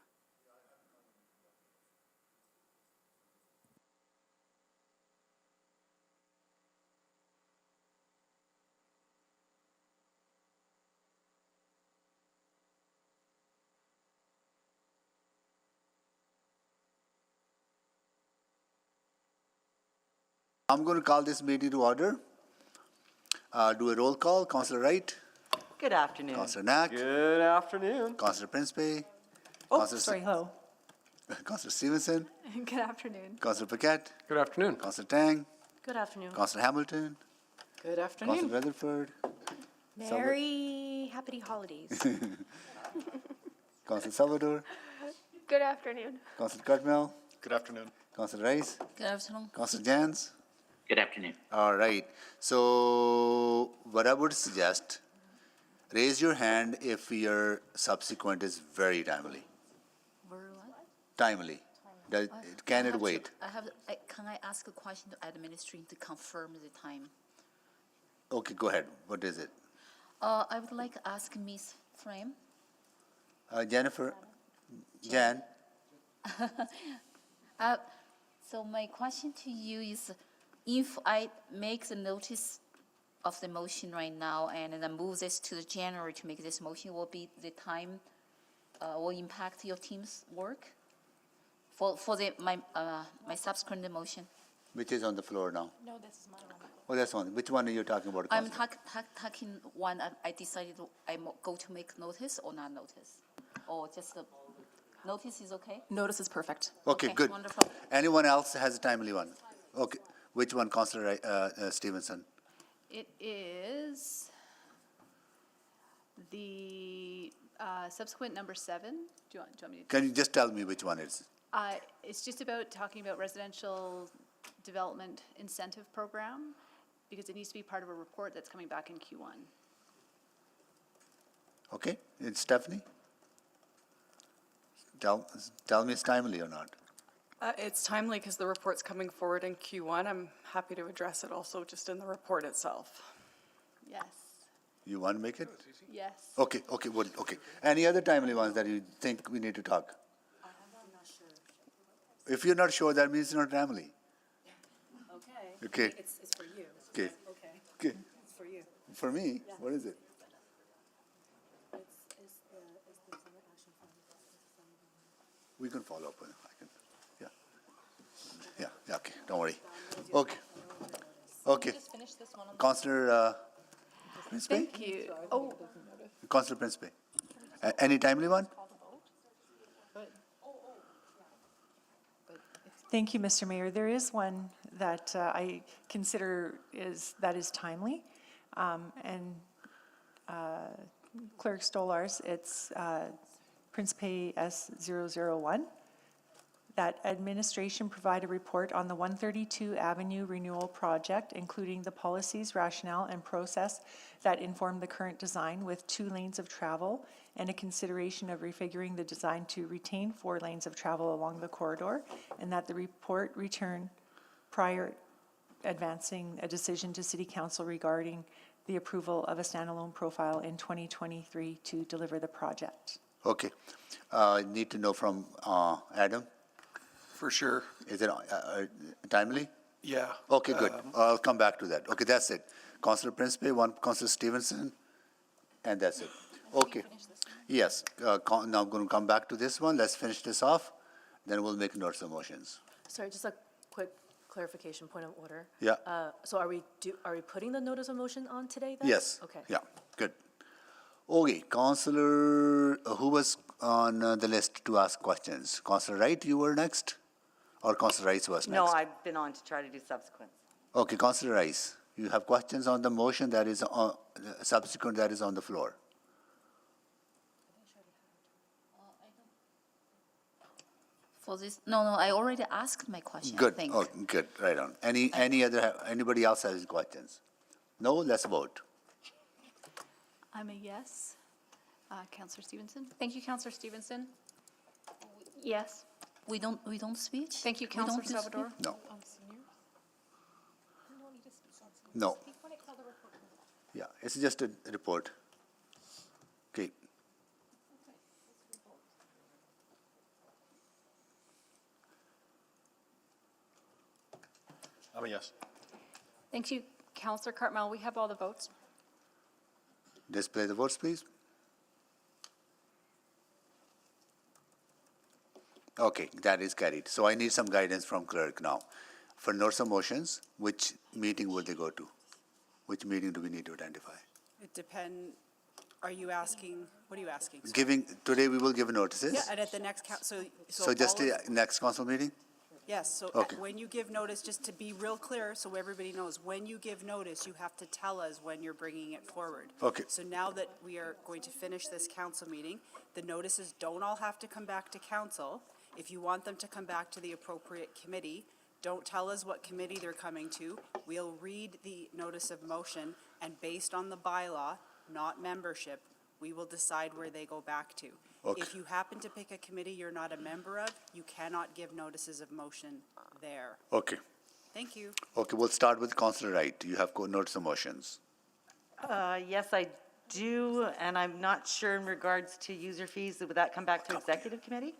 I'm going to call this meeting to order. Do a roll call. Councillor Wright. Good afternoon. Councillor Knack. Good afternoon. Councillor Principe. Oh, sorry, hello. Councillor Stevenson. Good afternoon. Councillor Paquette. Good afternoon. Councillor Tang. Good afternoon. Councillor Hamilton. Good afternoon. Councillor Rutherford. Merry happy holidays. Councillor Salvador. Good afternoon. Councillor Cutmell. Good afternoon. Councillor Rice. Good afternoon. Councillor Jans. Good afternoon. All right. So what I would suggest, raise your hand if your subsequent is very timely. Very what? Timely. Can it wait? Can I ask a question to administration to confirm the time? Okay, go ahead. What is it? I would like to ask Ms. Frame. Jennifer? Jan? So my question to you is, if I make the notice of the motion right now and then move this to the January to make this motion, will be the time, will impact your team's work for my subsequent motion? Which is on the floor now? No, this is my one. Oh, that's one. Which one are you talking about? I'm Councillor? talking one, I decided I go to make notice or not notice? Or just the notice is okay? Notice is perfect. Okay, good. Wonderful. Anyone else has a timely one? Okay. Which one, Councillor Stevenson? It is The subsequent number 7, do you want me to? Can you just tell me which one it is? It's just about talking about residential development incentive program, because it needs to be part of a report that's coming back in Q1. Okay, it's Stephanie? Tell me it's timely or not. It's timely because the report's coming forward in Q1. I'm happy to address it also just in the report itself. Yes. You want to make it? Yes. Okay, well, okay. Any other timely ones that you think we need to talk? I'm not sure. If you're not sure, that means it's not timely. Okay. Okay. It's for you. Okay. Okay. Okay. It's for you. For me, what is it? We can follow up with it. I can, yeah, okay, don't worry. Okay. Just finish this one on the. Councillor Principe? Thank you. Oh, Councillor Principe. Any timely one? Thank you, Mr. Mayor. There is one that I consider is timely. And Clerk Stolars, it's Principe S001, that administration provide a report on the 132 Avenue Renewal Project, including the policies, rationale, and process that inform the current design with 2 lanes of travel and a consideration of refiguring the design to retain 4 lanes of travel along the corridor, and that the report return prior advancing a decision to City Council regarding the approval of a standalone profile in 2023 to deliver the project. Okay. Need to know from Adam. For sure. Is it timely? Yeah. Okay, good. I'll come back to that. Okay, that's it. Councillor Principe, one Councillor Stevenson, and that's it. Okay. Yes, now I'm going to come back to this one. Let's finish this off, then we'll make notes of motions. Sorry, just a quick clarification, point of order. Yeah. So are we putting the notice of motion on today then? Yes. Okay. Yeah, good. Okay, Councillor, who was on the list to ask questions? Councillor Wright, you were next? Or Councillor Rice was next? No, I've been on to try to do subsequent. Okay, Councillor Rice, you have questions on the motion that is on, subsequent that is on the floor? For this, no, I already asked my question, I Good, think. oh, good, right on. Anybody else has questions? No, let's vote. I'm a yes. Councillor Stevenson? Thank you, Councillor Stevenson. Yes. We don't switch? Thank you, We don't Councillor do Salvador. No. No. Yeah, it's just a report. Okay. I'm a yes. Thank you, Councillor Cartmel. We have all the votes. Display the votes, please. Okay, that is carried. So I need some guidance from clerk now. For notes of motions, which meeting will they go to? Which meeting do we need to identify? It are you asking, what are you asking? Sorry. Today we will give notices? Yeah, and at the next, So just all the of- next council meeting? Yes, so Okay. when you give notice, just to be real clear, so everybody knows, when you give notice, you have to tell us when you're bringing it forward. Okay. So now that we are going to finish this council meeting, the notices don't all have to come back to council. If you want them to come back to the appropriate committee, don't tell us what committee they're coming to. We'll read the notice of motion, and based on the bylaw, not membership, we will decide where they go back to. Okay. If you happen to pick a committee you're not a member of, you cannot give notices of motion there. Okay. Thank you. Okay, we'll start with Councillor Wright. You have notice of motions. Yes, I do, and I'm not sure in regards to user fees, would that come back to executive committee?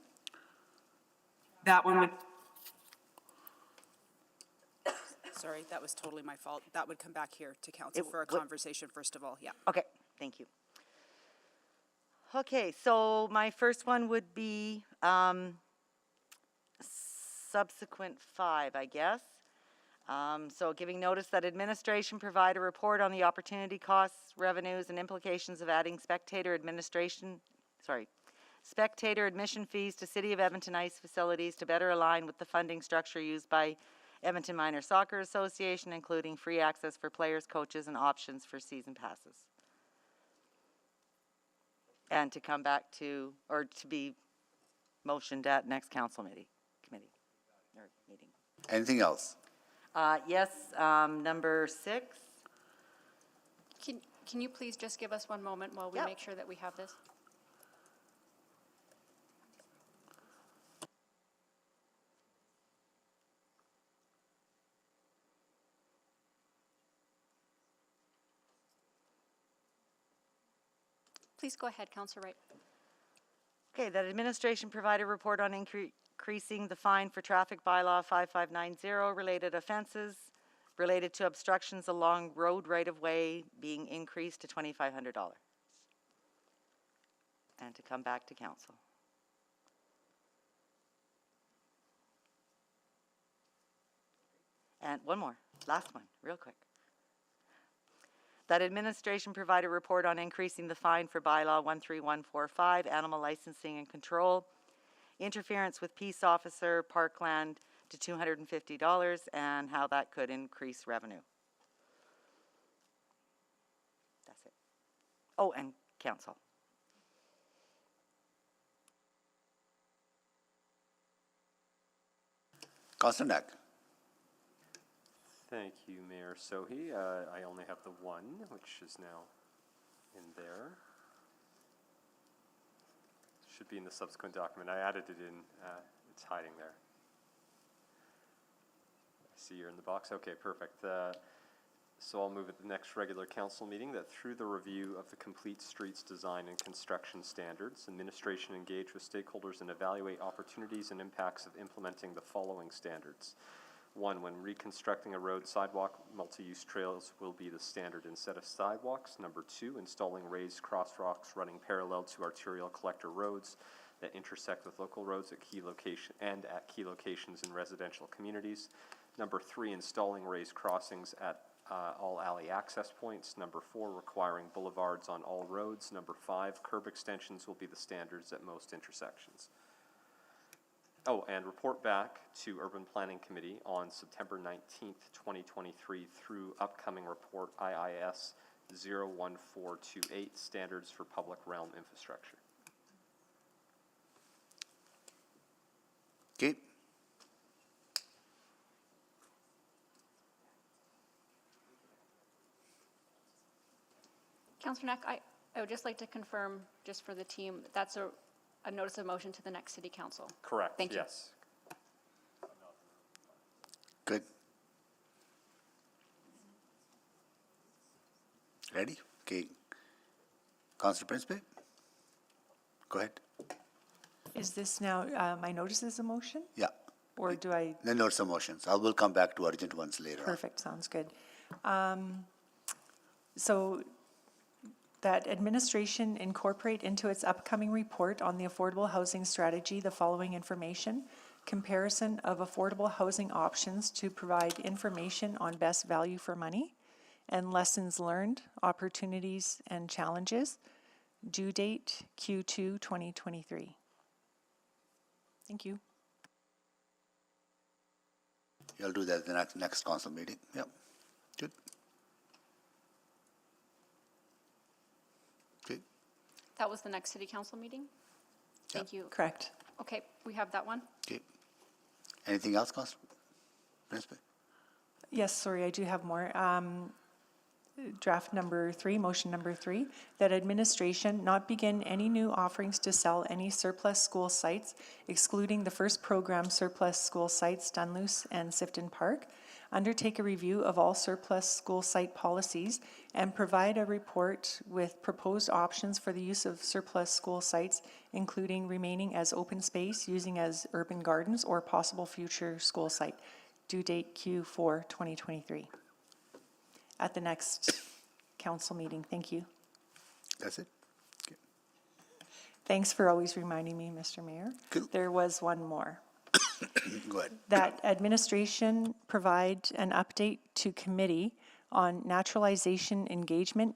That one would. Sorry, that was totally my fault. That would come back here to council It for a would- conversation, first of all, yeah. Okay, thank you. Okay, so my first one would be subsequent 5, I guess. So giving notice that administration provide a report on the opportunity costs, revenues, and implications of adding spectator admission fees to City of Edmonton ice facilities to better align with the funding structure used by Edmonton Minor Soccer Association, including free access for players, coaches, and options for season passes. And to come back to, or to be motioned at next council committee, or meeting. Anything else? Yes, number 6. Can you please just give us one moment while we Yep. make sure that we have this? Please go ahead, Councillor Wright. Okay, that administration provide a report on increasing the fine for traffic bylaw 5590 related offenses related to obstructions along road right-of-way being increased to $2,500. And to come back to council. And one more, last one, real quick. That administration provide a report on increasing the fine for bylaw 13145, animal licensing and control, interference with peace officer, parkland to $250, and how that could increase revenue. That's it. Oh, and council. Councillor Knack. Thank you, Mayor Sohi. I only have the one, which is now in there. Should be in the subsequent document. I added it in. It's hiding there. I see you're in the box. Okay, perfect. So I'll move at the next regular council meeting that through the review of the complete streets design and construction standards, administration engage with stakeholders and evaluate opportunities and impacts of implementing the following standards. 1, when reconstructing a road, sidewalk, multi-use trails will be the standard instead of sidewalks. Number 2, installing raised crosswalks running parallel to arterial collector roads that intersect with local roads at key locations in residential communities. Number 3, installing raised crossings at all alley access points. Number 4, requiring boulevards on all roads. Number 5, curb extensions will be the standards at most intersections. Oh, and report back to Urban Planning Committee on September 19th, 2023 through upcoming report IIS 01428, Standards for Public Realm Infrastructure. Okay. Councillor Knack, I would just like to confirm, just for the team, that's a notice of motion to the next city council. Correct, Thank you. yes. Good. Ready? Okay. Councillor Principe? Go ahead. Is this now, my notice is a motion? Yeah. Or do I? Then there's some motions. I will come back to urgent ones later on. Perfect, sounds good. So that administration incorporate into its upcoming report on the affordable housing strategy the following information: comparison of affordable housing options to provide information on best value for money, and lessons learned, opportunities and challenges. Due date Q2 2023. Thank you. You'll do that at the next council meeting. Yep. Good. Okay. That was the next city council meeting? Thank you. Correct. Okay, we have that one. Okay. Anything else, Councillor Principe? Yes, sorry, I do have more. Draft number 3, motion number 3, that administration not begin any new offerings to sell any surplus school sites, excluding the first program surplus school sites, Dunluce and Sifton Park, undertake a review of all surplus school site policies, and provide a report with proposed options for the use of surplus school sites, including remaining as open space, using as urban gardens, or possible future school site. Due date Q4 2023. At the next council meeting. Thank you. That's it? Okay. Thanks for always reminding me, Mr. Mayor. Cool. There was one more. Go ahead. That administration provide an update to committee on naturalization engagement,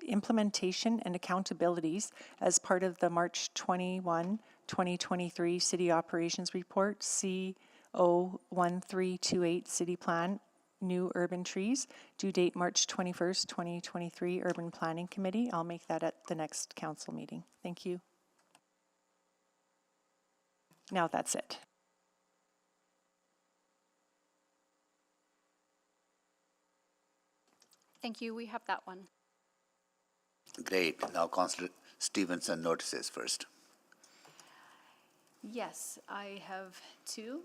implementation, and accountabilities as part of the March 21, 2023 City Operations Report, CO1328 City Plan new urban trees. Due date March 21st, 2023, Urban Planning Committee. I'll make that at the next council meeting. Thank you. Now that's it. Thank you, we have that one. Great. Now Councillor Stevenson notices first. Yes, I have two.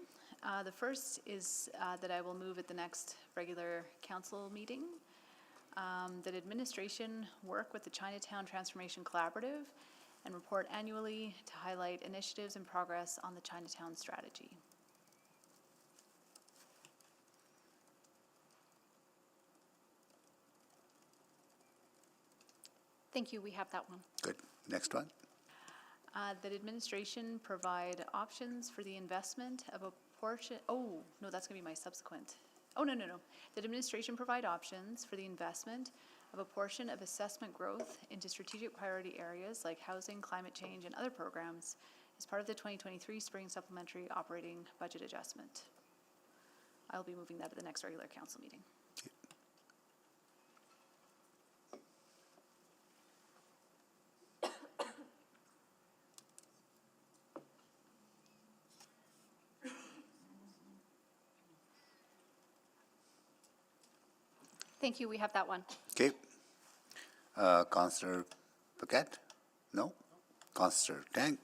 The first is that I will move at the next regular council meeting that administration work with the Chinatown Transformation Collaborative and report annually to highlight initiatives and progress on the Chinatown strategy. Thank you, we have that one. Good. Next one. That administration provide options for the investment of a portion, oh, no, that's gonna be my subsequent. Oh, no. That administration provide options for the investment of a portion of assessment growth into strategic priority areas like housing, climate change, and other programs as part of the 2023 spring supplementary operating budget adjustment. I'll be moving that at the next regular council meeting. Thank you, we have that one. Okay. Councillor Paquette? No? Councillor Tang?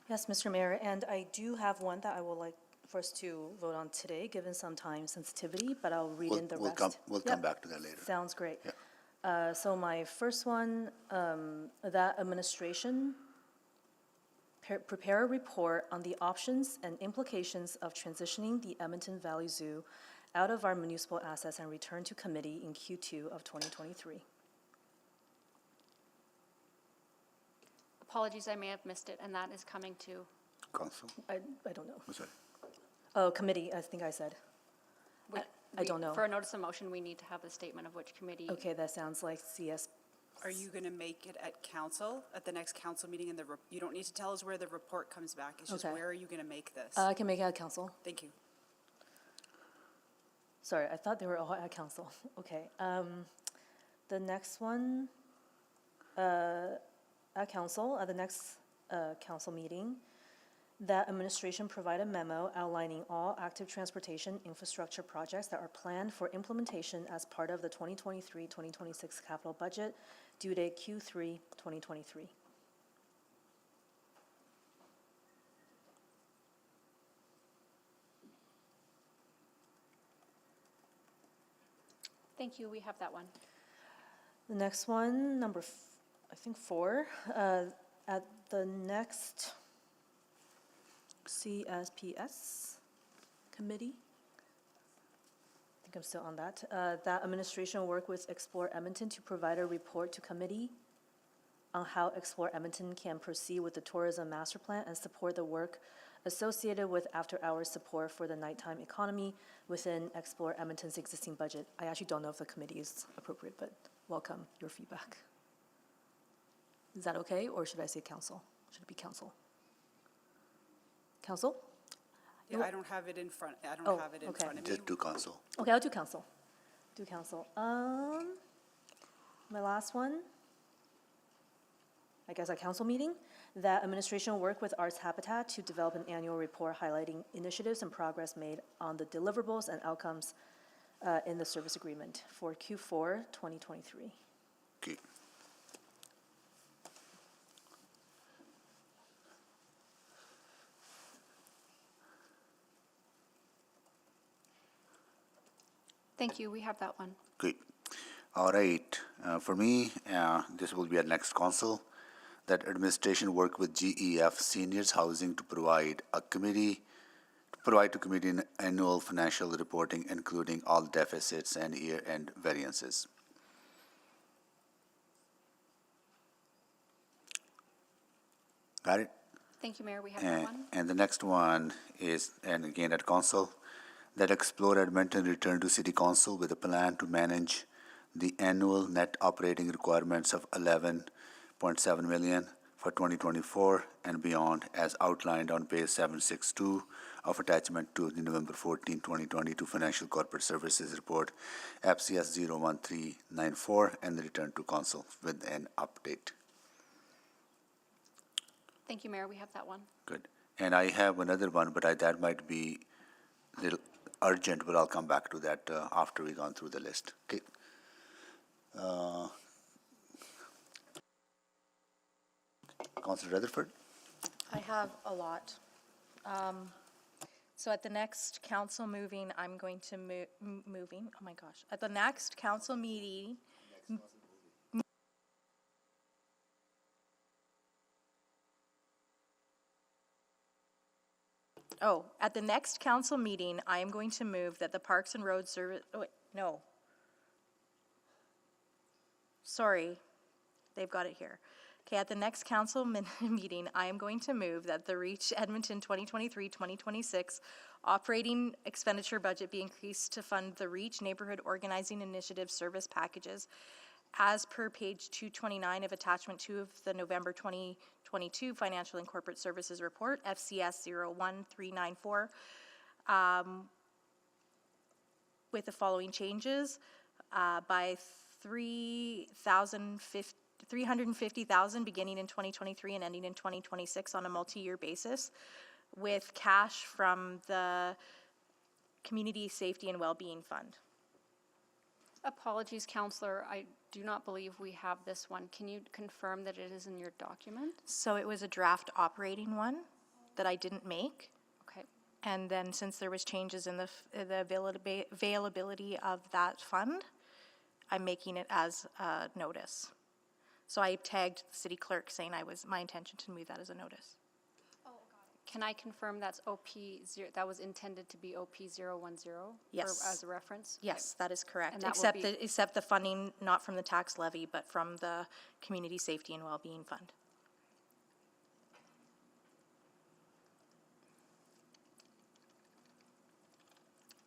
Yes, Mr. Mayor, and I do have one that I would like for us to vote on today, given some time sensitivity, but I'll read in the rest. We'll come back to that later. Sounds great. Yeah. So my first one, that administration prepare a report on the options and implications of transitioning the Edmonton Valley Zoo out of our municipal assets and return to committee in Q2 of 2023. Apologies, I may have missed it, and that is coming to. Council? I don't know. I'm sorry. Oh, committee, I think I said. I don't know. For a notice of motion, we need to have the statement of which committee. Okay, that sounds like CS. Are you going to make it at council, at the next council meeting? You don't need to tell us where the report comes back. It's just Okay. where are you going to make this? I can make it at council. Thank you. Sorry, I thought they were all at council. Okay. The next one, at council, at the next council meeting, that administration provide a memo outlining all active transportation infrastructure projects that are planned for implementation as part of the 2023-2026 capital budget due date Q3 2023. Thank you, we have that one. The next one, I think 4, at the next CSPS committee. I think I'm still on that. That administration will work with Explore Edmonton to provide a report to committee on how Explore Edmonton can proceed with the tourism master plan and support the work associated with after-hours support for the nighttime economy within Explore Edmonton's existing budget. I actually don't know if the committee is appropriate, but welcome your feedback. Is that okay, or should I say council? Should it be council? Council? Yeah, I don't have it in front, I don't have it in front of me. Just do council. Okay, I'll do council. Do council. My last one, I guess at council meeting, that administration will work with Arts Habitat to develop an annual report highlighting initiatives and progress made on the deliverables and outcomes in the service agreement for Q4 2023. Okay. Thank you, we have that one. Great. All right. For me, this will be at next council. That administration work with GEF Seniors Housing to provide to committee an annual financial reporting, including all deficits and year-end variances. Got it? Thank you, Mayor, we have that one. And the next one is, and again at council, that Explore Edmonton return to City Council with a plan to manage the annual net operating requirements of 11.7 million for 2024 and beyond as outlined on page 762 of attachment to the November 14, 2022 Financial Corporate Services Report, FCS 01394, and the return to council with an update. Thank you, Mayor. We have that one. Good. And I have another one, but that might be a little urgent, but I'll come back to that after we've gone through the list. Okay. Councilor Rutherford? I have a lot. So at the next council moving, I'm going to oh my gosh, at the next council meeting, at the next council meeting, I am going to move that the Parks and Road Service, oh, wait, no. Sorry, they've got it here. Okay, at the next council meeting, I am going to move that the Reach Edmonton 2023-2026 operating expenditure budget be increased to fund the Reach Neighborhood Organizing Initiative service packages as per page 229 of attachment 2 of the November 2022 Financial and Corporate Services Report, FCS 01394, with the following changes, by $350,000 beginning in 2023 and ending in 2026 on a multi-year basis, with cash from the Community Safety and Wellbeing Fund. Apologies, Councillor. I do not believe we have this one. Can you confirm that it is in your document? So it was a draft operating one that I didn't make. Okay. And then since there was changes in the availability of that fund, I'm making it as a notice. So I tagged the city clerk saying my intention to move that as a notice. Oh, got it. Can I confirm that's that was intended to be OP010? Yes. As a reference? Yes, that is correct. And that Except the funding, not from the tax levy, but from the Community Safety and Wellbeing Fund.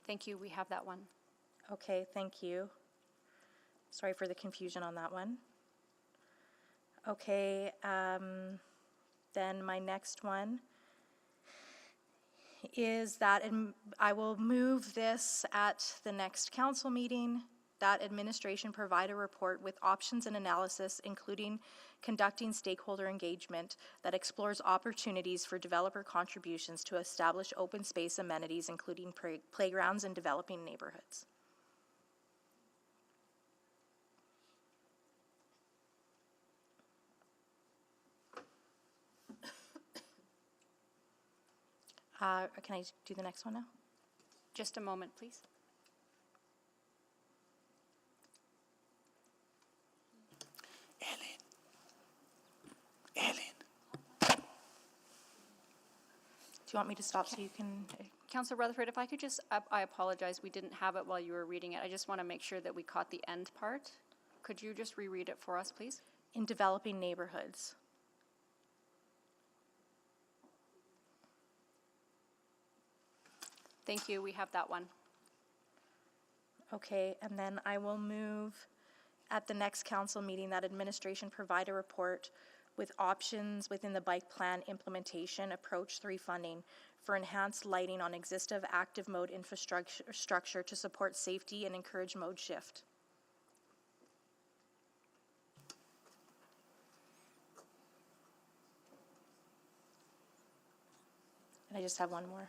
Thank you. We have that one. Okay, thank you. Sorry for the confusion on that one. Okay, then my next one is that I will move this at the next council meeting, that administration provide a report with options and analysis, including conducting stakeholder engagement that explores opportunities for developer contributions to establish open space amenities, including playgrounds in developing neighborhoods. Can I do the next one now? Just a moment, please. Ellen. Do you want me to stop so you can? Councillor Rutherford, if I could just, I apologize, we didn't have it while you were reading it. I just want to make sure that we caught the end part. Could you just reread it for us, please? In developing neighborhoods. Thank you. We have that one. Okay, and then I will move at the next council meeting that administration provide a report with options within the bike plan implementation approach 3 funding for enhanced lighting on existing active mode infrastructure to support safety and encourage mode shift. And I just have one more.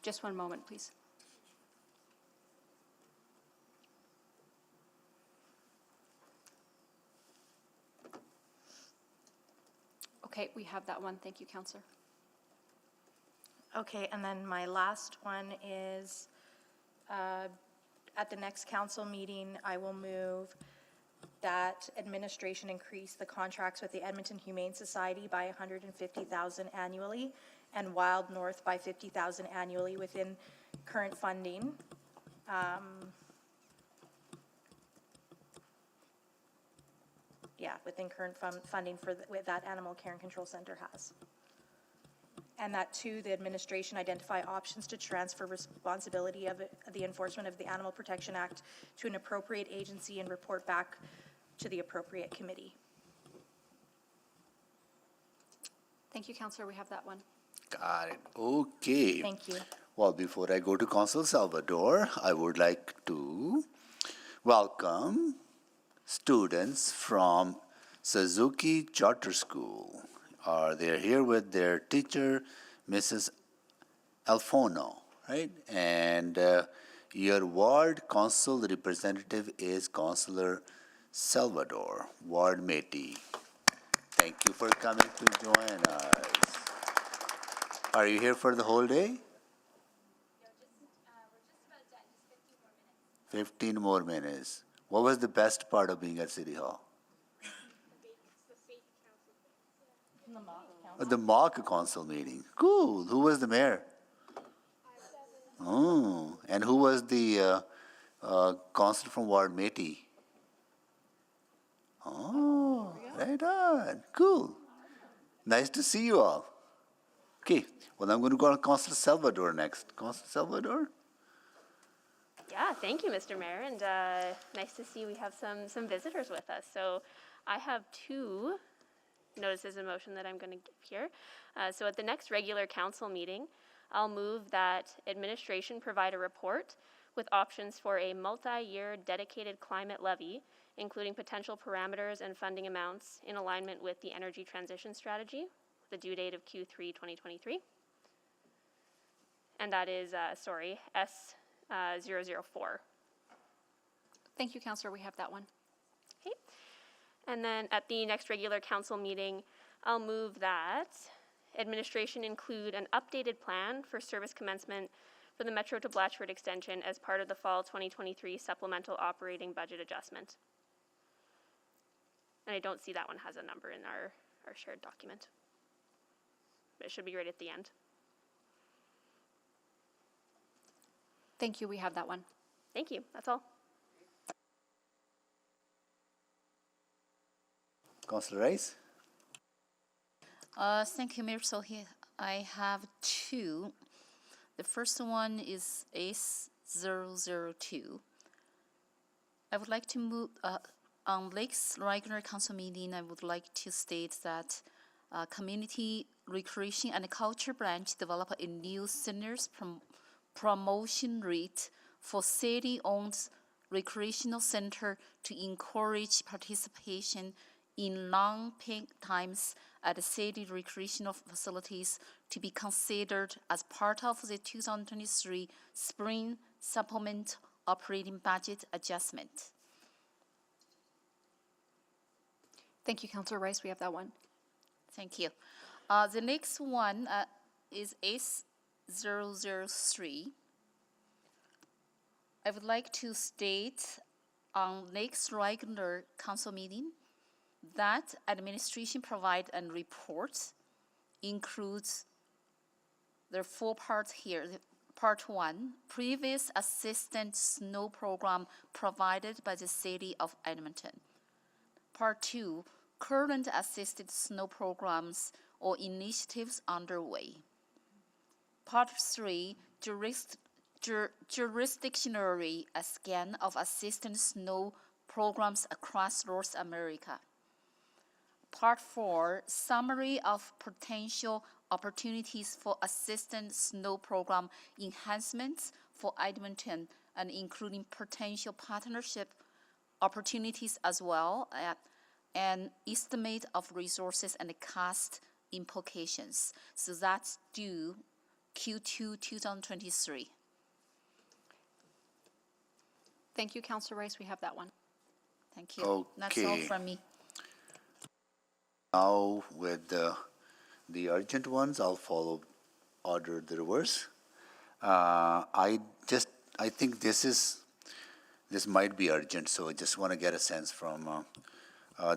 Just one moment, please. Okay, we have that one. Thank you, Councillor. Okay, and then my last one is, at the next council meeting, I will move that administration increase the contracts with the Edmonton Humane Society by $150,000 annually and Wild North by $50,000 annually within current funding. Within current funding for that Animal Care and Control Center has. And that too, the administration identify options to transfer responsibility of the enforcement of the Animal Protection Act to an appropriate agency and report back to the appropriate committee. Thank you, Councillor. We have that one. Got it. Okay. Thank you. Well, before I go to Council Salvador, I would like to welcome students from Suzuki Charter School. They're here with their teacher, Mrs. Alfono, right? And your ward council representative is Councilor Salvador, Ward Métis. Thank you for coming to join us. Are you here for the whole day? 15 more minutes. What was the best part of being at City Hall? The mock council meeting. Cool. Who was the mayor? Oh, and who was the councilor from Ward Métis? Oh, right on. Cool. Nice to see you all. Okay, well, I'm going to go to Councilor Salvador next. Councilor Salvador? Yeah, thank you, Mr. Mayor, and nice to see we have some visitors with us. So I have two notices of motion that I'm going to give here. So at the next regular council meeting, I'll move that administration provide a report with options for a multi-year dedicated climate levy, including potential parameters and funding amounts in alignment with the energy transition strategy, the due date of Q3 2023. And that is, S004. Thank you, Counselor. We have that one. Okay. And then at the next regular council meeting, I'll move that administration include an updated plan for service commencement for the Metro to Blatchford extension as part of the fall 2023 supplemental operating budget adjustment. And I don't see that one has a number in our shared document. But it should be right at the end. Thank you. We have that one. Thank you. That's all. Councilor Rice? Thank you, Mayor. So here I have two. The first one is S002. I would like to move, on Lakes regular council meeting, I would like to state that Community Recreation and Culture Branch develop a new seniors promotion rate for city-owned recreational center to encourage participation in non-peak times at the city recreational facilities to be considered as part of the 2023 spring supplement operating budget adjustment. Thank you, Counselor Rice. We have that one. Thank you. The next one is S003. I would like to state on next regular council meeting that administration provide a report includes there are 4 parts here. Part 1, previous assistance snow program provided by the city of Edmonton. Part 2, current assisted snow programs or initiatives underway. Part 3, jurisdictionary scan of assistance snow programs across North America. Part 4, summary of potential opportunities for assistance snow program enhancements for Edmonton and including potential partnership opportunities as well as an estimate of resources and cost implications. So that's due Q2 2023. Thank you, Counselor Rice. We have that one. Thank you. That's all from me. Now with the urgent ones, I'll follow order the reverse. I think this might be urgent, so I just want to get a sense from,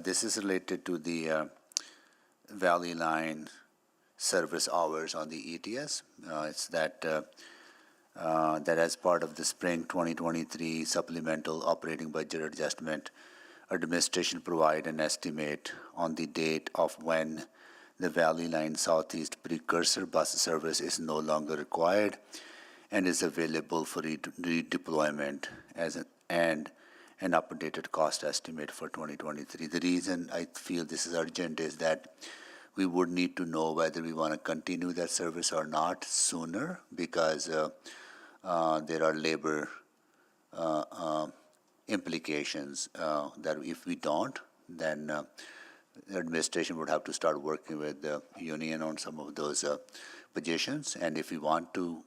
this is related to the Valley Line service hours on the ETS. It's that as part of the spring 2023 supplemental operating budget adjustment, administration provide an estimate on the date of when the Valley Line Southeast precursor bus service is no longer required and is available for redeployment and an updated cost estimate for 2023. The reason I feel this is urgent is that we would need to know whether we want to continue that service or not sooner, because there are labor implications that if we don't, then the administration would have to start working with the union on some of those positions. And if we want to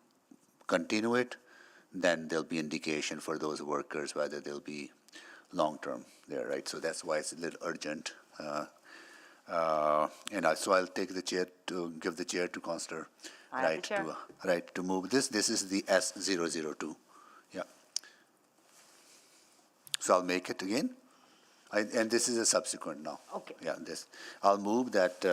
continue it, then there'll be indication for those workers whether they'll be long-term there, right? So that's why it's a little urgent. So I'll take the chair to give the chair to Councillor Wright to move this. This is the S002. Yeah. So I'll make it again. And this is a subsequent now. Okay. Yeah, I'll move that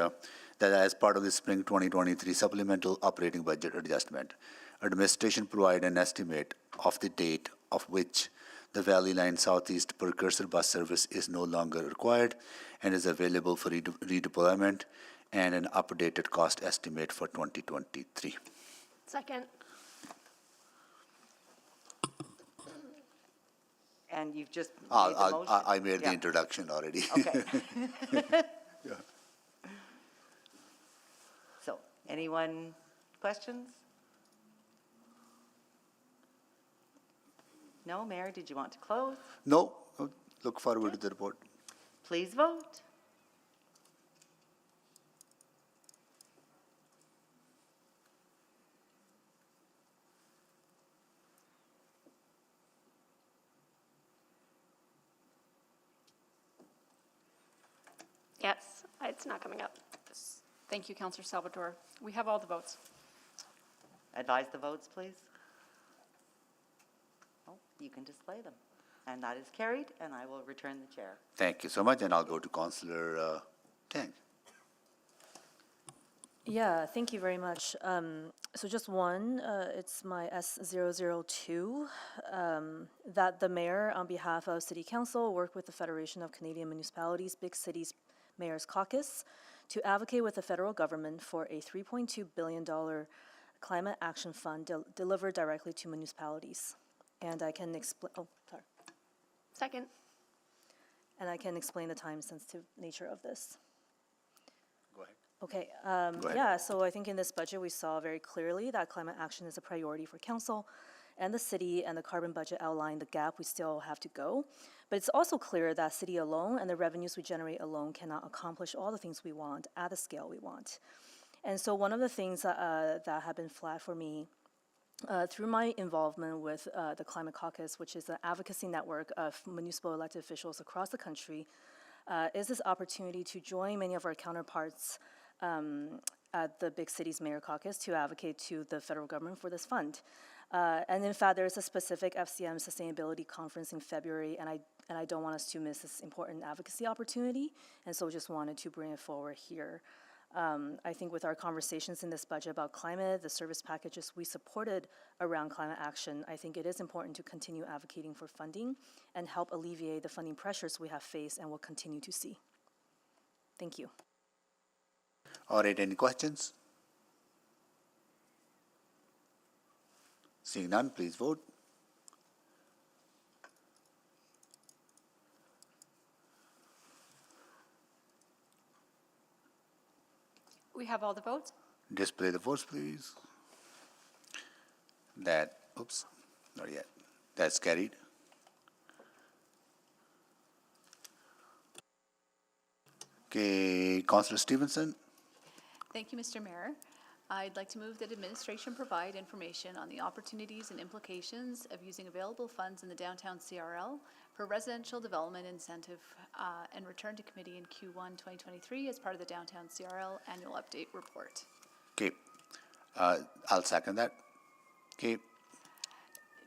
as part of the spring 2023 supplemental operating budget adjustment, administration provide an estimate of the date of which the Valley Line Southeast Precursor bus service is no longer required and is available for redeployment, and an updated cost estimate for 2023. Second. And you've just made the motion? I made the introduction already. Okay. Yeah. So, anyone, questions? No, Mayor, did you want to close? No, look forward to the report. Please vote. Yes, it's not coming up. Thank you, Councillor Salvatore. We have all the votes. Advise the votes, please. Oh, you can display them. And that is carried, and I will return the chair. Thank you so much, and I'll go to Councillor Tang. Yeah, thank you very much. So just one, it's my S002, that the mayor, on behalf of City Council, work with the Federation of Canadian Municipalities, Big Cities Mayor's Caucus, to advocate with the federal government for a $3.2 billion climate action fund delivered directly to municipalities. And I can explain, Second. And I can explain the time-sensitive nature of this. Go ahead. Okay, Go ahead. yeah, so I think in this budget, we saw very clearly that climate action is a priority for council and the city, and the carbon budget outlined the gap we still have to go. But it's also clear that city alone and the revenues we generate alone cannot accomplish all the things we want at the scale we want. And so one of the things that have been flagged for me through my involvement with the Climate Caucus, which is an advocacy network of municipal elected officials across the country, is this opportunity to join many of our counterparts at the Big Cities Mayor Caucus to advocate to the federal government for this fund. And in fact, there is a specific FCM sustainability conference in February, and I don't want us to miss this important advocacy opportunity, and so just wanted to bring it forward here. I think with our conversations in this budget about climate, the service packages we supported around climate action, I think it is important to continue advocating for funding and help alleviate the funding pressures we have faced and will continue to see. Thank you. All right, any questions? Seeing none, please vote. We have all the votes. Display the votes, please. Oops, not yet. That's carried. Okay, Councillor Stevenson. Thank you, Mr. Mayor. I'd like to move that administration provide information on the opportunities and implications of using available funds in the downtown CRL for residential development incentive and return to committee in Q1 2023 as part of the downtown CRL annual update report. Okay, I'll second that. Okay,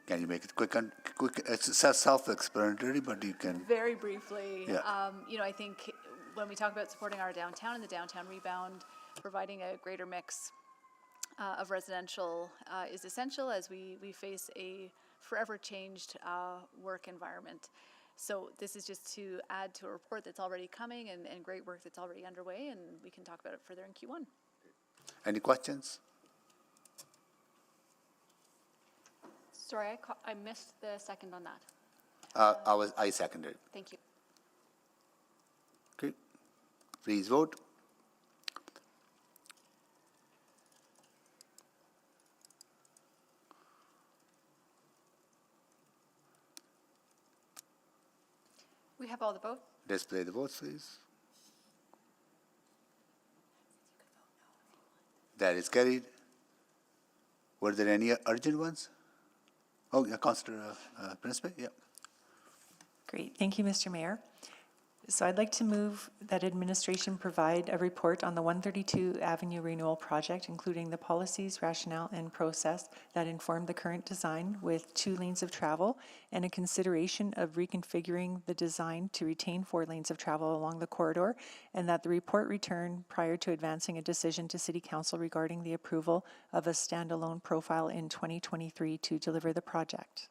can you make it quick? It's self-explanatory, but you can. Very briefly, Yeah. I think when we talk about supporting our downtown and the downtown rebound, providing a greater mix of residential is essential as we face a forever changed work environment. So this is just to add to a report that's already coming and great work that's already underway, and we can talk about it further in Q1. Any questions? Sorry, I missed the second on that. I seconded. Thank you. Okay, please vote. We have all the vote. Display the votes, please. That is carried. Were there any urgent ones? Oh, yeah, Councillor Principe, yeah. Great, thank you, Mr. Mayor. So I'd like to move that administration provide a report on the 132 Avenue Renewal Project, including the policies, rationale, and process that inform the current design with 2 lanes of travel and a consideration of reconfiguring the design to retain 4 lanes of travel along the corridor, and that the report return prior to advancing a decision to City Council regarding the approval of a standalone profile in 2023 to deliver the project.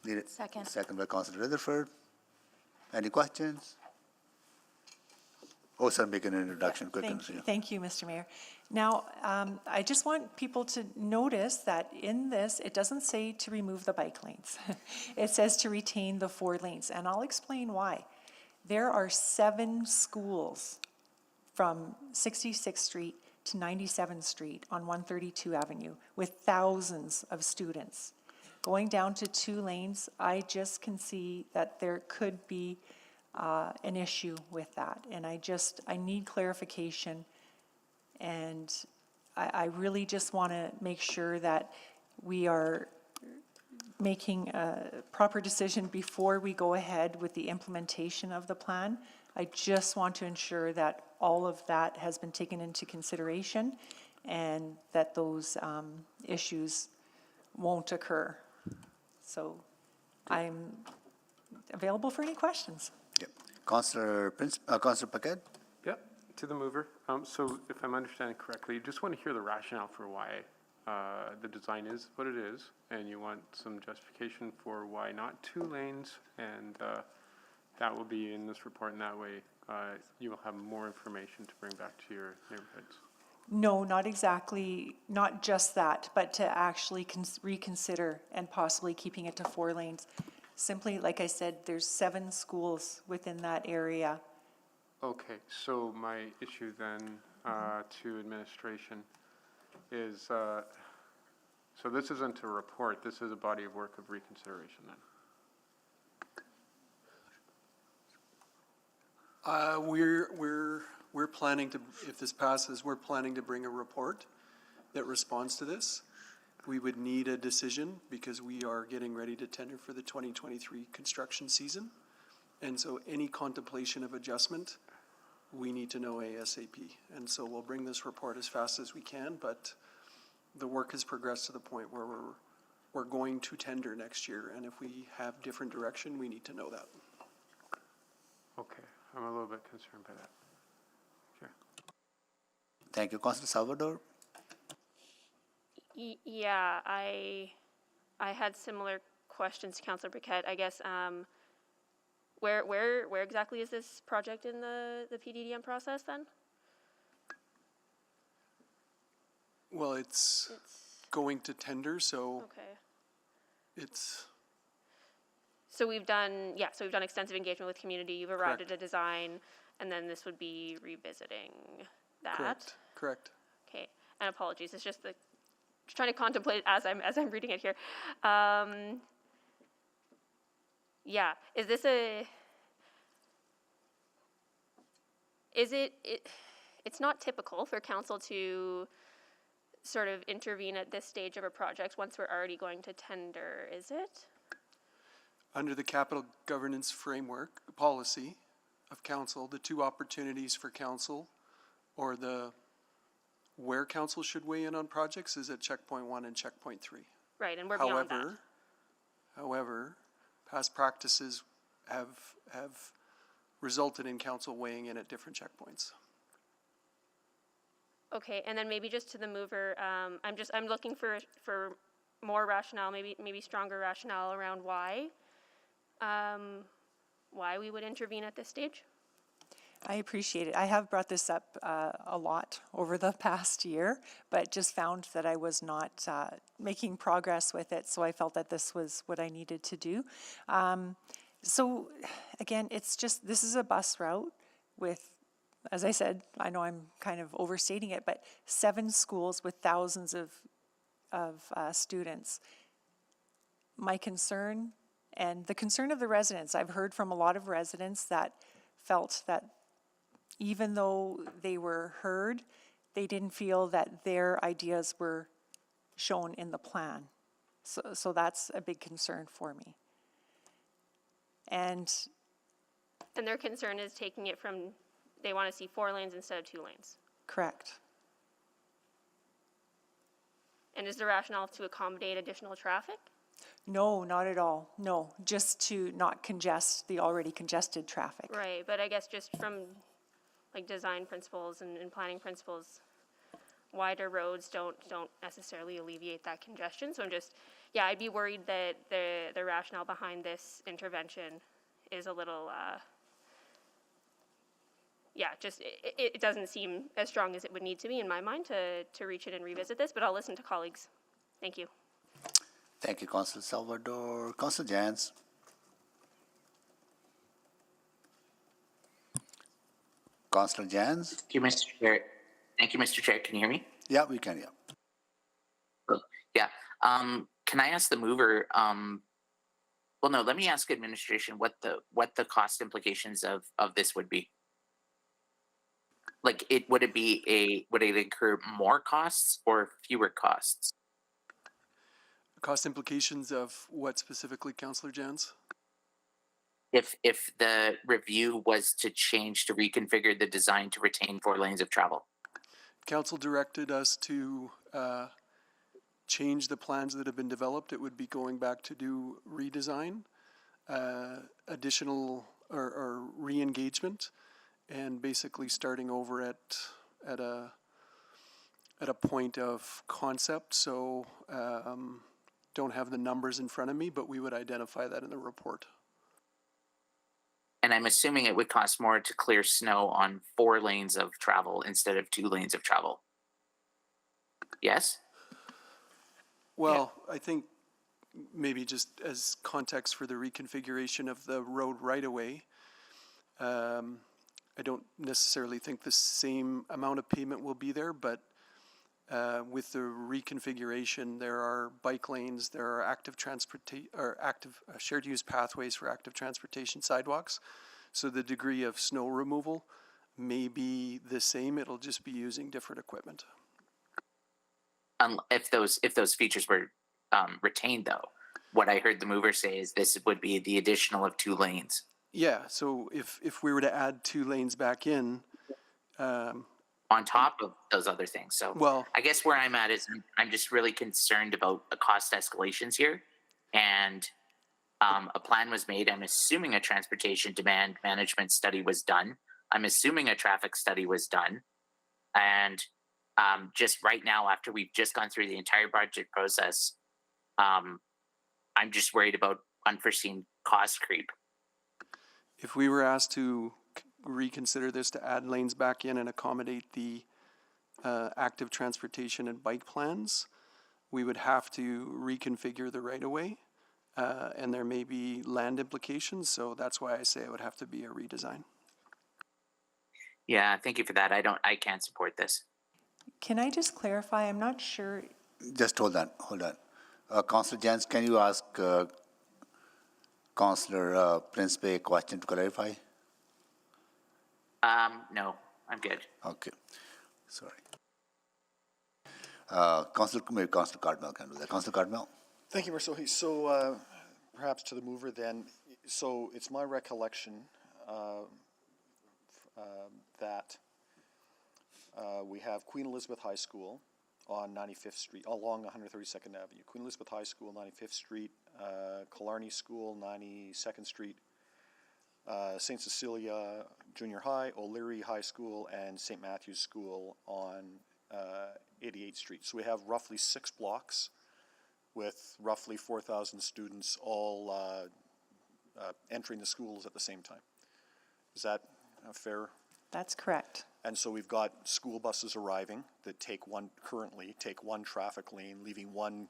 Need it. Second. Second by Councillor Rutherford. Any questions? Oh, sir, make an introduction quick. Thank you, Mr. Mayor. Now, I just want people to notice that in this, it doesn't say to remove the bike lanes. It says to retain the 4 lanes, and I'll explain why. There are 7 schools from 66th Street to 97th Street on 132 Avenue with thousands of students. Going down to 2 lanes, I just can see that there could be an issue with that. And I need clarification. And I really just want to make sure that we are making a proper decision before we go ahead with the implementation of the plan. I just want to ensure that all of that has been taken into consideration and that those issues won't occur. So I'm available for any questions. Yep. Councillor Paquette? Yep, to the mover. So if I'm understanding correctly, you just want to hear the rationale for why the design is what it is, and you want some justification for why not 2 lanes, and that will be in this report, and that way you will have more information to bring back to your neighborhoods. No, not exactly, not just that, but to actually reconsider and possibly keeping it to 4 lanes. Simply, like I said, there's 7 schools within that area. Okay, so my issue then to administration is, so this isn't a report, this is a body of work of reconsideration then? We're planning to, if this passes, we're planning to bring a report that responds to this. We would need a decision because we are getting ready to tender for the 2023 construction season. And so any contemplation of adjustment, we need to know ASAP. And so we'll bring this report as fast as we can, but the work has progressed to the point where we're going to tender next year. And if we have different direction, we need to know that. Okay, I'm a little bit concerned by that. Thank you. Councillor Salvador? Yeah, I had similar questions to Councillor Briquette. I guess where exactly is this project in the PDDM process then? Well, it's going to tender, so okay. It's. So we've done extensive engagement with community. You've arrived at a design, and then this would be revisiting that. Correct. Okay, and apologies. It's just trying to contemplate as I'm reading it here. Yeah, is this it's not typical for council to sort of intervene at this stage of a project once we're already going to tender, is it? Under the capital governance framework policy of council, the 2 opportunities for council or where council should weigh in on projects is at checkpoint 1 and checkpoint 3. Right, and we're beyond that. However, past practices have resulted in council weighing in at different checkpoints. Okay, and then maybe just to the mover, I'm looking for more rationale, maybe stronger rationale around why we would intervene at this stage. I appreciate it. I have brought this up a lot over the past year, but just found that I was not making progress with it, so I felt that this was what I needed to do. So again, this is a bus route with, as I said, I know I'm kind of overstating it, but 7 schools with thousands of students. My concern And the concern of the residents, I've heard from a lot of residents that felt that even though they were heard, they didn't feel that their ideas were shown in the plan. So that's a big concern for me. And their concern is taking it from, they want to see 4 lanes instead of 2 lanes. correct. And is the rationale to accommodate additional traffic? No, not at all. No, just to not congest the already congested traffic. Right, but I guess just from like design principles and planning principles, wider roads don't necessarily alleviate that congestion. So I'm just, yeah, I'd be worried that the rationale behind this intervention is a little, yeah, just it doesn't seem as strong as it would need to be in my mind to reach it and revisit this, but I'll listen to colleagues. Thank you. Thank you, Councillor Salvador. Councillor Jans. Councillor Jans? Thank you, Mr. Chair. Thank you, Mr. Chair. Can you hear me? Yeah, we can, yeah. Cool. Yeah. Can I ask the mover, well, no, let me ask administration what the cost implications of this would be. Like, would it incur more costs or fewer costs? Cost implications of what specifically, Councillor Jans? If the review was to change, to reconfigure the design to retain 4 lanes of travel? Council directed us to change the plans that have been developed. It would be going back to do redesign, additional or re-engagement, and basically starting over at a point of concept. So don't have the numbers in front of me, but we would identify that in the report. And I'm assuming it would cost more to clear snow on 4 lanes of travel instead of 2 lanes of travel. Yes? Well, I think maybe just as context for the reconfiguration of the road right-of-way, I don't necessarily think the same amount of pavement will be there, but with the reconfiguration, there are bike lanes, there are active shared use pathways for active transportation sidewalks. So the degree of snow removal may be the same. It'll just be using different equipment. If those features were retained, though, what I heard the mover say is this would be the additional of 2 lanes. Yeah. So if we were to add 2 lanes back in, on top of those other things. So well, I guess where I'm at is I'm just really concerned about the cost escalations here. And a plan was made. I'm assuming a transportation demand management study was done. I'm assuming a traffic study was done. And just right now, after we've just gone through the entire budget process, I'm just worried about unforeseen cost creep. If we were asked to reconsider this to add lanes back in and accommodate the active transportation and bike plans, we would have to reconfigure the right-of-way, and there may be land implications, so that's why I say it would have to be a redesign. Yeah, thank you for that. I can't support this. Can I just clarify? I'm not sure. Just hold on. Councillor Jans, can you ask Councillor Principe a question to clarify? No, I'm good. Okay, sorry. Maybe Councillor Cardinal can do that. Councillor Cardinal? Thank you, Marsohi. So perhaps to the mover then, so it's my recollection that we have Queen Elizabeth High School on 95th Street, along 132nd Avenue. Queen Elizabeth High School, 95th Street, Killarney School, 92nd Street, St. Cecilia Junior High, O'Leary High School, and St. Matthew's School on 88th Street. So we have roughly 6 blocks with roughly 4,000 students all entering the schools at the same time. Is that fair? That's correct. And so we've got school buses arriving that currently take one traffic lane, leaving one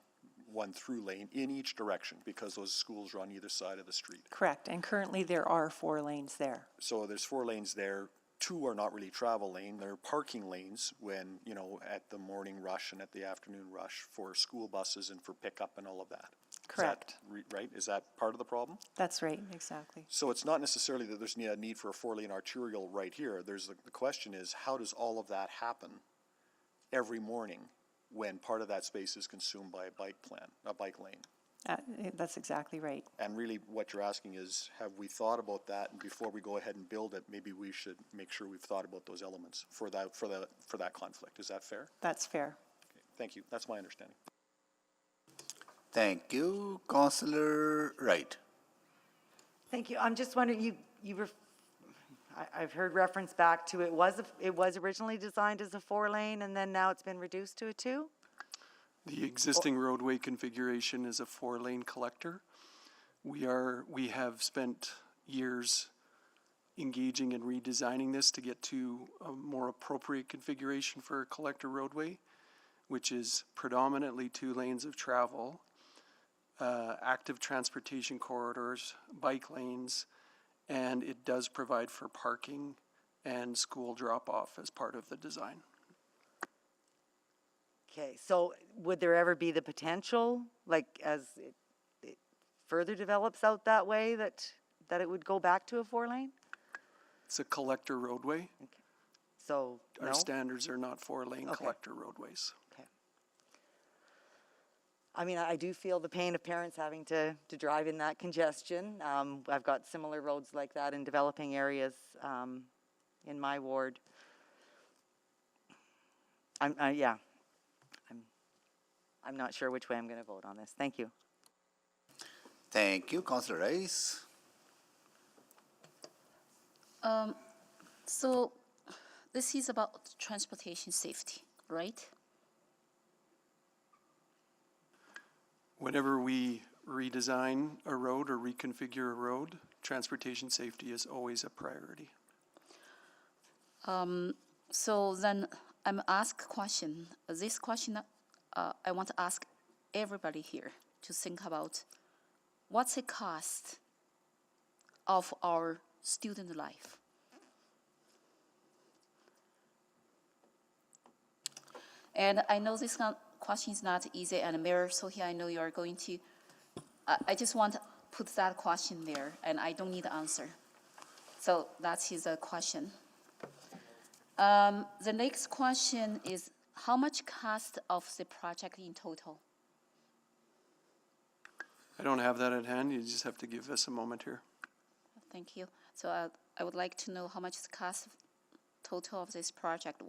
through lane in each direction because those schools are on either side of the street. Correct. And currently there are 4 lanes there. So there's 4 lanes there. 2 are not really travel lane. They're parking lanes when, at the morning rush and at the afternoon rush for school buses and for pickup and all of that. Correct. Right? Is that part of the problem? That's right, exactly. So it's not necessarily that there's a need for a 4-lane arterial right here. There's the question is, how does all of that happen every morning when part of that space is consumed by a bike lane? That's exactly right. And really what you're asking is, have we thought about that? And before we go ahead and build it, maybe we should make sure we've thought about those elements for that conflict. Is that fair? That's fair. Okay, thank you. That's my understanding. Thank you. Councillor Wright. Thank you. I'm just wondering, I've heard reference back to it was originally designed as a 4-lane and then now it's been reduced to a 2? The existing roadway configuration is a 4-lane collector. We have spent years engaging and redesigning this to get to a more appropriate configuration for a collector roadway, which is predominantly 2 lanes of travel, active transportation corridors, bike lanes, and it does provide for parking and school drop-off as part of the design. Okay, so would there ever be the potential, like as it further develops out that way, that it would go back to a 4-lane? It's a collector roadway. Okay. So, Our no? standards are not 4-lane Okay. collector roadways. Okay. I mean, I do feel the pain of parents having to drive in that congestion. I've got similar roads like that in developing areas in my ward. I'm not sure which way I'm going to vote on this. Thank you. Thank you. Councillor Rice. So this is about transportation safety, right? Whenever we redesign a road or reconfigure a road, transportation safety is always a priority. So then I'm asked a question. This question I want to ask everybody here to think about what's the cost of our student life? And I know this question is not easy, and Mayor Sohi, I know you are going to, I just want to put that question there, and I don't need the answer. So that's his question. The next question is, how much cost of the project in total? I don't have that at hand. You just have to give us a moment here. Thank you. So I would like to know how much the cost total of this project.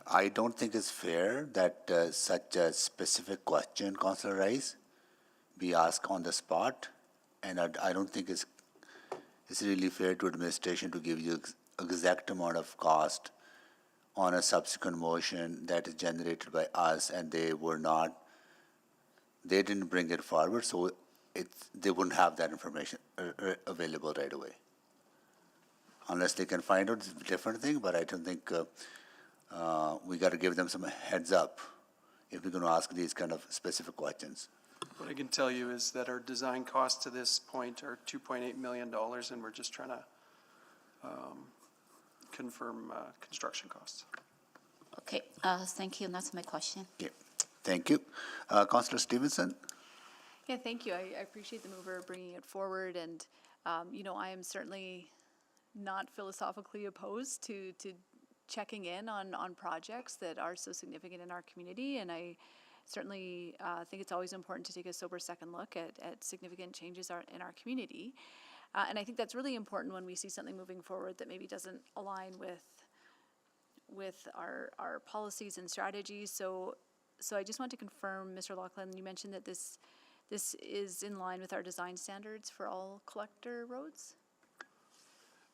I don't think it's fair that such a specific question, Councillor Rice, be asked on the spot, and I don't think it's really fair to administration to give you exact amount of cost on a subsequent motion that is generated by us, and they didn't bring it forward, so they wouldn't have that information available right away. Unless they can find out, it's a different thing, but I don't think we got to give them some heads up if we're going to ask these kind of specific questions. What I can tell you is that our design costs to this point are $2.8 million, and we're just trying to confirm construction costs. Okay, thank you. That's my question. Yeah, thank you. Councillor Stevenson? Yeah, thank you. I appreciate the mover bringing it forward, and I am certainly not philosophically opposed to checking in on projects that are so significant in our community, and I certainly think it's always important to take a sober second look at significant changes in our community. And I think that's really important when we see something moving forward that maybe doesn't align with our policies and strategies. So I just want to confirm, Mr. Laughlin, you mentioned that this is in line with our design standards for all collector roads?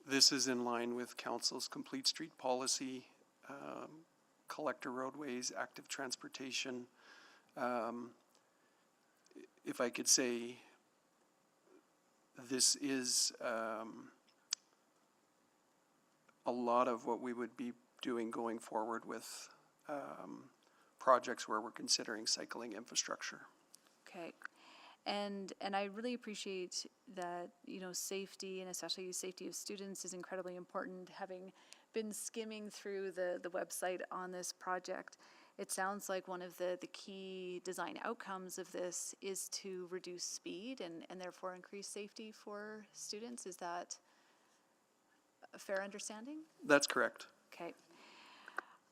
This is in line with Council's complete street policy, collector roadways, active transportation. If I could say, this is a lot of what we would be doing going forward with projects where we're considering cycling infrastructure. Okay. And I really appreciate that, safety, and especially safety of students, is incredibly important. Having been skimming through the website on this project. It sounds like one of the key design outcomes of this is to reduce speed and therefore increase safety for students. Is that a fair understanding? That's correct. Okay.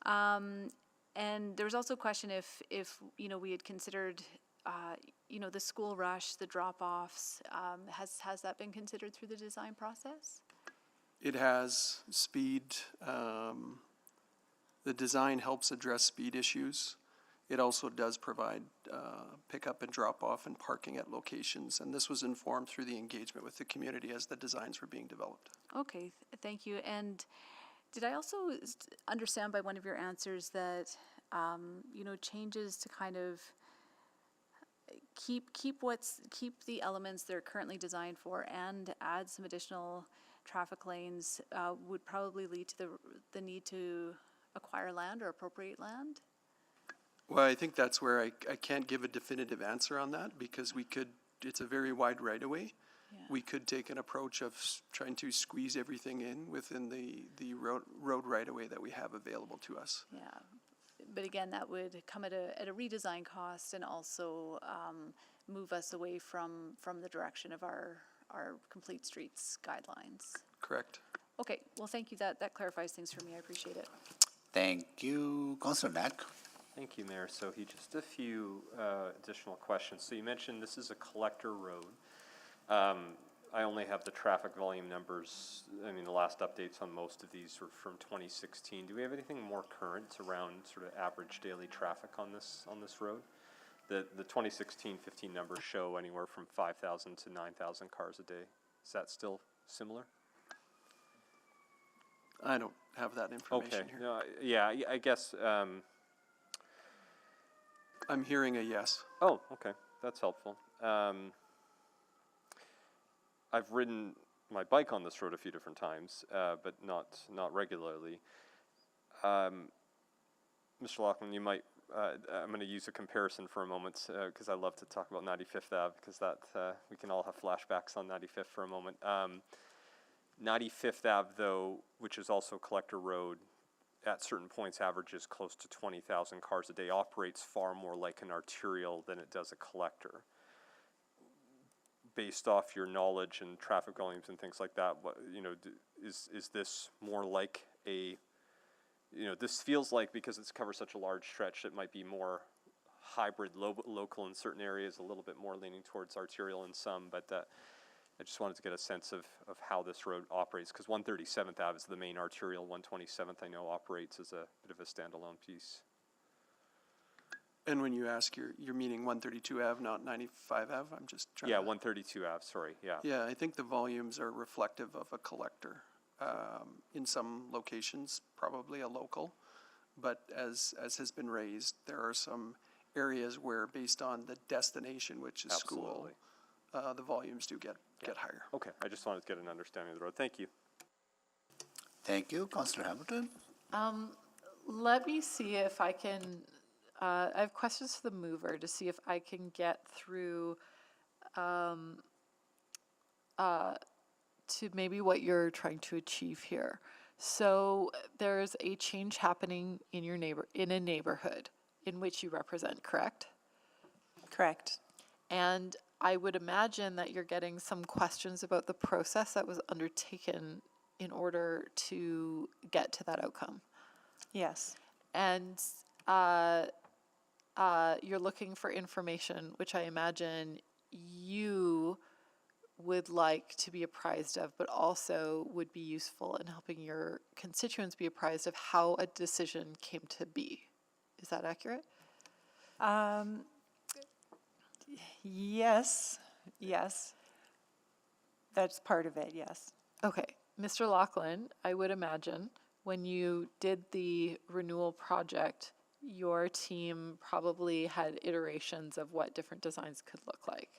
And there was also a question if you know, we had considered, you know, the school rush, the drop-offs, has that been considered through the design process? It has speed. The design helps address speed issues. It also does provide pickup and drop-off and parking at locations, and this was informed through the engagement with the community as the designs were being developed. Okay, thank you. And did I also understand by one of your answers that, you know, changes to kind of keep the elements they're currently designed for and add some additional traffic lanes would probably lead to the need to acquire land or appropriate land? Well, I think that's where I can't give a definitive answer on that because it's a very wide right-of-way. Yeah. We could take an approach of trying to squeeze everything in within the road right-of-way that we have available to us. Yeah, but again, that would come at a redesign cost and also move us away from the direction of our Complete Streets guidelines. Correct. Okay, well, thank you. That clarifies things for me. I appreciate it. Thank you. Councillor Knack. Thank you, Mayor. So just a few additional questions. So you mentioned this is a collector road. I only have the traffic volume numbers. I mean, the last updates on most of these were from 2016. Do we have anything more current around sort of average daily traffic on this road? The 2016-15 numbers show anywhere from 5,000 to 9,000 cars a day. Is that still similar? I don't have that information here. No, yeah, I guess. I'm hearing a yes. Oh, okay, that's helpful. I've ridden my bike on this road a few different times, but not regularly. Mr. Laughlin, you might. I'm going to use a comparison for a moment because I love to talk about 95th Ave because we can all have flashbacks on 95th for a moment. 95th Ave, though, which is also Collector Road, at certain points averages close to 20,000 cars a day, operates far more like an arterial than it does a collector. Based off your knowledge and traffic volumes and things like that, is this more like a, this feels like, because it's covers such a large stretch, it might be more hybrid, local in certain areas, a little bit more leaning towards arterial in some, but I just wanted to get a sense of how this road operates, because 137th Ave is the main arterial, 127th I know operates as a bit of a standalone piece. And when you ask, you're meaning 132 Ave, not 95 Ave? I'm just trying to... 132 Ave, sorry, yeah. Yeah, I think the volumes are reflective of a collector. In some locations, probably a local, but as has been raised, there are some areas where, based on the destination, which is Absolutely. School, the volumes do get higher. Okay, I just wanted to get an understanding of the road. Thank you. Thank you. Councillor Hamilton. Let me see if I can, I have questions for the mover to see if I can get through to maybe what you're trying to achieve here. So there's a change happening in a neighborhood in which you represent, correct? Correct. And I would imagine that you're getting some questions about the process that was undertaken in order to get to that outcome. Yes. And you're looking for information, which I imagine you would like to be apprised of, but also would be useful in helping your constituents be apprised of how a decision came to be. Is that accurate? Yes. That's part of it, yes. Okay. Mr. Laughlin, I would imagine when you did the renewal project, your team probably had iterations of what different designs could look like.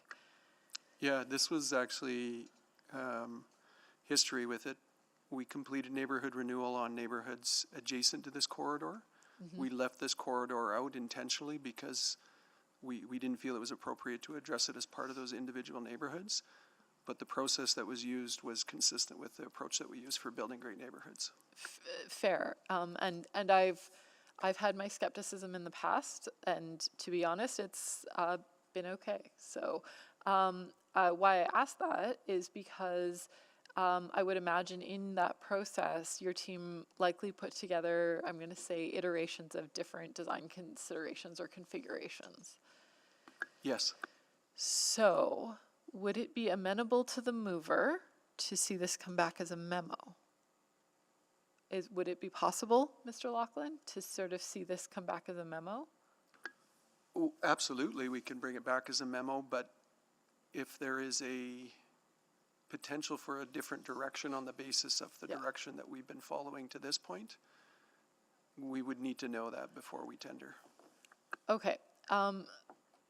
Yeah, this was actually history with it. We completed neighborhood renewal on neighborhoods adjacent to this corridor. Mm-hmm. We left this corridor out intentionally because we didn't feel it was appropriate to address it as part of those individual neighborhoods. but the process that was used was consistent with the approach that we use for building great neighborhoods. Fair. And I've had my skepticism in the past, and to be honest, it's been okay. So why I asked that is because I would imagine in that process, your team likely put together, I'm going to say, iterations of different design considerations or configurations. Yes. So would it be amenable to the mover to see this come back as a memo? Would it be possible, Mr. Laughlin, to sort of see this come back as a memo? Oh, absolutely, we can bring it back as a memo, but if there is a potential for a different direction on the basis of the direction that we've been following to this point, we would need to know that before we tender. Okay,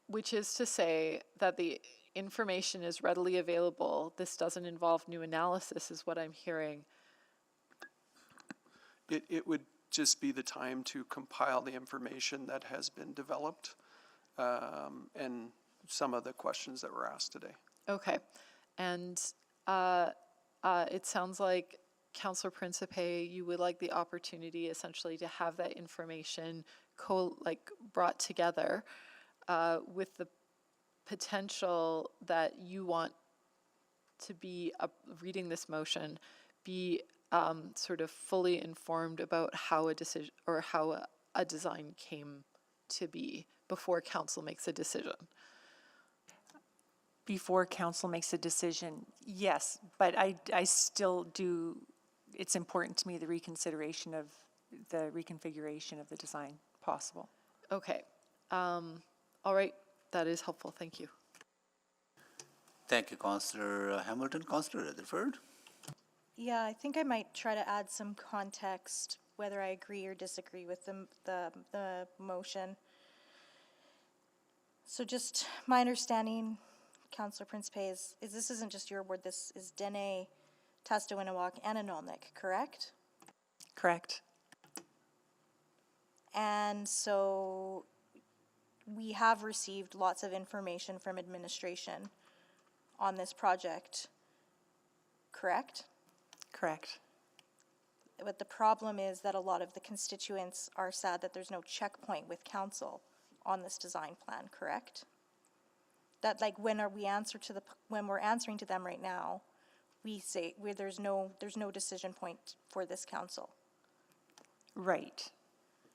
which is to say that the information is readily available. This doesn't involve new analysis, is what I'm hearing. It would just be the time to compile the information that has been developed and some of the questions that were asked today. Okay, and it sounds like, Councillor Principe, you would like the opportunity essentially to have that information brought together with the potential that you want to be reading this motion, be sort of fully informed about how a decision or how a design came to be before council makes a decision. Before council makes a decision, yes, but I still do, it's important to me the reconsideration of the reconfiguration of the design possible. Okay, all right, that is helpful, thank you. Thank you, Councillor Hamilton. Councillor Rutherford? Yeah, I think I might try to add some context, whether I agree or disagree with the motion. So just my understanding, Councillor Principe, is this isn't just your word, this is Dene, Tastawinawak, and Anolnik, correct? Correct. And so we have received lots of information from administration on this project, correct? Correct. But the problem is that a lot of the constituents are sad that there's no checkpoint with council on this design plan, correct? That like when we're answering to them right now, we say there's no decision point for this council. Right.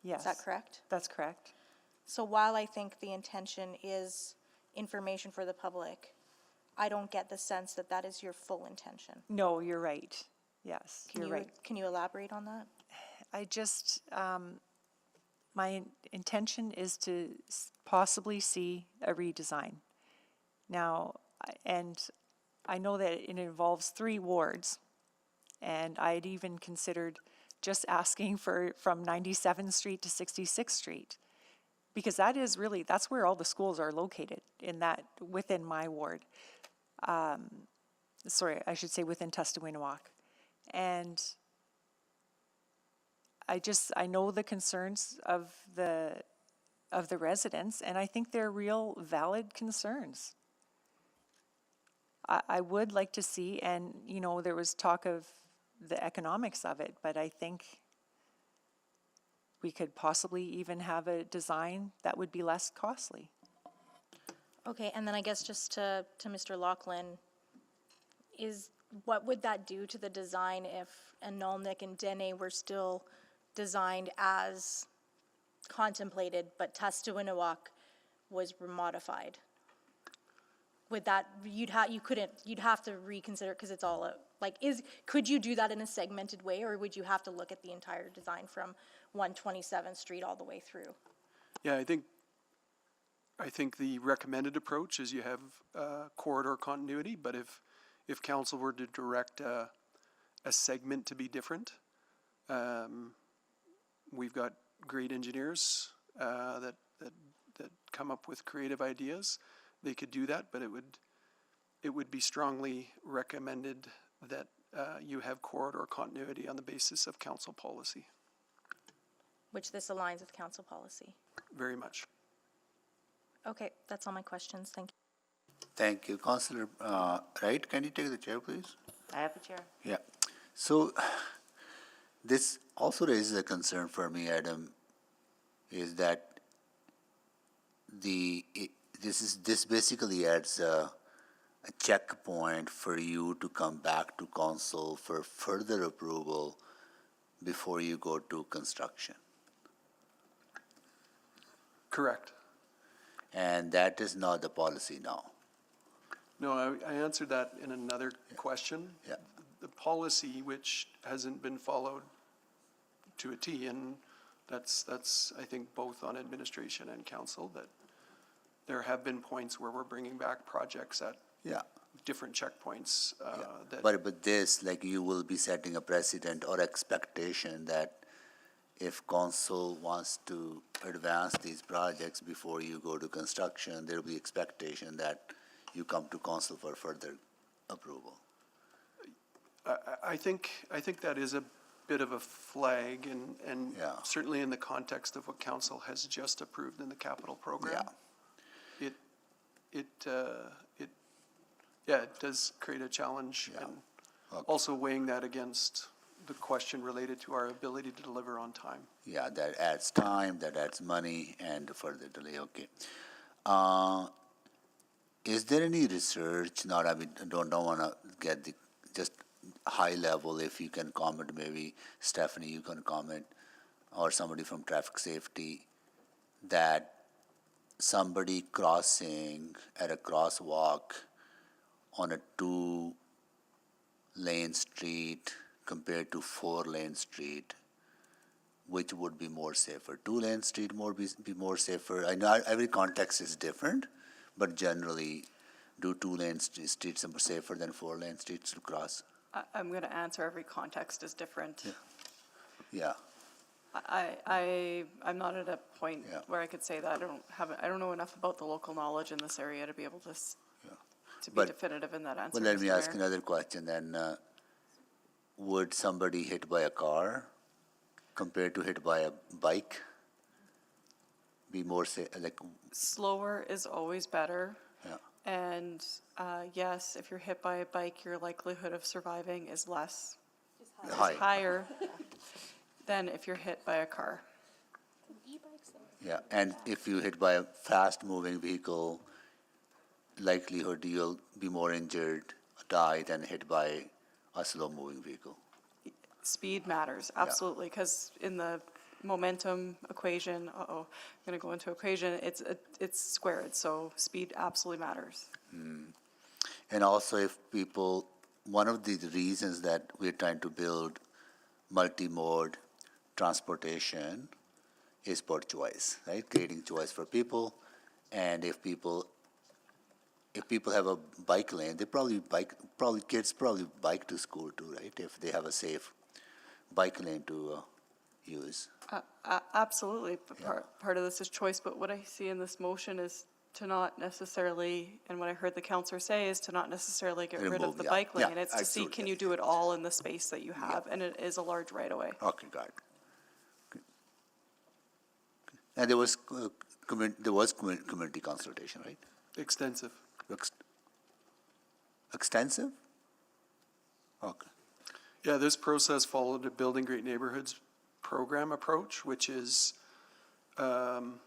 Yes. Is that correct? That's correct. So while I think the intention is information for the public, I don't get the sense that that is your full intention. No, you're right. Yes, you're right. Can you elaborate on that? I just, my intention is to possibly see a redesign. Now, and I know that it involves 3 wards, and I had even considered just asking for from 97th Street to 66th Street, because that is really, that's where all the schools are located, within my ward. Sorry, I should say within Tastawinawak. And I know the concerns of the residents, and I think they're real valid concerns. I would like to see, and there was talk of the economics of it, but I think we could possibly even have a design that would be less costly. Okay, and then I guess just to Mr. Laughlin, what would that do to the design if Anolnik and Dene were still designed as contemplated, but Tastawinawak was modified? Would that, you'd have to reconsider, because it's all could you do that in a segmented way, or would you have to look at the entire design from 127th Street all the way through? Yeah, I think the recommended approach is you have corridor continuity, but if council were to direct a segment to be different, we've got great engineers that come up with creative ideas. They could do that, but it would be strongly recommended that you have corridor continuity on the basis of council policy. Which this aligns with council policy. Very much. Okay, that's all my questions. Thank you. Thank you. Councillor Wright, can you take the chair, please? I have the chair. Yeah. So this also raises a concern for me, Adam, is that this basically adds a checkpoint for you to come back to council for further approval before you go to construction. Correct. And that is not the policy now. No, I answered that in another question. Yeah. The policy, which hasn't been followed to a T, and that's, I think, both on administration and council, that there have been points where we're bringing back projects at Yeah. different checkpoints. That But this, like, you will be setting a precedent or expectation that if council wants to advance these projects before you go to construction, there will be expectation that you come to council for further approval. I think that is a bit of a flag, and Yeah. certainly in the context of what council has just approved in the capital program. It does create a challenge, and also weighing that against the question related to our ability to deliver on time. Yeah, that adds time, that adds money, and further delay, okay. Is there any research, not, I mean, don't wanna get the, just high level, if you can comment, maybe Stephanie, you can comment, or somebody from traffic safety, that somebody crossing at a crosswalk on a 2-lane street compared to 4-lane street, which would be more safer? 2-lane street be more safer? I know every context is different, but generally, do 2-lane streets are safer than 4-lane streets to cross? I'm going to answer every context is different. Yeah. I'm not at a point Yeah. where I could say that. I don't know enough about the local knowledge in this area to be able to be But- definitive in that answer. Well, let me Mr. ask Mayor. another question then. Would somebody hit by a car compared to hit by a bike be more like, Slower is always better. yeah, And yes, if you're hit by a bike, your likelihood of surviving is less, is high? higher than if you're hit by a car. Yeah, and if you hit by a fast-moving vehicle, likelihood you'll be more injured, die than hit by a slow-moving vehicle. Speed matters, absolutely, because in the momentum equation, I'm going to go into equation, it's squared, so speed absolutely matters. And also if people, one of the reasons that we're trying to build multi-mode transportation is for choice, right? Creating choice for people. And if people have a bike lane, they kids probably bike to school too, right? If they have a safe bike lane to use. Absolutely, but part of this is choice, but what I see in this motion is to not necessarily, and what I heard the counselor say is to not necessarily get rid of Remove, the yeah. bike Yeah, lane. It's to see, absolutely. can you do it all in the space that you have, and it is a large right-of-way. Okay, got it. Good. And there was community consultation, right? Extensive. Extensive? Okay. Yeah, this process followed a Building Great Neighborhoods program approach, which is 1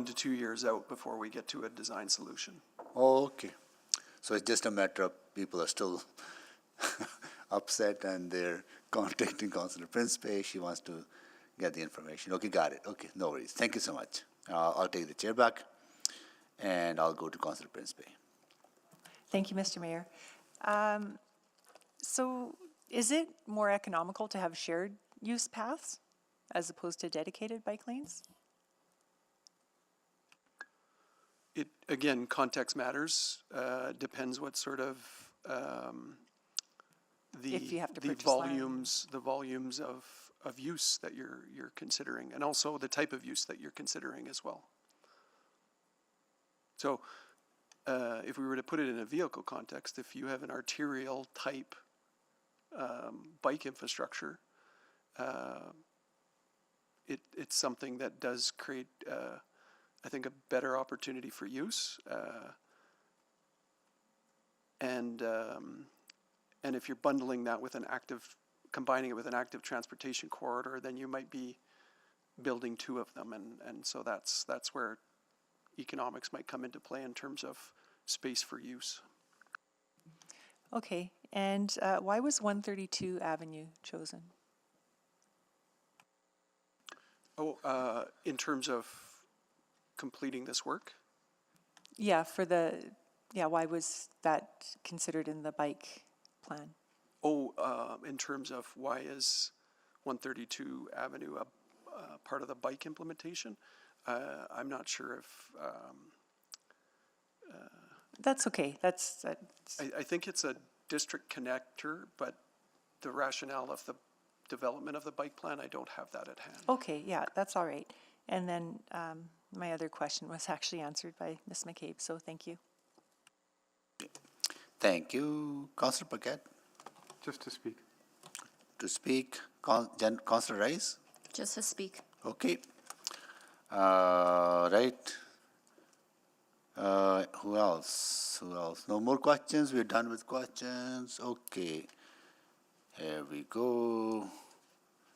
to 2 years out before we get to a design solution. Okay. So it's just a matter of people are still upset and they're contacting Councilor Principe. She wants to get the information. Okay, got it. Okay, no worries. Thank you so much. I'll take the chair back and I'll go to Councilor Principe. Thank you, Mr. Mayor. So is it more economical to have shared use paths as opposed to dedicated bike lanes? It, again, context matters. Depends what sort of If you have to the purchase land. volumes of use that you're considering, and also the type of use that you're considering as well. So if we were to put it in a vehicle context, if you have an arterial type bike infrastructure, it's something that does create, I think, a better opportunity for use. And if you're bundling that with combining it with an active transportation corridor, then you might be building two of them. And so that's where economics might come into play in terms of space for use. Okay, and why was 132 Avenue chosen? In terms of completing this work? Yeah, why was that considered in the bike plan? In terms of why is 132 Avenue a part of the bike implementation? I'm not sure if... That's okay. I think it's a district connector, but the rationale of the development of the bike plan, I don't have that at hand. Okay, yeah, that's all right. And then my other question was actually answered by Ms. McCabe, so thank you. Thank you. Councillor Paquette? Just to speak. To speak. Councillor Rice? Just to speak. Okay. Right. Who else? No more questions? We're done with questions? Okay. Here we go.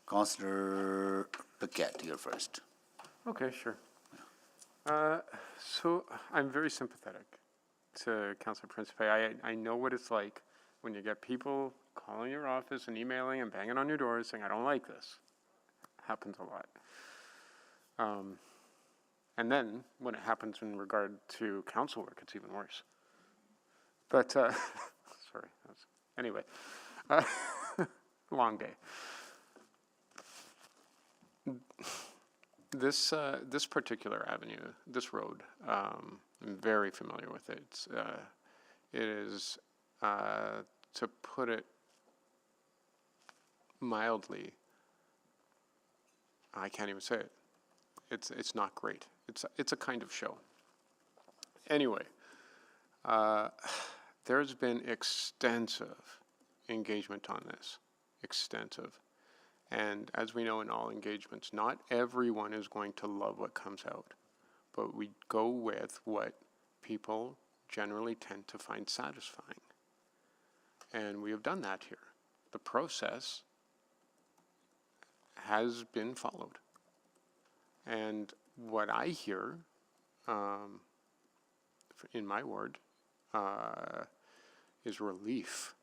Councillor Paquette, you're first. Okay, sure. So I'm very sympathetic to Councillor Principe. I know what it's like when you get people calling your office and emailing and banging on your doors saying, I don't like this. Happens a lot. And then when it happens in regard to council work, it's even worse. But, sorry. Anyway, long day. This particular avenue, this road, I'm very familiar with it. It is, to put it mildly, I can't even say it. It's not great. It's a kind of show. Anyway, there's been extensive engagement on this, extensive. And as we know in all engagements, not everyone is going to love what comes out, but we go with what people generally tend to find satisfying. And we have done that here. The process has been followed. And what I hear in my ward is relief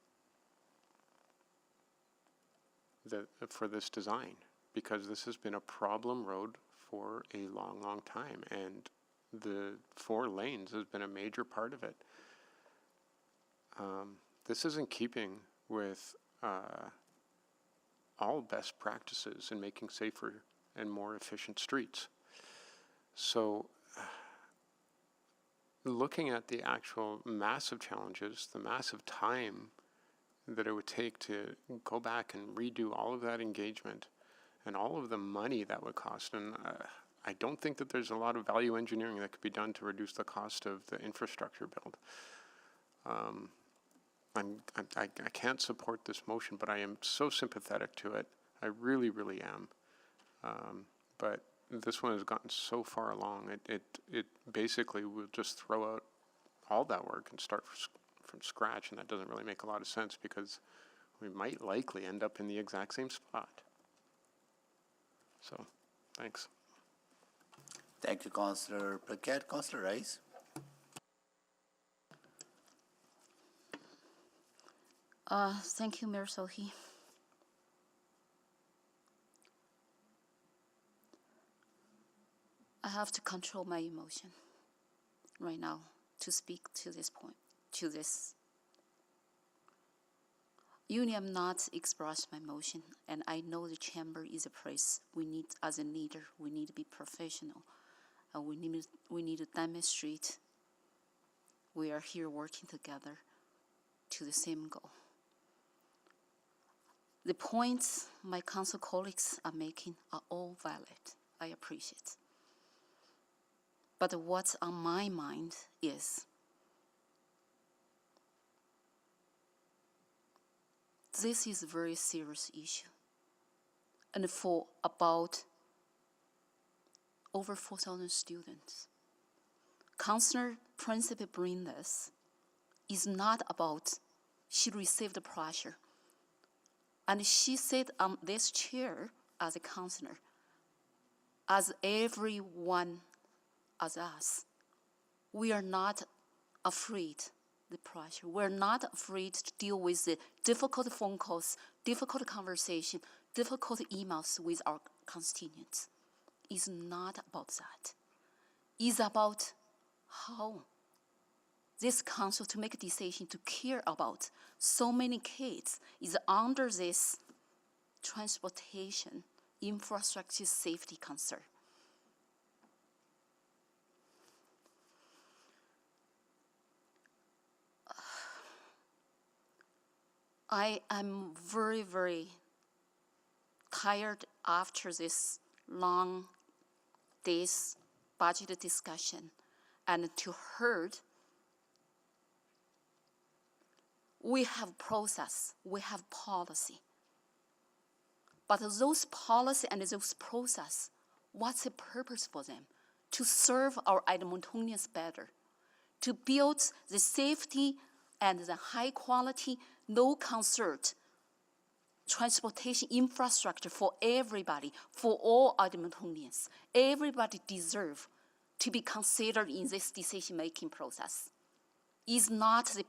for this design, because this has been a problem road for a long, long time, and the 4 lanes has been a major part of it. This is in keeping with all best practices in making safer and more efficient streets. So looking at the actual massive challenges, the massive time that it would take to go back and redo all of that engagement and all of the money that would cost, and I don't think that there's a lot of value engineering that could be done to reduce the cost of the infrastructure build. I can't support this motion, but I am so sympathetic to it. I really, really am. But this one has gotten so far along, it basically will just throw out all that work and start from scratch, and that doesn't really make a lot of sense because we might likely end up in the exact same spot. So, thanks. Thank you, Councillor Paquette. Councillor Rice? Thank you, Mayor Sohi. I have to control my emotion right now to speak to this point, to this. Union not express my emotion, and I know the chamber is a place we need as a leader. We need to be professional, and we need to demonstrate we are here working together to the same goal. The points my council colleagues are making are all valid. I appreciate. But what's on my mind is this is a very serious issue. And for about over 4,000 students, Councillor Principe bring this is not about she received pressure. And she sat on this chair as a counselor, as everyone as us. We are not afraid the pressure. We're not afraid to deal with the difficult phone calls, difficult conversation, difficult emails with our constituents. It's not about that. It's about how this council to make a decision to care about so many kids is under this transportation infrastructure safety concern. I am very, very tired after this long days budget discussion and to heard we have process, we have policy. But those policy and those process, what's the purpose for them? To serve our Edmontonians better, to build the safety and the high quality, no concert transportation infrastructure for everybody, for all Edmontonians. Everybody deserves to be considered in this decision-making process. It's not the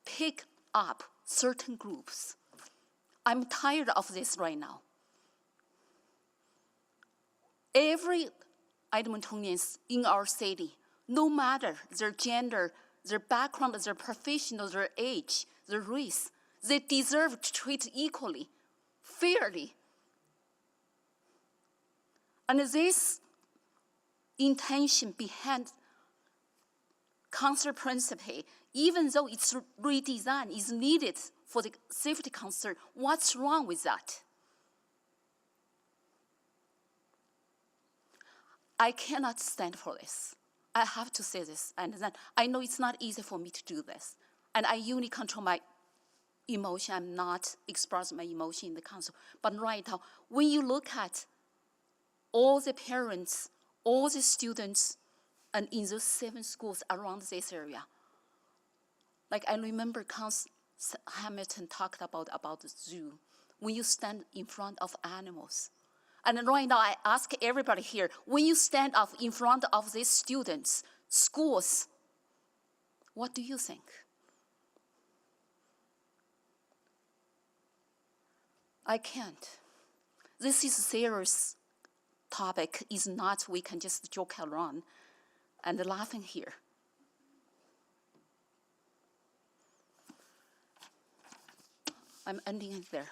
pick up certain groups. I'm tired of this right now. Every Edmontonians in our city, no matter their gender, their background, their profession, their age, their race, they deserve to treat equally, fairly. And this intention behind concert principle, even though its redesign is needed for the safety concern, what's wrong with that? I cannot stand for this. I have to say this, and then I know it's not easy for me to do this. And I usually control my emotion. I'm not expressing my emotion in the council. But right now, when you look at all the parents, all the students, and in those 7 schools around this area, like I remember Councilor Hamilton talked about the zoo, when you stand in front of animals. And right now, I ask everybody here, when you stand up in front of these students, schools, what do you think? I can't. This is a serious topic. It's not we can just joke around and laughing here. I'm ending it there.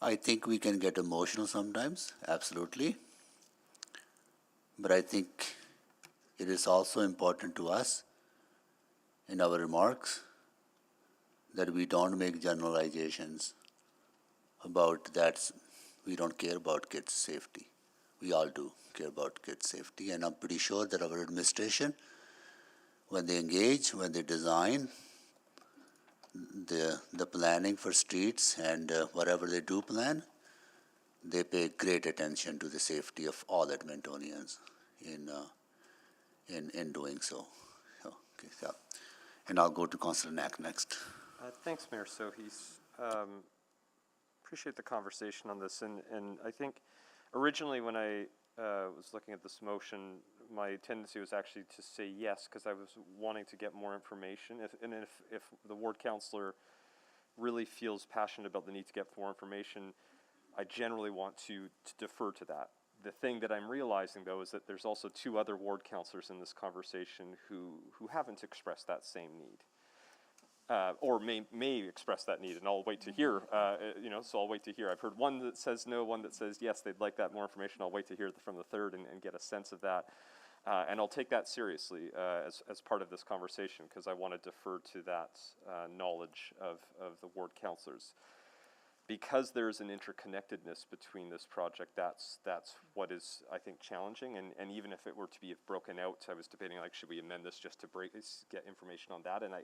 I think we can get emotional sometimes, absolutely. But I think it is also important to us in our remarks that we don't make generalizations about that we don't care about kids' safety. We all do care about kids' safety, and I'm pretty sure that our administration, when they engage, when they design the planning for streets and whatever they do plan, they pay great attention to the safety of all Edmontonians in doing so. Okay, yeah. And I'll go to Councilor Knack next. Thanks, Mayor Sohis. Appreciate the conversation on this, and I think originally when I was looking at this motion, my tendency was actually to say yes, because I was wanting to get more information. If the ward councillor really feels passionate about the need to get more information, I generally want to defer to that. The thing that I'm realizing, though, is that there's also 2 other ward councillors in this conversation who haven't expressed that same need. Or may express that need, and I'll wait to hear, so I'll wait to hear. I've heard one that says no, one that says yes, they'd like that more information. I'll wait to hear from the third and get a sense of that. And I'll take that seriously as part of this conversation, because I want to defer to that knowledge of the ward councillors. Because there's an interconnectedness between this project, that's what is, I think, challenging. And even if it were to be broken out, I was debating, like, should we amend this just to get information on that? And I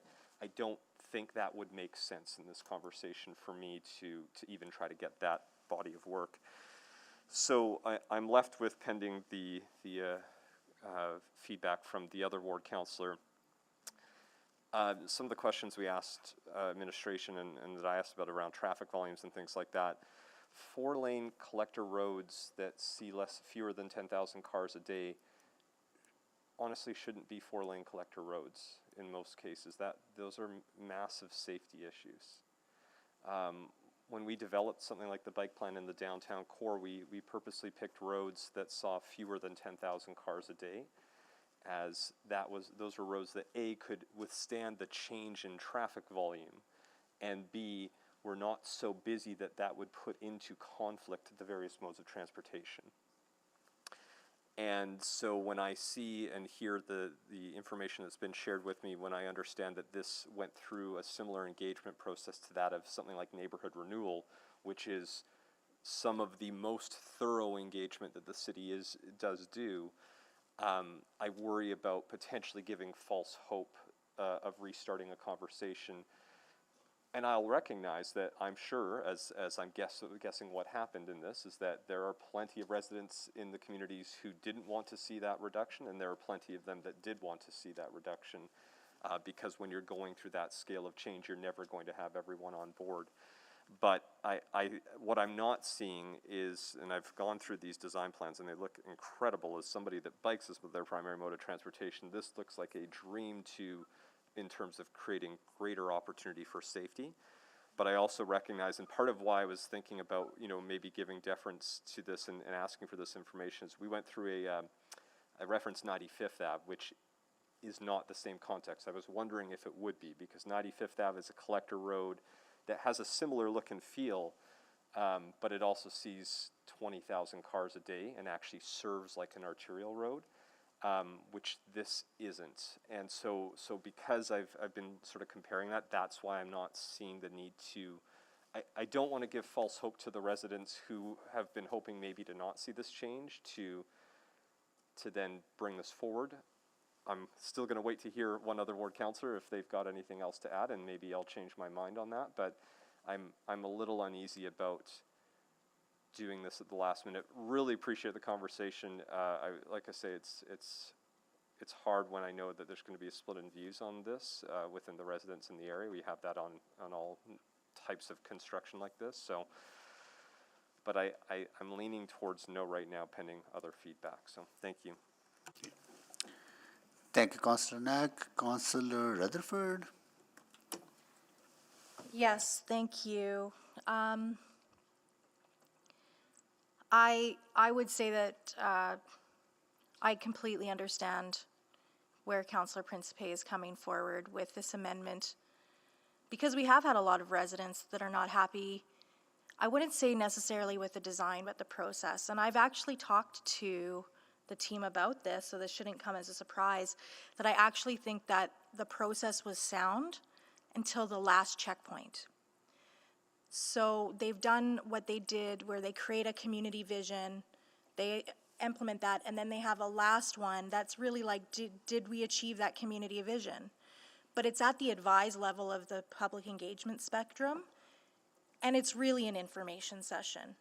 don't think that would make sense in this conversation for me to even try to get that body of work. So I'm left with, pending the feedback from the other ward councillor, some of the questions we asked administration and that I asked about around traffic volumes and things like that. 4-lane collector roads that see fewer than 10,000 cars a day honestly shouldn't be 4-lane collector roads in most cases. Those are massive safety issues. When we developed something like the bike plan in the downtown core, we purposely picked roads that saw fewer than 10,000 cars a day, as those were roads that A, could withstand the change in traffic volume, and B, were not so busy that would put into conflict the various modes of transportation. And so when I see and hear the information that's been shared with me, when I understand that this went through a similar engagement process to that of something like neighborhood renewal, which is some of the most thorough engagement that the city does do, I worry about potentially giving false hope of restarting a conversation. And I'll recognize that I'm sure, as I'm guessing what happened in this, is that there are plenty of residents in the communities who didn't want to see that reduction, and there are plenty of them that did want to see that reduction, because when you're going through that scale of change, you're never going to have everyone on board. But what I'm not seeing is, and I've gone through these design plans and they look incredible, as somebody that bikes is their primary mode of transportation, this looks like a dream in terms of creating greater opportunity for safety. But I also recognize, and part of why I was thinking about, maybe giving deference to this and asking for this information, is we went through I referenced 95th Ave, which is not the same context. I was wondering if it would be, because 95th Ave is a collector road that has a similar look and feel, but it also sees 20,000 cars a day and actually serves like an arterial road, which this isn't. And so because I've been sort of comparing that, that's why I'm not seeing the need to, I don't want to give false hope to the residents who have been hoping maybe to not see this change, to then bring this forward. I'm still going to wait to hear one other ward councillor if they've got anything else to add, and maybe I'll change my mind on that. But I'm a little uneasy about doing this at the last minute. Really appreciate the conversation. Like I say, it's hard when I know that there's going to be a split in views on this within the residents in the area. We have that on all types of construction like this. So, but I'm leaning towards no right now, pending other feedback. So thank you. Thank you, Councillor Knack. Councillor Rutherford. Yes, thank you. I would say that I completely understand where Councillor Principe is coming forward with this amendment, because we have had a lot of residents that are not happy. I wouldn't say necessarily with the design, but the process. And I've actually talked to the team about this, so this shouldn't come as a surprise, that I actually think that the process was sound until the last checkpoint. So they've done what they did, where they create a community vision, they implement that, and then they have a last one that's really like, did we achieve that community vision? But it's at the advised level of the public engagement spectrum, and it's really an information session.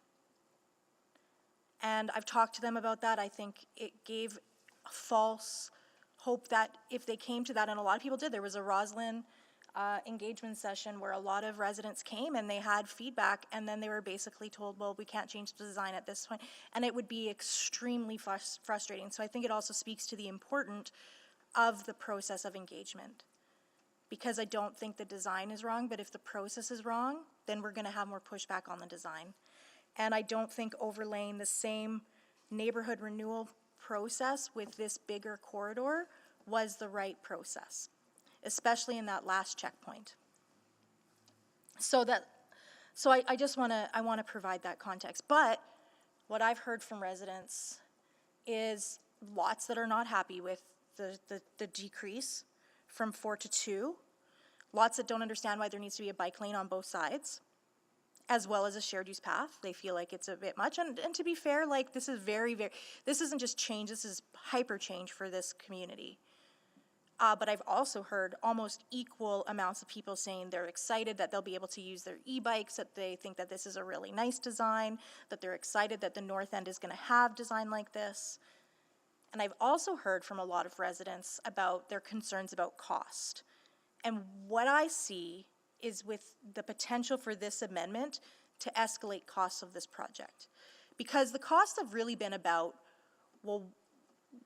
And I've talked to them about that. I think it gave false hope that if they came to that, and a lot of people did, there was a Roslyn engagement session where a lot of residents came and they had feedback, and then they were basically told, well, we can't change the design at this point, and it would be extremely frustrating. So I think it also speaks to the importance of the process of engagement, because I don't think the design is wrong, but if the process is wrong, then we're going to have more pushback on the design. And I don't think overlaying the same neighborhood renewal process with this bigger corridor was the right process, especially in that last checkpoint. So I just want to provide that context. But what I've heard from residents is lots that are not happy with the decrease from 4 to 2. Lots that don't understand why there needs to be a bike lane on both sides, as well as a shared use path. They feel like it's a bit much. And to be fair, like, this is this isn't just change, this is hyper change for this community. But I've also heard almost equal amounts of people saying they're excited that they'll be able to use their e-bikes, that they think that this is a really nice design, that they're excited that the north end is gonna have design like this. And I've also heard from a lot of residents about their concerns about cost. And what I see is with the potential for this amendment to escalate costs of this project. Because the costs have really been about, well,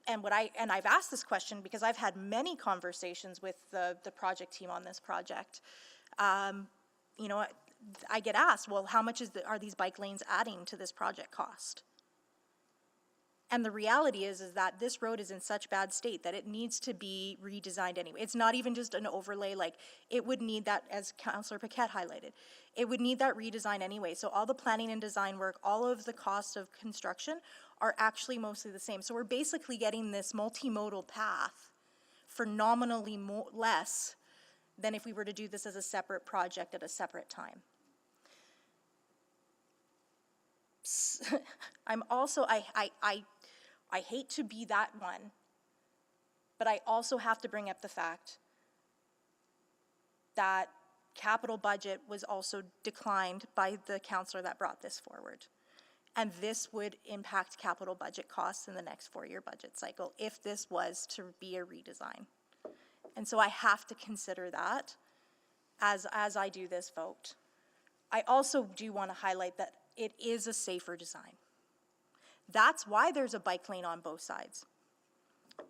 and I've asked this question because I've had many conversations with the project team on this project. You know, I get asked, well, how much are these bike lanes adding to this project cost? And the reality is that this road is in such bad state that it needs to be redesigned anyway. It's not even just an overlay, like, it would need that, as Councillor Paquette highlighted, it would need that redesign anyway. So all the planning and design work, all of the costs of construction are actually mostly the same. So we're basically getting this multimodal path for nominally less than if we were to do this as a separate project at a separate time. I'm also, I hate to be that one, but I also have to bring up the fact that capital budget was also declined by the councillor that brought this forward. And this would impact capital budget costs in the next 4-year budget cycle if this was to be a redesign. And so I have to consider that as I do this vote. I also do want to highlight that it is a safer design. That's why there's a bike lane on both sides,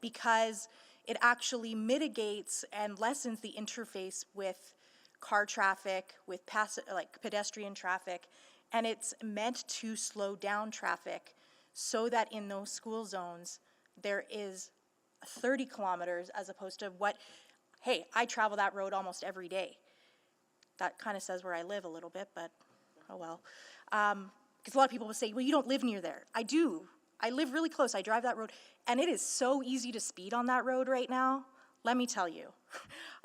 because it actually mitigates and lessens the interface with car traffic, with pedestrian traffic, and it's meant to slow down traffic so that in those school zones there is 30 kilometers as opposed to what, hey, I travel that road almost every day. That kind of says where I live a little bit, but oh well. Because a lot of people will say, well, you don't live near there. I do. I live really close. I drive that road. And it is so easy to speed on that road right now. Let me tell you.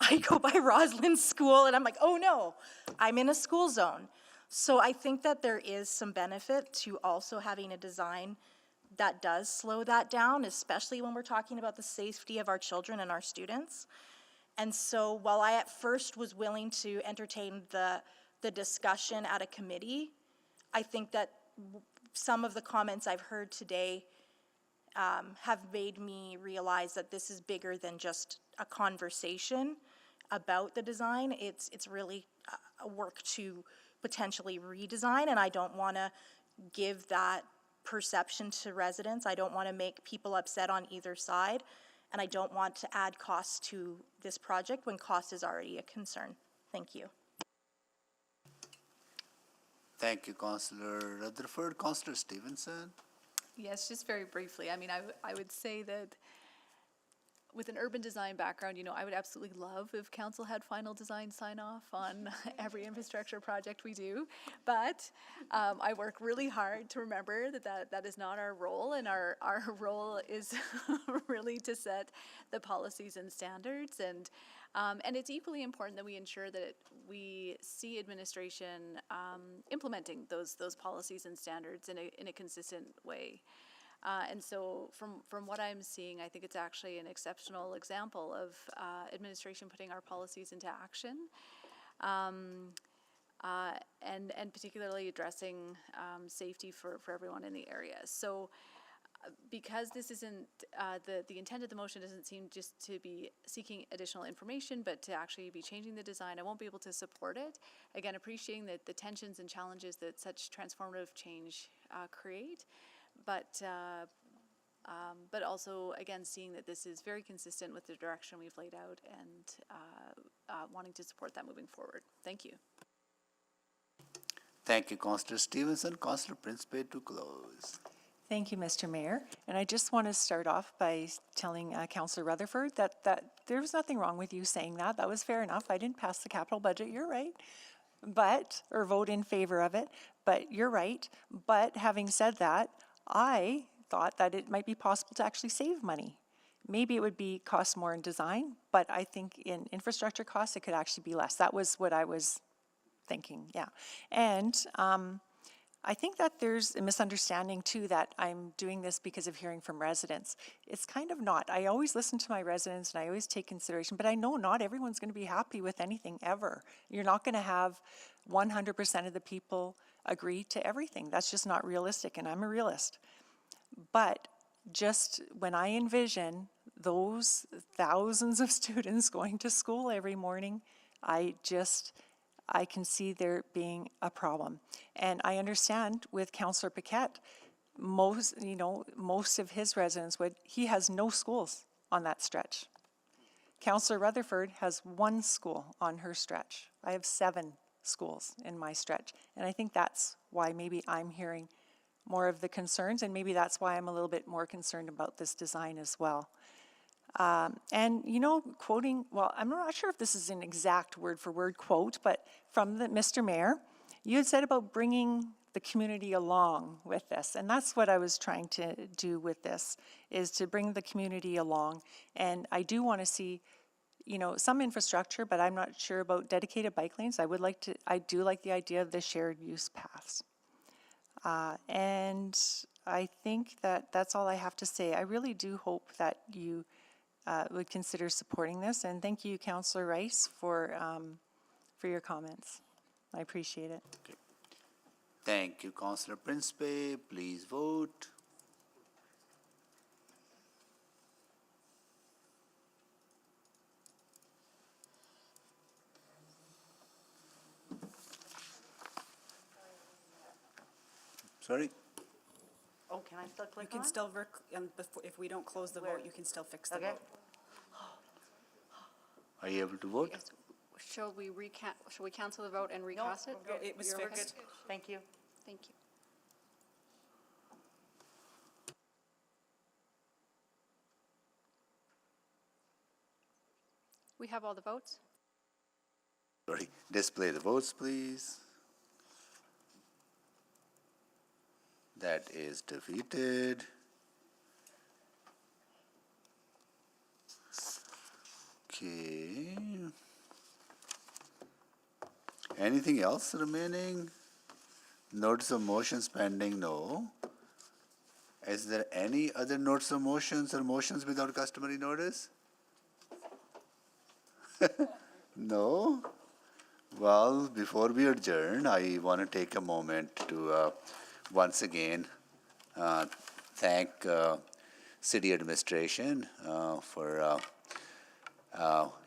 I go by Roslyn's school and I'm like, oh no, I'm in a school zone. So I think that there is some benefit to also having a design that does slow that down, especially when we're talking about the safety of our children and our students. And so while I at first was willing to entertain the discussion at a committee, I think that some of the comments I've heard today have made me realize that this is bigger than just a conversation about the design. It's really a work to potentially redesign, and I don't want to give that perception to residents. I don't want to make people upset on either side, and I don't want to add costs to this project when cost is already a concern. Thank you. Thank you, Councillor Rutherford. Councillor Stevenson? Yes, just very briefly. I mean, I would say that with an urban design background, you know, I would absolutely love if council had final design sign off on every infrastructure project we do. But I work really hard to remember that is not our role, and our role is really to set the policies and standards. And it's equally important that we ensure that we see administration implementing those policies and standards in a consistent way. And so from what I'm seeing, I think it's actually an exceptional example of administration putting our policies into action, and particularly addressing safety for everyone in the area. So because this isn't, the intent of the motion doesn't seem just to be seeking additional information, but to actually be changing the design, I won't be able to support it. Again, appreciating the tensions and challenges that such transformative change create. But also, again, seeing that this is very consistent with the direction we've laid out, and wanting to support that moving forward. Thank you. Thank you, Councillor Stevenson. Councillor Principe to close. Thank you, Mr. Mayor. And I just want to start off by telling Councillor Rutherford that there was nothing wrong with you saying that. That was fair enough. I didn't pass the capital budget. You're right. Or vote in favor of it. But you're right. But having said that, I thought that it might be possible to actually save money. Maybe it would cost more in design, but I think in infrastructure costs, it could actually be less. That was what I was thinking, yeah. And I think that there's a misunderstanding too that I'm doing this because of hearing from residents. It's kind of not. I always listen to my residents and I always take consideration, but I know not everyone's going to be happy with anything ever. You're not going to have 100% of the people agree to everything. That's just not realistic, and I'm a realist. But just when I envision those thousands of students going to school every morning, I can see there being a problem. And I understand with Councillor Paquette, most of his residents he has no schools on that stretch. Councillor Rutherford has 1 school on her stretch. I have 7 schools in my stretch. And I think that's why maybe I'm hearing more of the concerns, and maybe that's why I'm a little bit more concerned about this design as well. And quoting, well, I'm not sure if this is an exact word for word quote, but from Mr. Mayor, you had said about bringing the community along with this. And that's what I was trying to do with this, is to bring the community along. And I do want to see, some infrastructure, but I'm not sure about dedicated bike lanes. I do like the idea of the shared use paths. And I think that that's all I have to say. I really do hope that you would consider supporting this. And thank you, Councillor Rice, for your comments. I appreciate it. Okay. Thank you, Councillor Principe. Please vote. Sorry? Oh, can I still click You can on? still, if we don't close the vote, you can still fix the Okay. vote. Are you able to vote? Yes. Shall we cancel the vote and recast it? It was We're fixed. good. Thank you. Thank you. We have all the votes? Sorry. Display the votes, please. That is defeated. Okay. Anything else remaining? Notice of motions pending, no. Is there any other notice of motions or motions without customary notice? No? Well, before we adjourn, I want to take a moment to once again thank City Administration for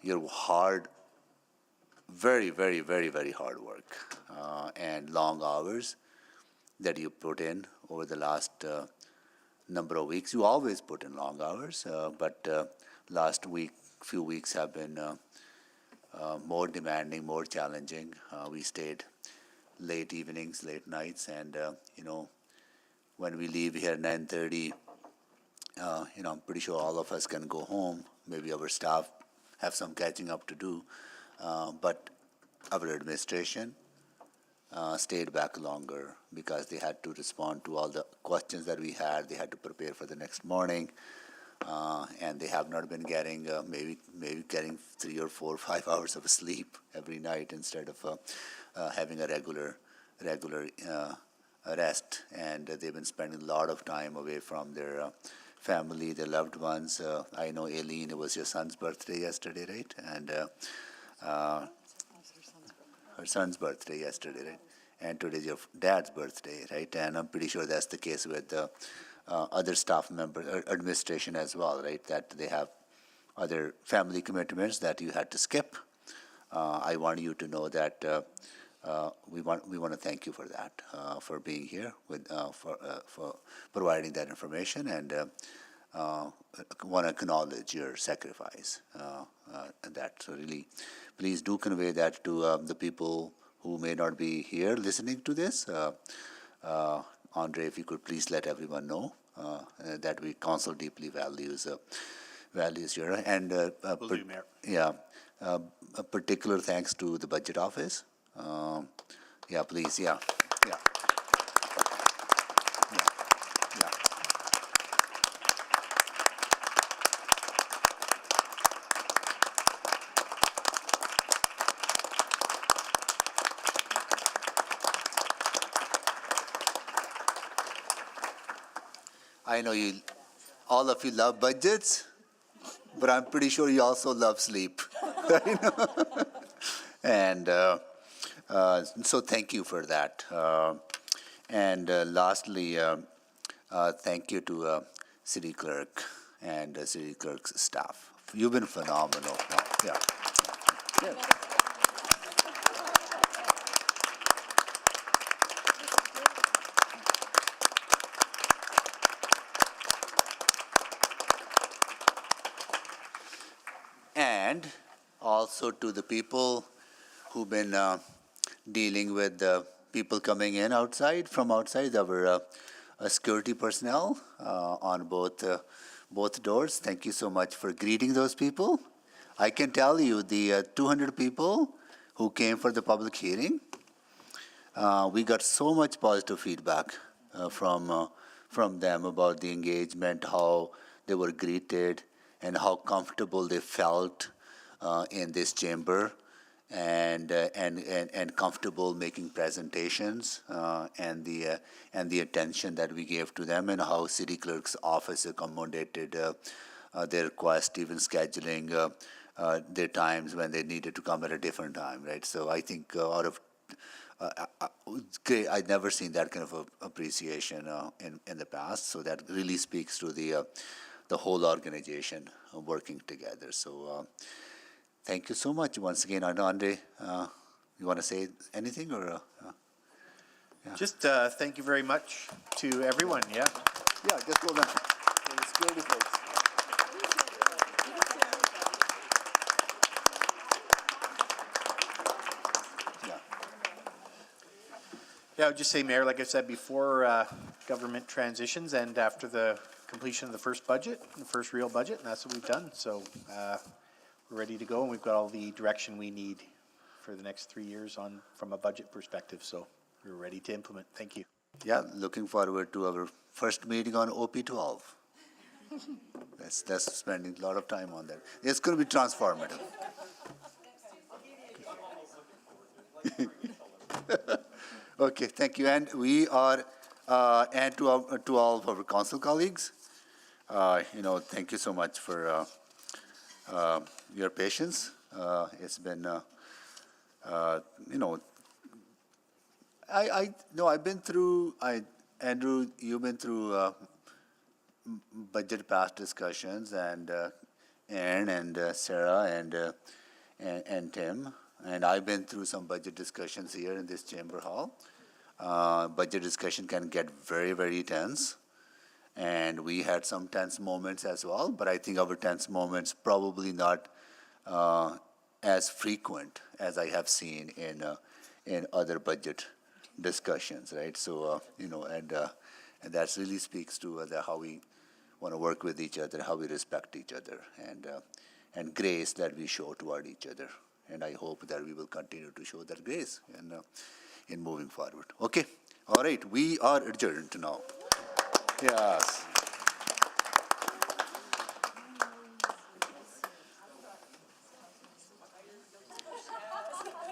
your very, very, very, very hard work and long hours that you put in over the last number of weeks. You always put in long hours, but last few weeks have been more demanding, more challenging. We stayed late evenings, late nights, and when we leave here at 9:30, I'm pretty sure all of us can go home. Maybe our staff have some catching up to do, but our administration stayed back longer because they had to respond to all the questions that we had. They had to prepare for the next morning, and they have not been getting maybe getting 3 or 4 or 5 hours of sleep every night instead of having a regular rest. And they've been spending a lot of time away from their family, their loved ones. I know, Aileen, it was your son's birthday yesterday, right? And her son's birthday yesterday, right? And today's your dad's birthday, right? And I'm pretty sure that's the case with other staff members, administration as well, right? That they have other family commitments that you had to skip. I want you to know that we want to thank you for that, for being here, for providing that information, and want to acknowledge your sacrifice. So really, please do convey that to the people who may not be here listening to this. Andre, if you could please let everyone know that we council deeply values your, and Will do, Mayor. yeah, a particular thanks to the budget office. Please, yeah. I know all of you love budgets, but I'm pretty sure you also love sleep. And so thank you for that. And lastly, thank you to City Clerk and City Clerk's staff. You've been phenomenal. Yeah. Yeah. And also to the people who've been dealing with people coming in from outside, our security personnel on both doors. Thank you so much for greeting those people. I can tell you the 200 people who came for the public hearing, we got so much positive feedback from them about the engagement, how they were greeted, and how comfortable they felt in this chamber, and comfortable making presentations, and the attention that we gave to them, and how City Clerk's office accommodated their request, even scheduling their times when they needed to come at a different time, right? So I think great. I'd never seen that kind of appreciation in the past. So that really speaks to the whole organization working together. So thank you so much once again. Andre, you want to say anything or? Yeah. Just thank you very much to everyone. Yeah. Yeah. Just go down. The security folks. Yeah, I would just say, Mayor, like I said before, government transitions and after the completion of the first budget, the first real budget, and that's what we've done. So we're ready to go, and we've got all the direction we need for the next 3 years from a budget perspective. So we're ready to implement. Thank you. Yeah, looking forward to our first meeting on OP12. That's spending a lot of time on that. It's going to be transformative. Okay, thank you. And we are, and to all of our council colleagues, thank you so much for your patience. It's been, I've been through, Andrew, you've been through budget past discussions, and Aaron and Sarah and Tim. And I've been through some budget discussions here in this chamber hall. Budget discussion can get very, very tense. And we had some tense moments as well, but I think our tense moments probably not as frequent as I have seen in other budget discussions, right? So, and that really speaks to how we want to work with each other, how we respect each other, and grace that we show toward each other. And I hope that we will continue to show that grace in moving forward. Okay, all right, we are adjourned now. Yes.